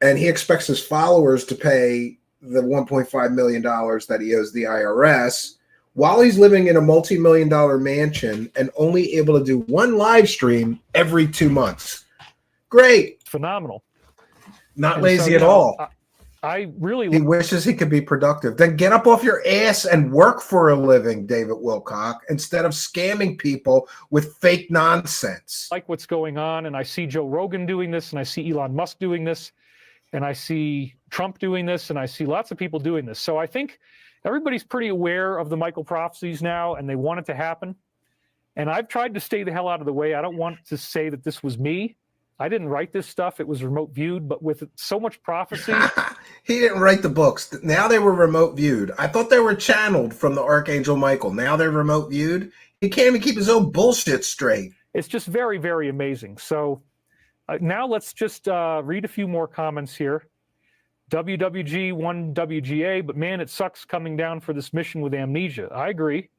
And he expects his followers to pay the $1.5 million that he owes the IRS while he's living in a multi-million-dollar mansion and only able to do one live stream every 2 months. Great. Phenomenal. Not lazy at all. I really... He wishes he could be productive. Then get up off your ass and work for a living, David Wilcock, instead of scamming people with fake nonsense. Like what's going on, and I see Joe Rogan doing this, and I see Elon Musk doing this, and I see Trump doing this, and I see lots of people doing this. So I think everybody's pretty aware of the Michael Prophecies now, and they want it to happen. And I've tried to stay the hell out of the way. I don't want to say that this was me. I didn't write this stuff. It was remote viewed, but with so much prophecy. He didn't write the books. Now they were remote viewed. I thought they were channeled from the Archangel Michael. Now they're remote viewed. He can't even keep his own bullshit straight. It's just very, very amazing. So now let's just read a few more comments here. WWG1WGA, but man, it sucks coming down for this mission with amnesia. I agree.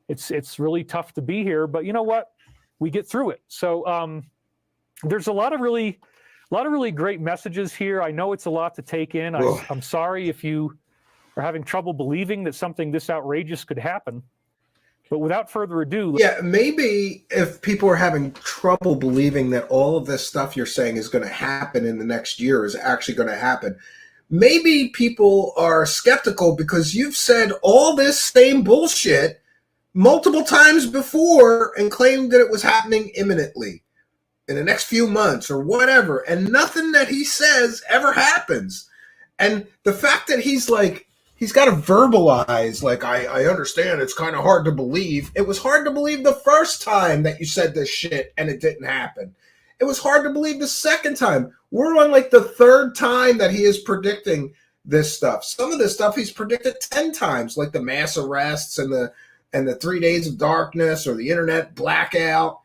It's really tough to be here, but you know what? We get through it. So there's a lot of really great messages here. I know it's a lot to take in. I'm sorry if you are having trouble believing that something this outrageous could happen. But without further ado... maybe if people are having trouble believing that all of this stuff you're saying is going to happen in the next year is actually going to happen, maybe people are skeptical because you've said all this same bullshit multiple times before and claimed that it was happening imminently in the next few months or whatever, and nothing that he says ever happens. And the fact that he's got to verbalize, I understand it's kind of hard to believe. It was hard to believe the first time that you said this shit and it didn't happen. It was hard to believe the second time. We're on the third time that he is predicting this stuff. Some of this stuff he's predicted 10 times, like the mass arrests and the 3 days of darkness or the internet blackout.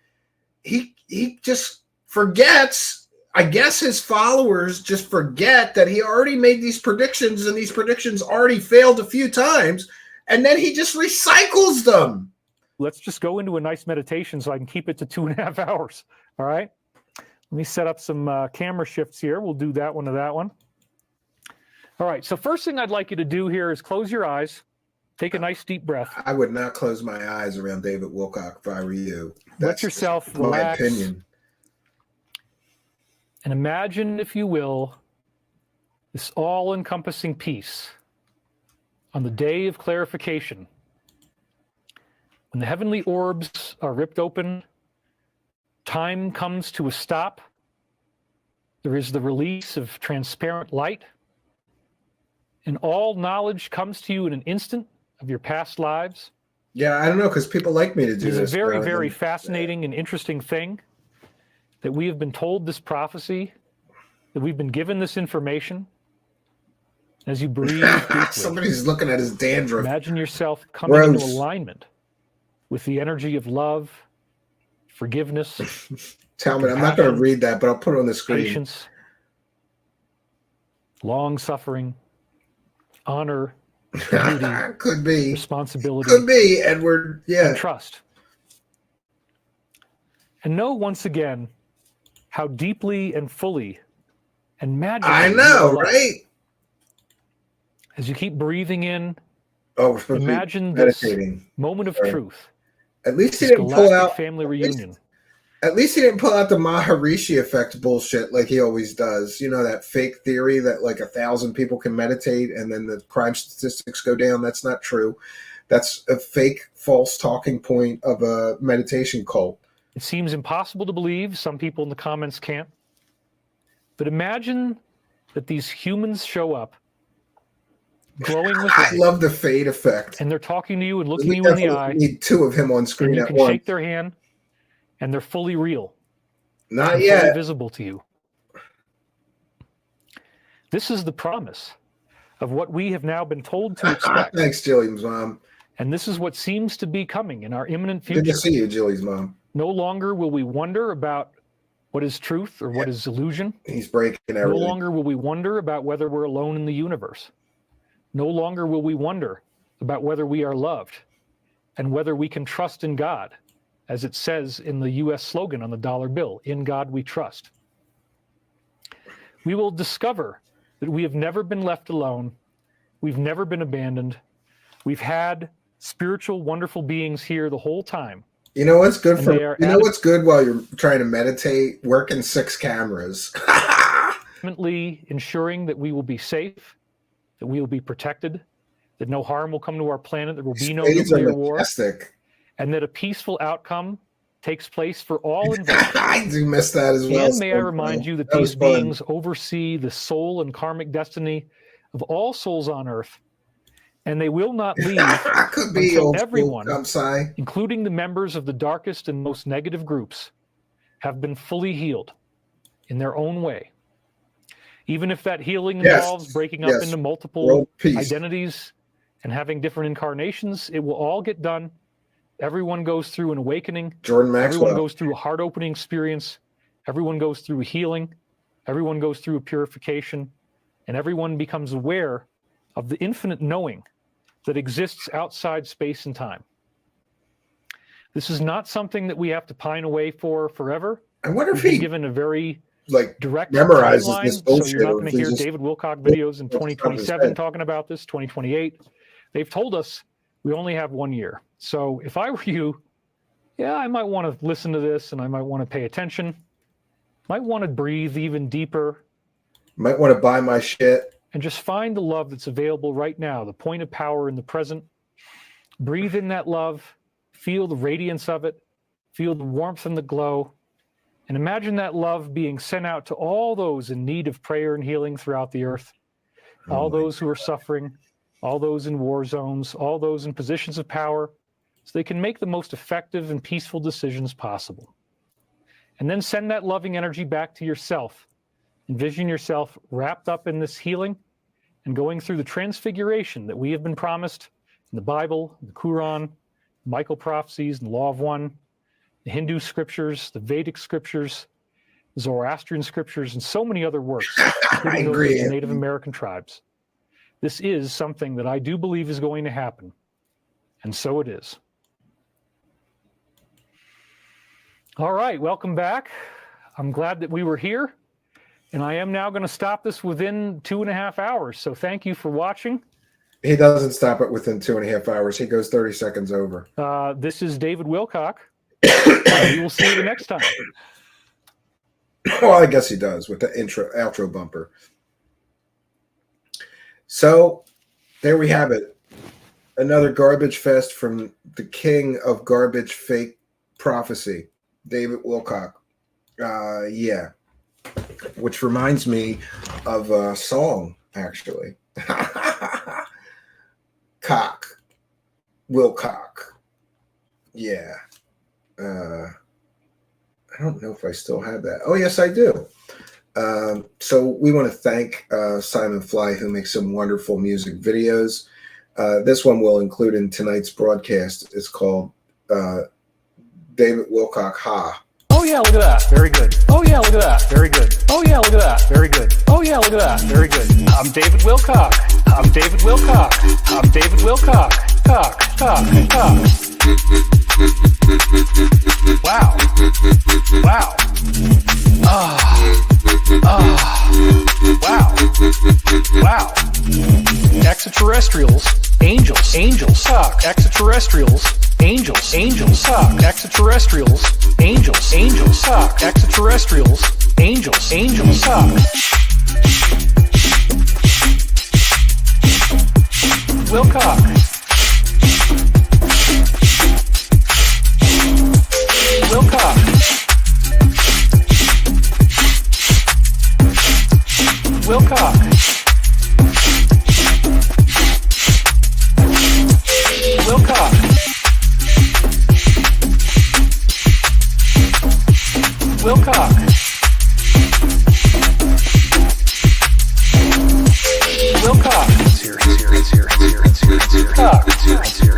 He just forgets. I guess his followers just forget that he already made these predictions and these predictions already failed a few times, and then he just recycles them. let's just go into a nice meditation so I can keep it to 2.5 hours. All right. Let me set up some camera shifts here. We'll do that one to that one. All right. So first thing I'd like you to do here is close your eyes. Take a nice deep breath. I would not close my eyes around David Wilcock if I were you. Let yourself just my relax. opinion. And imagine, if you will, this all-encompassing peace on the day of clarification. When the heavenly orbs are ripped open, time comes to a stop. There is the release of transparent light, and all knowledge comes to you in an instant of your past lives. Yeah, I don't know, because people like me to do It is this. a very, very fascinating and interesting thing that we have been told this prophecy, that we've been given this information. As you breathe deeply, Somebody's looking at his dandruff. imagine yourself coming Gross. into alignment with the energy of love, forgiveness, Tell me, I'm not going to read that, but I'll put it on the screen. patience, long-suffering, honor, duty, Could be. responsibility, Could be, Edward. Yeah. and trust. And know once again how deeply and fully and magically I you know, are loved. right? As you keep breathing in, Oh, we're supposed to be imagine this meditating. moment of Right. truth, At least he this didn't pull galactic out. family at least- reunion. At least he didn't pull out the Maharishi effect bullshit like he always does. You know, that fake theory that like 1,000 people can meditate and then the crime statistics go down. That's not true. That's a fake, false talking point of a meditation cult. It seems impossible to believe. Some people in the comments can't. But imagine that these humans show up glowing with I light, love the fade effect. and they're talking to you and looking We you in the definitely eye, need two of him on and screen you at can once. shake their hand, and they're fully real, Not and fully yet. visible to you. This is the promise of what we have now been told to expect, Thanks, Jillian's mom. and this is what seems to be coming in our imminent Good to future. see you, Jilly's mom. No longer will we wonder about what is truth or what is illusion. He's breaking No everything. longer will we wonder about whether we're alone in the universe. No longer will we wonder about whether we are loved and whether we can trust in God, as it says in the U.S. slogan on the dollar bill, "In God we trust." We will discover that we have never been left alone. We've never been abandoned. We've had spiritual, wonderful beings here the whole time. You know what's good And for they are you know what's good while you're trying to meditate? Working 6 cameras. Ultimately ensuring that we will be safe, that we will be protected, that no harm will come to our planet, there will be no Spades are nuclear war, majestic. and that a peaceful outcome takes place for all involved. I do miss that as well. And may I remind you that That was these fun. beings oversee the soul and karmic destiny of all souls on earth, and they will not leave, I could be until old everyone- school, I'm sorry. including the members of the darkest and most negative groups, have been fully healed in their own way. Even if that healing Yes, involves breaking up yes. into multiple World peace. identities and having different incarnations, it will all get done. Everyone goes through an awakening. Jordan Everyone Maxwell. goes through a heart-opening experience. Everyone goes through a healing. Everyone goes through a purification. And everyone becomes aware of the infinite knowing that exists outside space and time. This is not something that we have to pine away for forever. I wonder if We've been he given a very like direct memorizes timeline, this so bullshit, you're not or going if to he hear just- David Wilcock videos in off the top of his 2027 head. talking about this, 2028. They've told us we only have 1 year. So if I were you, yeah, I might want to listen to this and I might want to pay attention. Might want to breathe even deeper might want to buy my shit. and just find the love that's available right now, the point of power in the present. Breathe in that love, feel the radiance of it, feel the warmth and the glow, and imagine that love being sent out to all those in need of prayer and healing throughout the earth, all those who are suffering, all those in war zones, all those in positions of power, so they can make the most effective and peaceful decisions possible. And then send that loving energy back to yourself. Envision yourself wrapped up in this healing and going through the transfiguration that we have been promised in the Bible, the Quran, Michael prophecies, and the Law of One, the Hindu scriptures, the Vedic scriptures, the Zoroastrian scriptures, and so many other works, I including those agree. of the Native American tribes. This is something that I do believe is going to happen, and so it is. All right, welcome back. I'm glad that we were here, and I am now going to stop this within 2.5 hours. So thank you for watching. He doesn't stop it within 2.5 hours. He goes 30 seconds over. This is David Wilcock. We will see you the next time. Well, I guess he does with the outro bumper. So there we have it. Another garbage fest from the king of garbage fake prophecy, David Wilcock. Yeah. Which reminds me of a song, actually. Cock. Wilcock. Yeah. I don't know if I still have that. Oh, yes, I do. So we want to thank Simon Fly, who makes some wonderful music videos. This one we'll include in tonight's broadcast. It's called David Wilcock Ha. Oh, yeah, look at that. Very good. Oh, yeah, look at that. Very good. Oh, yeah, look at that. Very good. Oh, yeah, look at that. Very good. I'm David Wilcock. I'm David Wilcock. I'm David Wilcock. Cock, cock, cock. Wow. Wow. Wow. Wow. Extraterrestrials, angels, angels, cock. Extraterrestrials, angels, angels, cock. Extraterrestrials, angels, angels, cock. Extraterrestrials, angels, angels, cock. Wilcock. Wilcock. Wilcock. Wilcock. Wilcock. Wilcock. It's here, it's here, it's here, it's here, it's here,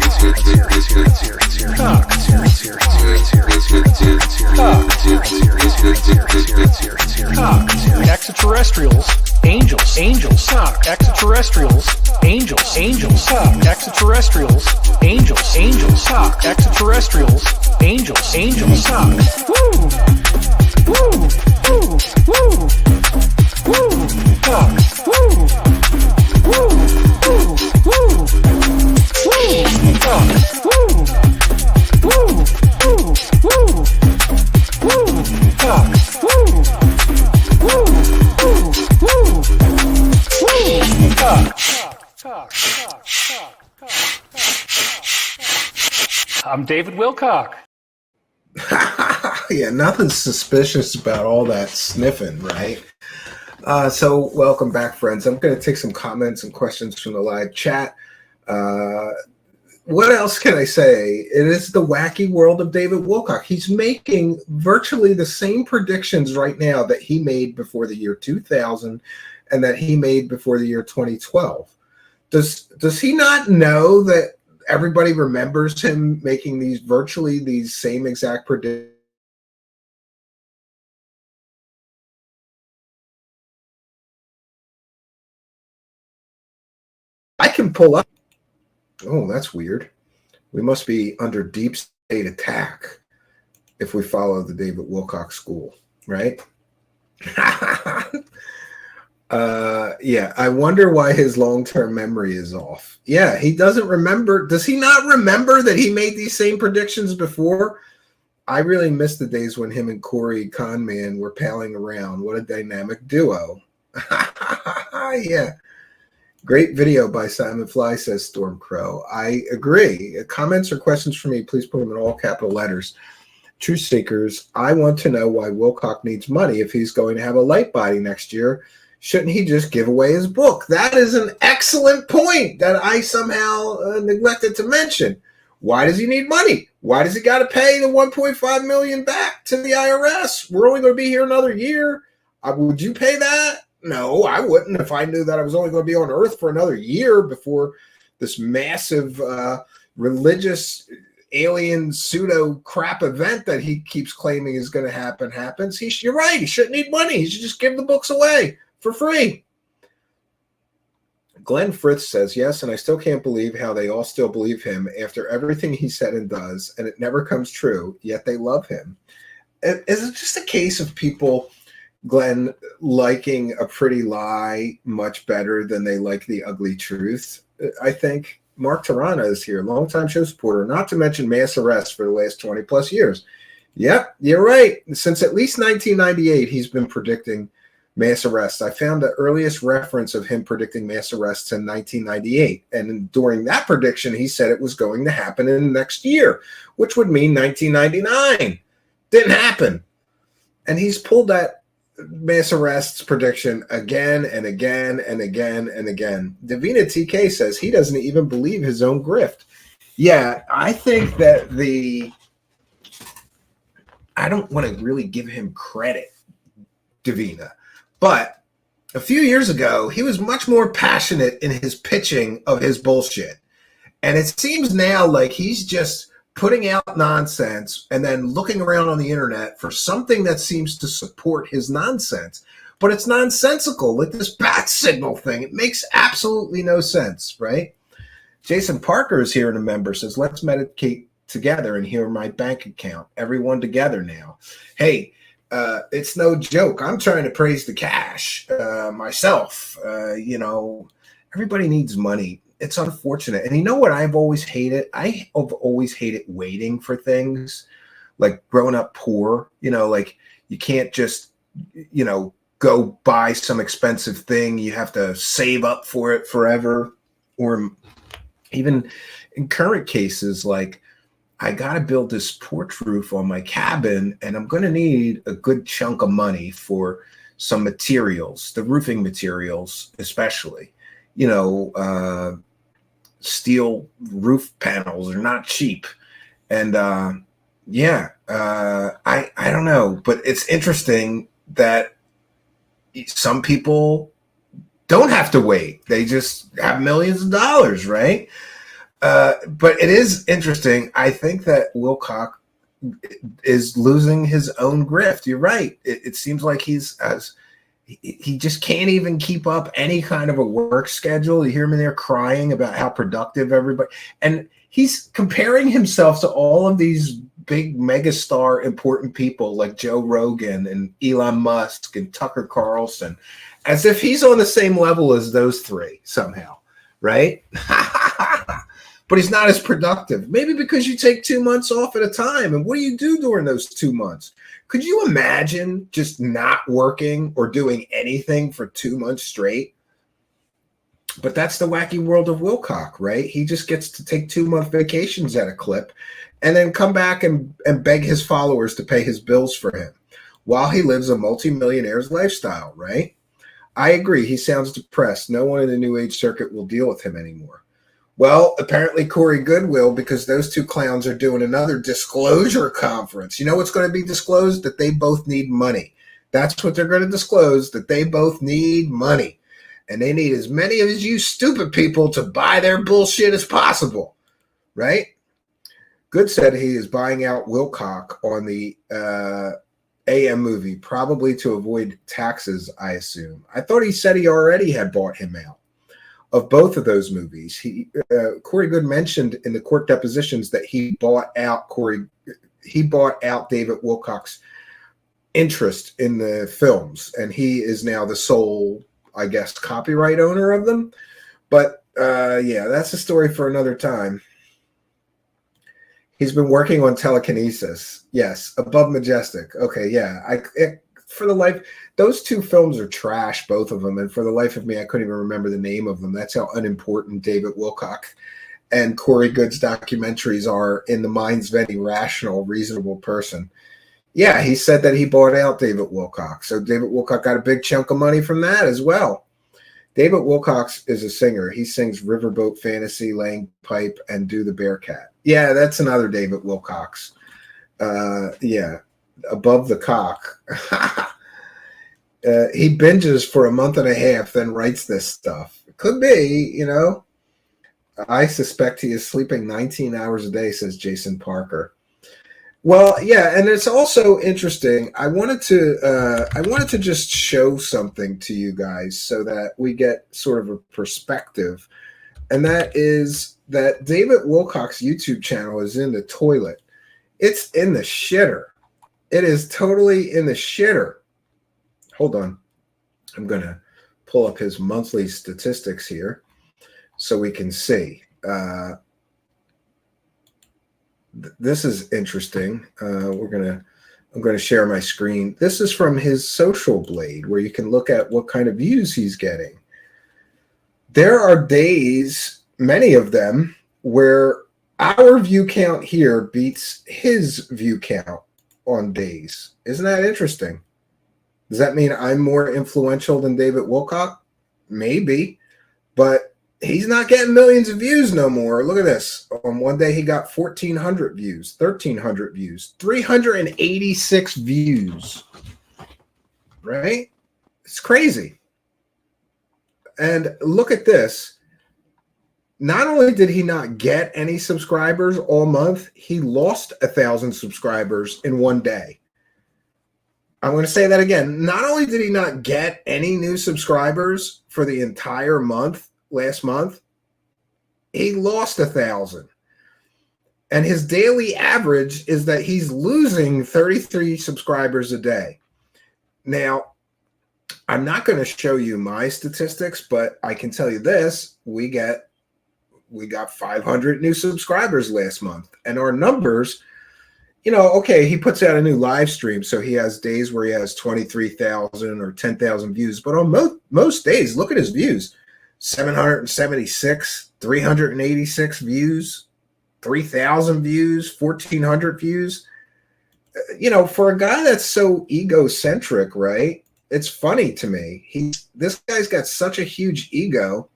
it's here. Cock. It's here, it's here, it's here, it's here, it's here, it's here, it's here. Cock. It's here, it's here, it's here, it's here, it's here, it's here, it's here. Cock. It's here, it's here, it's here, it's here, it's here, it's here, it's here. Cock. It's here. Extraterrestrials, angels, angels, cock. Extraterrestrials, angels, angels, cock. Extraterrestrials, angels, angels, cock. Extraterrestrials, angels, angels, cock. Woo! Woo! Woo! Woo! Woo! Cock. Woo! Woo! Woo! Woo! Woo! Cock. Woo! Woo! Woo! Woo! Woo! Cock. Woo! Woo! Woo! Woo! Woo! Cock. Cock. Cock. Cock. I'm David Wilcock. Yeah, nothing suspicious about all that sniffing, right? So welcome back, friends. I'm going to take some comments and questions from the live chat. What else can I say? It is the wacky world of David Wilcock. He's making virtually the same predictions right now that he made before the year 2000 and that he made before the year 2012. Does he not know that everybody remembers him making these same exact predictions? I can pull up. Oh, that's weird. We must be under deep state attack if we follow the David Wilcock school, right? Yeah, I wonder why his long-term memory is off. Yeah, he doesn't remember. Does he not remember that he made these same predictions before? I really miss the days when him and Corey Conman were palling around. What a dynamic duo. Yeah. Great video by Simon Fly, says Storm Crow. I agree. Comments or questions for me, please put them in all capital letters. Truthseekers, I want to know why Wilcock needs money if he's going to have a light body next year. Shouldn't he just give away his book? That is an excellent point that I somehow neglected to mention. Why does he need money? Why does he got to pay the $1.5 million back to the IRS? We're only going to be here another year. Would you pay that? No, I wouldn't if I knew that I was only going to be on Earth for another year before this massive religious alien pseudo crap event that he keeps claiming is going to happen happens. You're right. He shouldn't need money. He should just give the books away for free. Glenn Fritz says, yes, and I still can't believe how they all still believe him after everything he said and does, and it never comes true, yet they love him. is it just a case of people, Glenn, liking a pretty lie much better than they like the ugly truth? I think Mark Tarana is here, longtime show supporter, not to mention mass arrests for the last 20 plus years. Yep, you're right. Since at least 1998, he's been predicting mass arrests. I found the earliest reference of him predicting mass arrests in 1998. And during that prediction, he said it was going to happen in the next year, which would mean 1999. Didn't happen. And he's pulled that mass arrests prediction again and again and again and again. Davina TK says he doesn't even believe his own grift. Yeah, I think that I don't want to really give him credit, Davina, but a few years ago, he was much more passionate in his pitching of his bullshit. And it seems now like he's just putting out nonsense and then looking around on the internet for something that seems to support his nonsense. But it's nonsensical, like this bat signal thing. It makes absolutely no sense, right? Jason Parker is here in a member, says, let's meditate together and hear my bank account. Everyone together now. Hey, it's no joke. I'm trying to praise the cash myself. Everybody needs money. It's unfortunate. And you know what I've always hated? I have always hated waiting for things, like growing up poor, like you can't just, go buy some expensive thing. You have to save up for it forever. Or even in current cases, like I got to build this porch roof on my cabin and I'm going to need a good chunk of money for some materials, the roofing materials, especially. Steel roof panels are not cheap. And I don't know, but it's interesting that some people don't have to wait. They just have millions of dollars, right? But it is interesting. I think that Wilcock is losing his own grift. You're right. It seems like he just can't even keep up any kind of a work schedule. You hear him in there crying about how productive everybody, and he's comparing himself to all of these big megastar important people like Joe Rogan and Elon Musk and Tucker Carlson, as if he's on the same level as those three somehow, right? But he's not as productive. Maybe because you take 2 months off at a time. And what do you do during those 2 months? Could you imagine just not working or doing anything for 2 months straight? But that's the wacky world of Wilcock, right? He just gets to take 2-month vacations at a clip and then come back and beg his followers to pay his bills for him while he lives a multimillionaire's lifestyle, right? I agree. He sounds depressed. No one in the New Age circuit will deal with him anymore. Well, apparently Corey Good will, because those two clowns are doing another disclosure conference. You know what's going to be disclosed? That they both need money. That's what they're going to disclose, that they both need money. And they need as many of you stupid people to buy their bullshit as possible, right? Good said he is buying out Wilcock on the AM movie, probably to avoid taxes, I assume. I thought he said he already had bought him out of both of those movies. Corey Good mentioned in the court depositions that he bought out David Wilcock's interest in the films, and he is now the sole, I guess, copyright owner of them. But that's a story for another time. He's been working on telekinesis. Yes, Above Majestic. Okay, yeah. For the life, those two films are trash, both of them. And for the life of me, I couldn't even remember the name of them. That's how unimportant David Wilcock and Corey Good's documentaries are in the minds of any rational, reasonable person. Yeah, he said that he bought out David Wilcock. So David Wilcock got a big chunk of money from that as well. David Wilcock is a singer. He sings Riverboat Fantasy, Laying Pipe, and Do the Bearcat. Yeah, that's another David Wilcock. Above the Cock. He binges for a month and a half, then writes this stuff. It could be, I suspect he is sleeping 19 hours a day, says Jason Parker. Well, yeah, and it's also interesting. I wanted to just show something to you guys so that we get sort of a perspective, and that is that David Wilcock's YouTube channel is in the toilet. It's in the shitter. It is totally in the shitter. Hold on. I'm going to pull up his monthly statistics here so we can see. This is interesting. I'm going to share my screen. This is from his Social Blade, where you can look at what kind of views he's getting. There are days, many of them, where our view count here beats his view count on days. Isn't that interesting? Does that mean I'm more influential than David Wilcock? Maybe, but he's not getting millions of views no more. Look at this. On one day, he got 1,400 views, 1,300 views, 386 views, right? It's crazy. And look at this. Not only did he not get any subscribers all month, he lost 1,000 subscribers in one day. I'm going to say that again. Not only did he not get any new subscribers for the entire month, last month, he lost 1,000. And his daily average is that he's losing 33 subscribers a day. Now, I'm not going to show you my statistics, but I can tell you this. We got 500 new subscribers last month. And our numbers, okay, he puts out a new live stream, so he has days where he has 23,000 or 10,000 views. But on most days, look at his views. 776, 386 views, 3,000 views, 1,400 views. For a guy that's so egocentric, right? It's funny to me. This guy's got such a huge ego,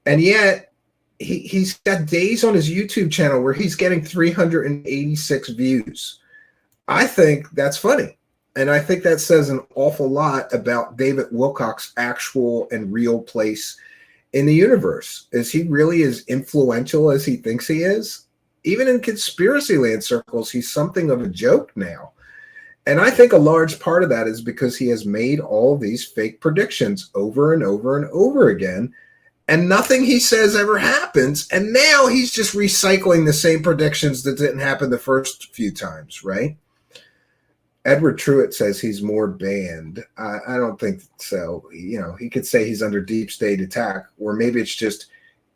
and yet he's got days on his YouTube channel where he's getting 386 views. I think that's funny. And I think that says an awful lot about David Wilcock's actual and real place in the universe. Is he really as influential as he thinks he is? Even in conspiracy land circles, he's something of a joke now. And I think a large part of that is because he has made all these fake predictions over and over and over again, and nothing he says ever happens. And now he's just recycling the same predictions that didn't happen the first few times, right? Edward Truitt says he's more banned. I don't think so. He could say he's under deep state attack, or maybe it's just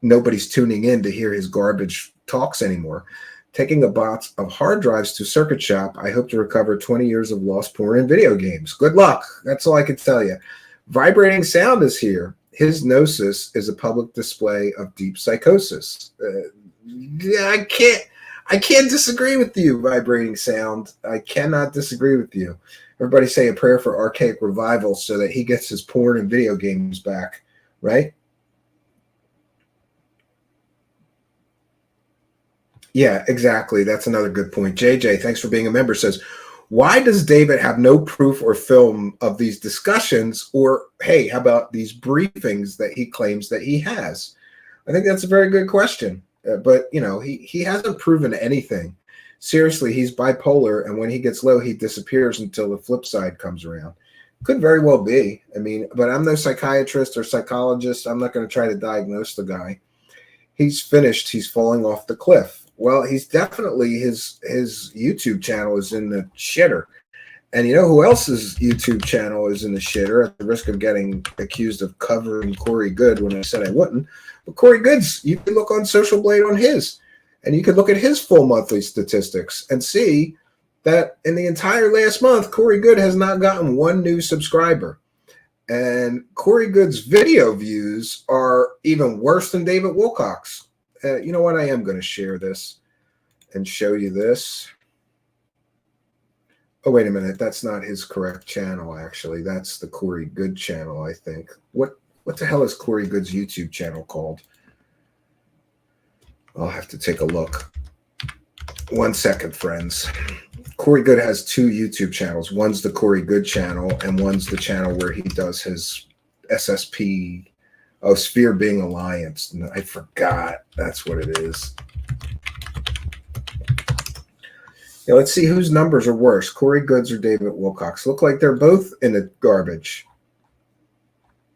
nobody's tuning in to hear his garbage talks anymore. Taking a box of hard drives to Circuit Shop. I hope to recover 20 years of lost porn and video games. Good luck. That's all I can tell you. Vibrating Sound is here. His gnosis is a public display of deep psychosis. I can't disagree with you, Vibrating Sound. I cannot disagree with you. Everybody say a prayer for Archaic Revival so that he gets his porn and video games back, right? Yeah, exactly. That's another good point. JJ, thanks for being a member, says, why does David have no proof or film of these discussions? Or, hey, how about these briefings that he claims that he has? I think that's a very good question. But, he hasn't proven anything. Seriously, he's bipolar, and when he gets low, he disappears until the flip side comes around. Could very well be. But I'm no psychiatrist or psychologist. I'm not going to try to diagnose the guy. He's finished. He's falling off the cliff. Well, he's definitely, his YouTube channel is in the shitter. And you know who else's YouTube channel is in the shitter, at the risk of getting accused of covering Corey Good when I said I wouldn't? But Corey Good's, you can look on Social Blade on his, and you can look at his full monthly statistics and see that in the entire last month, Corey Good has not gotten one new subscriber. And Corey Good's video views are even worse than David Wilcock's. You know what? I am going to share this and show you this. Oh, wait a minute. That's not his correct channel, actually. That's the Corey Good channel, I think. What the hell is Corey Good's YouTube channel called? I'll have to take a look. 1 second, friends. Corey Good has 2 YouTube channels. One's the Corey Good channel, and one's the channel where he does his SSP. Oh, Sphere Being Alliance. I forgot. That's what it is. Let's see whose numbers are worse, Corey Good's or David Wilcock's. Look like they're both in the garbage.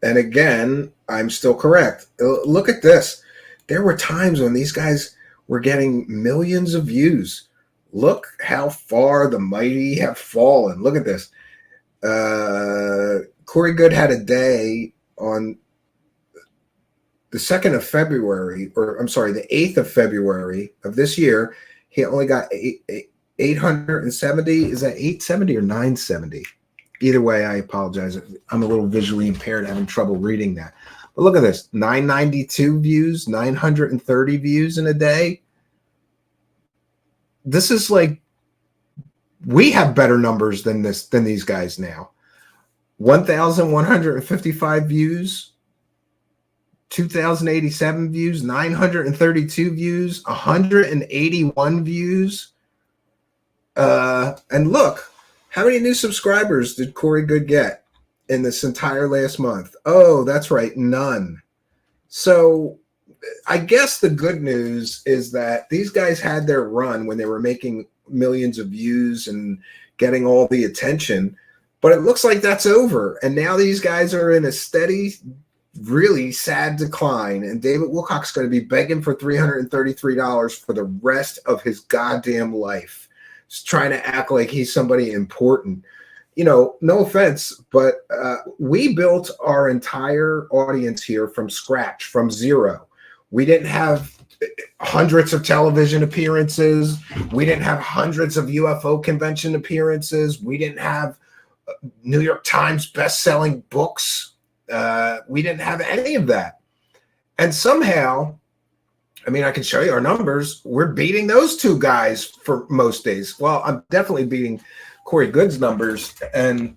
And again, I'm still correct. Look at this. There were times when these guys were getting millions of views. Look how far the mighty have fallen. Look at this. Corey Good had a day on the 2nd of February, or I'm sorry, the 8th of February of this year. He only got 870. Is that 870 or 970? Either way, I apologize. I'm a little visually impaired, having trouble reading that. But look at this, 992 views, 930 views in a day. This is like, we have better numbers than these guys now. 1,155 views, 2,087 views, 932 views, 181 views. And look, how many new subscribers did Corey Good get in this entire last month? Oh, that's right, none. So I guess the good news is that these guys had their run when they were making millions of views and getting all the attention, but it looks like that's over. And now these guys are in a steady, really sad decline. And David Wilcock's going to be begging for $333 for the rest of his goddamn life. He's trying to act like he's somebody important. You know, no offense, but we built our entire audience here from scratch, from zero. We didn't have hundreds of television appearances. We didn't have hundreds of UFO convention appearances. We didn't have New York Times best-selling books. We didn't have any of that. And somehow, I mean, I can show you our numbers. We're beating those two guys for most days. Well, I'm definitely beating Corey Good's numbers. And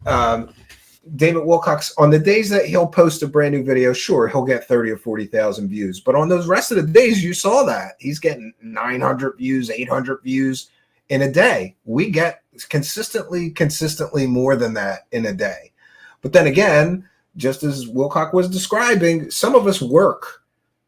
David Wilcock's, on the days that he'll post a brand new video, sure, he'll get 30 or 40,000 views. But on those rest of the days, you saw that. He's getting 900 views, 800 views in a day. We get consistently more than that in a day. But then again, just as Wilcock was describing, some of us work.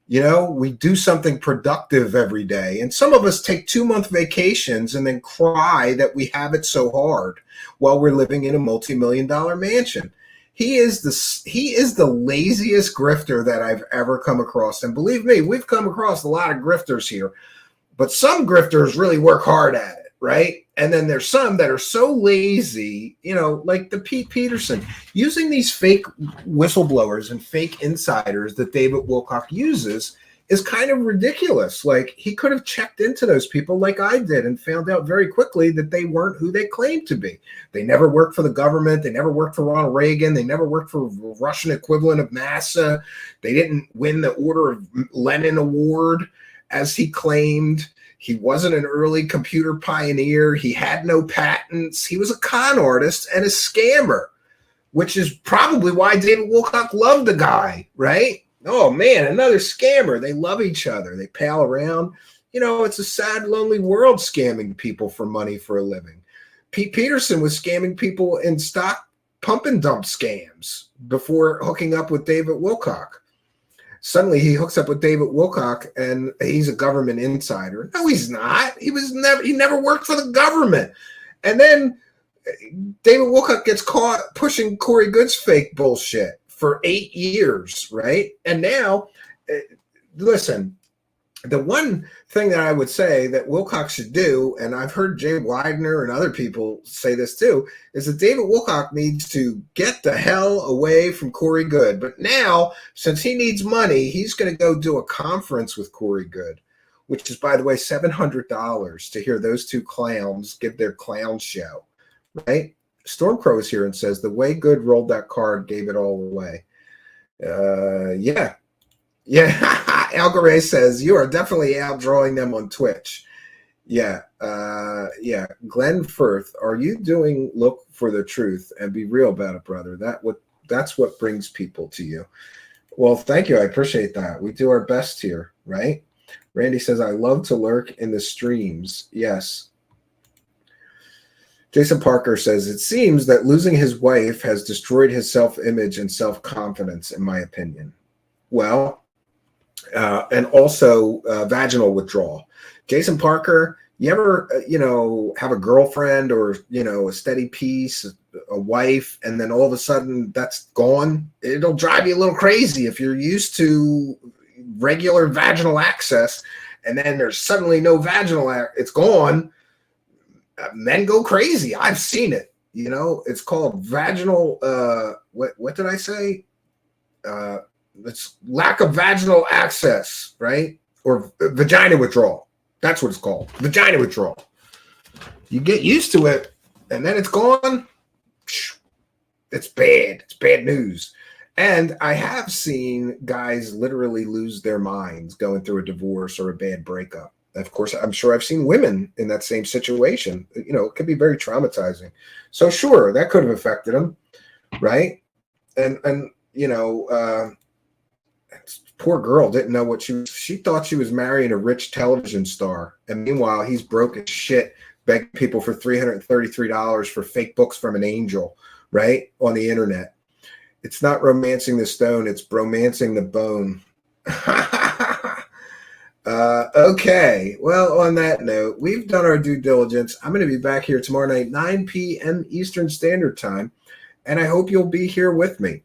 You know, we do something productive every day. And some of us take 2-month vacations and then cry that we have it so hard while we're living in a multi-million-dollar mansion. He is the laziest grifter that I've ever come across. And believe me, we've come across a lot of grifters here. But some grifters really work hard at it, right? And then there's some that are so lazy, you know, like the Pete Peterson, using these fake whistleblowers and fake insiders that David Wilcock uses is kind of ridiculous. Like, he could have checked into those people like I did and found out very quickly that they weren't who they claimed to be. They never worked for the government. They never worked for Ronald Reagan. They never worked for the Russian equivalent of NASA. They didn't win the Order of Lenin Award, as he claimed. He wasn't an early computer pioneer. He had no patents. He was a con artist and a scammer, which is probably why David Wilcock loved the guy, right? Oh, man, another scammer. They love each other. They pal around. You know, it's a sad, lonely world scamming people for money for a living. Pete Peterson was scamming people in stock pump and dump scams before hooking up with David Wilcock. Suddenly he hooks up with David Wilcock and he's a government insider. No, he's not. He never worked for the government. And then David Wilcock gets caught pushing Corey Good's fake bullshit for 8 years, right? And now, listen, the one thing that I would say that Wilcock should do, and I've heard Jay Widener and other people say this too, is that David Wilcock needs to get the hell away from Corey Good. But now, since he needs money, he's going to go do a conference with Corey Good, which is, by the way, $700 to hear those two clowns give their clown show, right? Stormcrow is here and says, the way Good rolled that card gave it all away. Yeah. Algaray says, you are definitely outdrawing them on Twitch. Yeah. Glenn Firth, are you doing Look for the Truth? And be real about it, brother. That's what brings people to you. Well, thank you. I appreciate that. We do our best here, right? Randy says, I love to lurk in the streams. Yes. Jason Parker says, it seems that losing his wife has destroyed his self-image and self-confidence, in my opinion. Well, and also vaginal withdrawal. Jason Parker, you ever, have a girlfriend or, a steady piece, a wife, and then all of a sudden that's gone? It'll drive you a little crazy if you're used to regular vaginal access and then there's suddenly no vaginal, it's gone. men go crazy. I've seen it. You know, it's called vaginal. What did I say? It's lack of vaginal access, right? Or vagina withdrawal. That's what it's called. Vagina withdrawal. You get used to it, and then it's gone. It's bad. It's bad news. And I have seen guys literally lose their minds going through a divorce or a bad breakup. Of course, I'm sure I've seen women in that same situation. You know, it could be very traumatizing. So sure, that could have affected them, right? And you know, poor girl didn't know what she thought she was marrying a rich television star. And meanwhile, he's broke as shit, begging people for $333 for fake books from an angel, right? On the internet. It's not romancing the stone, it's bromancing the bone. Okay. Well, on that note, we've done our due diligence. I'm going to be back here tomorrow night, 9 p.m. Eastern Standard Time, and I hope you'll be here with me.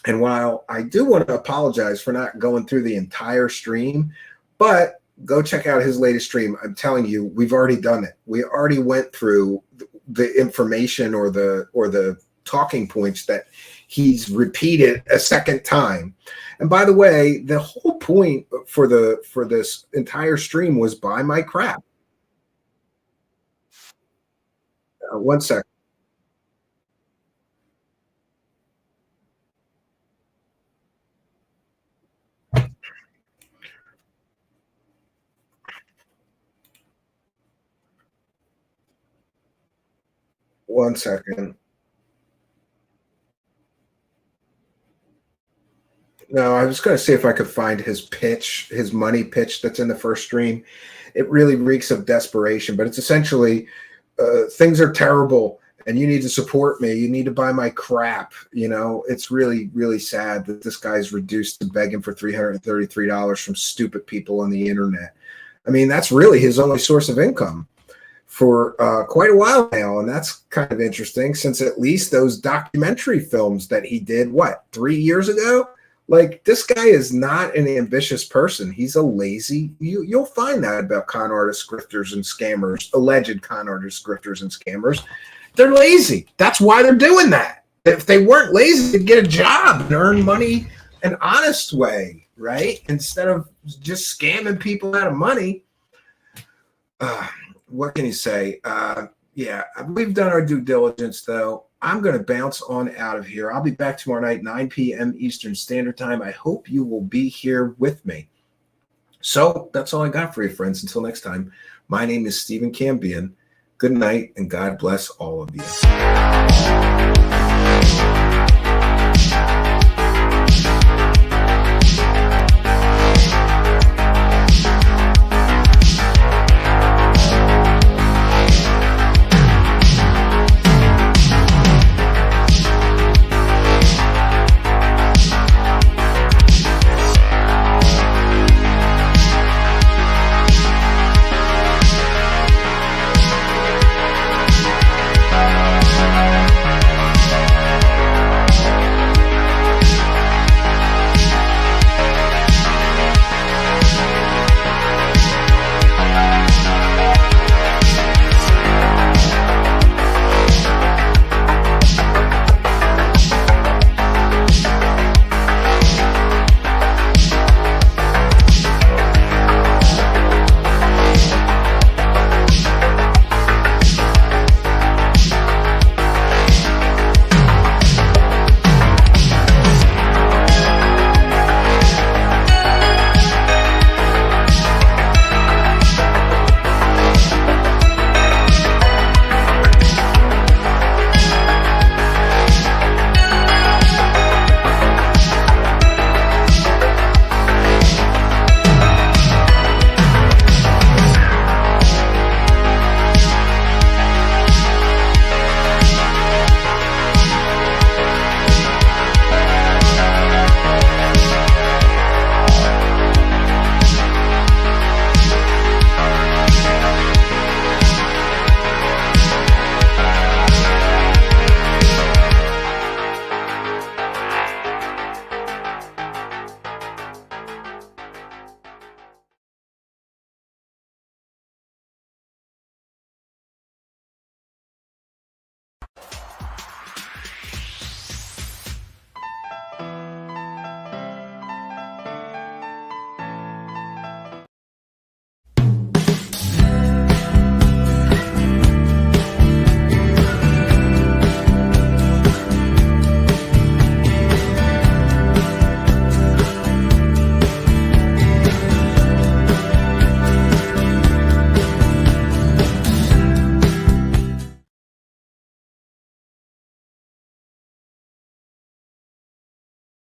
And while I do want to apologize for not going through the entire stream, but go check out his latest stream. I'm telling you, we've already done it. We already went through the information or the talking points that he's repeated a second time. And by the way, the whole point for this entire stream was buy my crap. One second. One second. No, I was going to see if I could find his pitch, his money pitch that's in the first stream. It really reeks of desperation, but it's essentially things are terrible and you need to support me. You need to buy my crap. You know, it's really, really sad that this guy's reduced to begging for $333 from stupid people on the internet. I mean, that's really his only source of income for quite a while now. And that's kind of interesting since at least those documentary films that he did, 3 years ago? Like, this guy is not an ambitious person. He's a lazy. You'll find that about con artists, grifters, and scammers, alleged con artists, grifters, and scammers. They're lazy. That's why they're doing that. If they weren't lazy, they'd get a job and earn money an honest way, right? Instead of just scamming people out of money. What can you say? Yeah, we've done our due diligence, though. I'm going to bounce on out of here. I'll be back tomorrow night, 9 p.m. Eastern Standard Time. I hope you will be here with me. So that's all I got for you, friends. Until next time, my name is Stephen Cambian. Good night, and God bless all of you.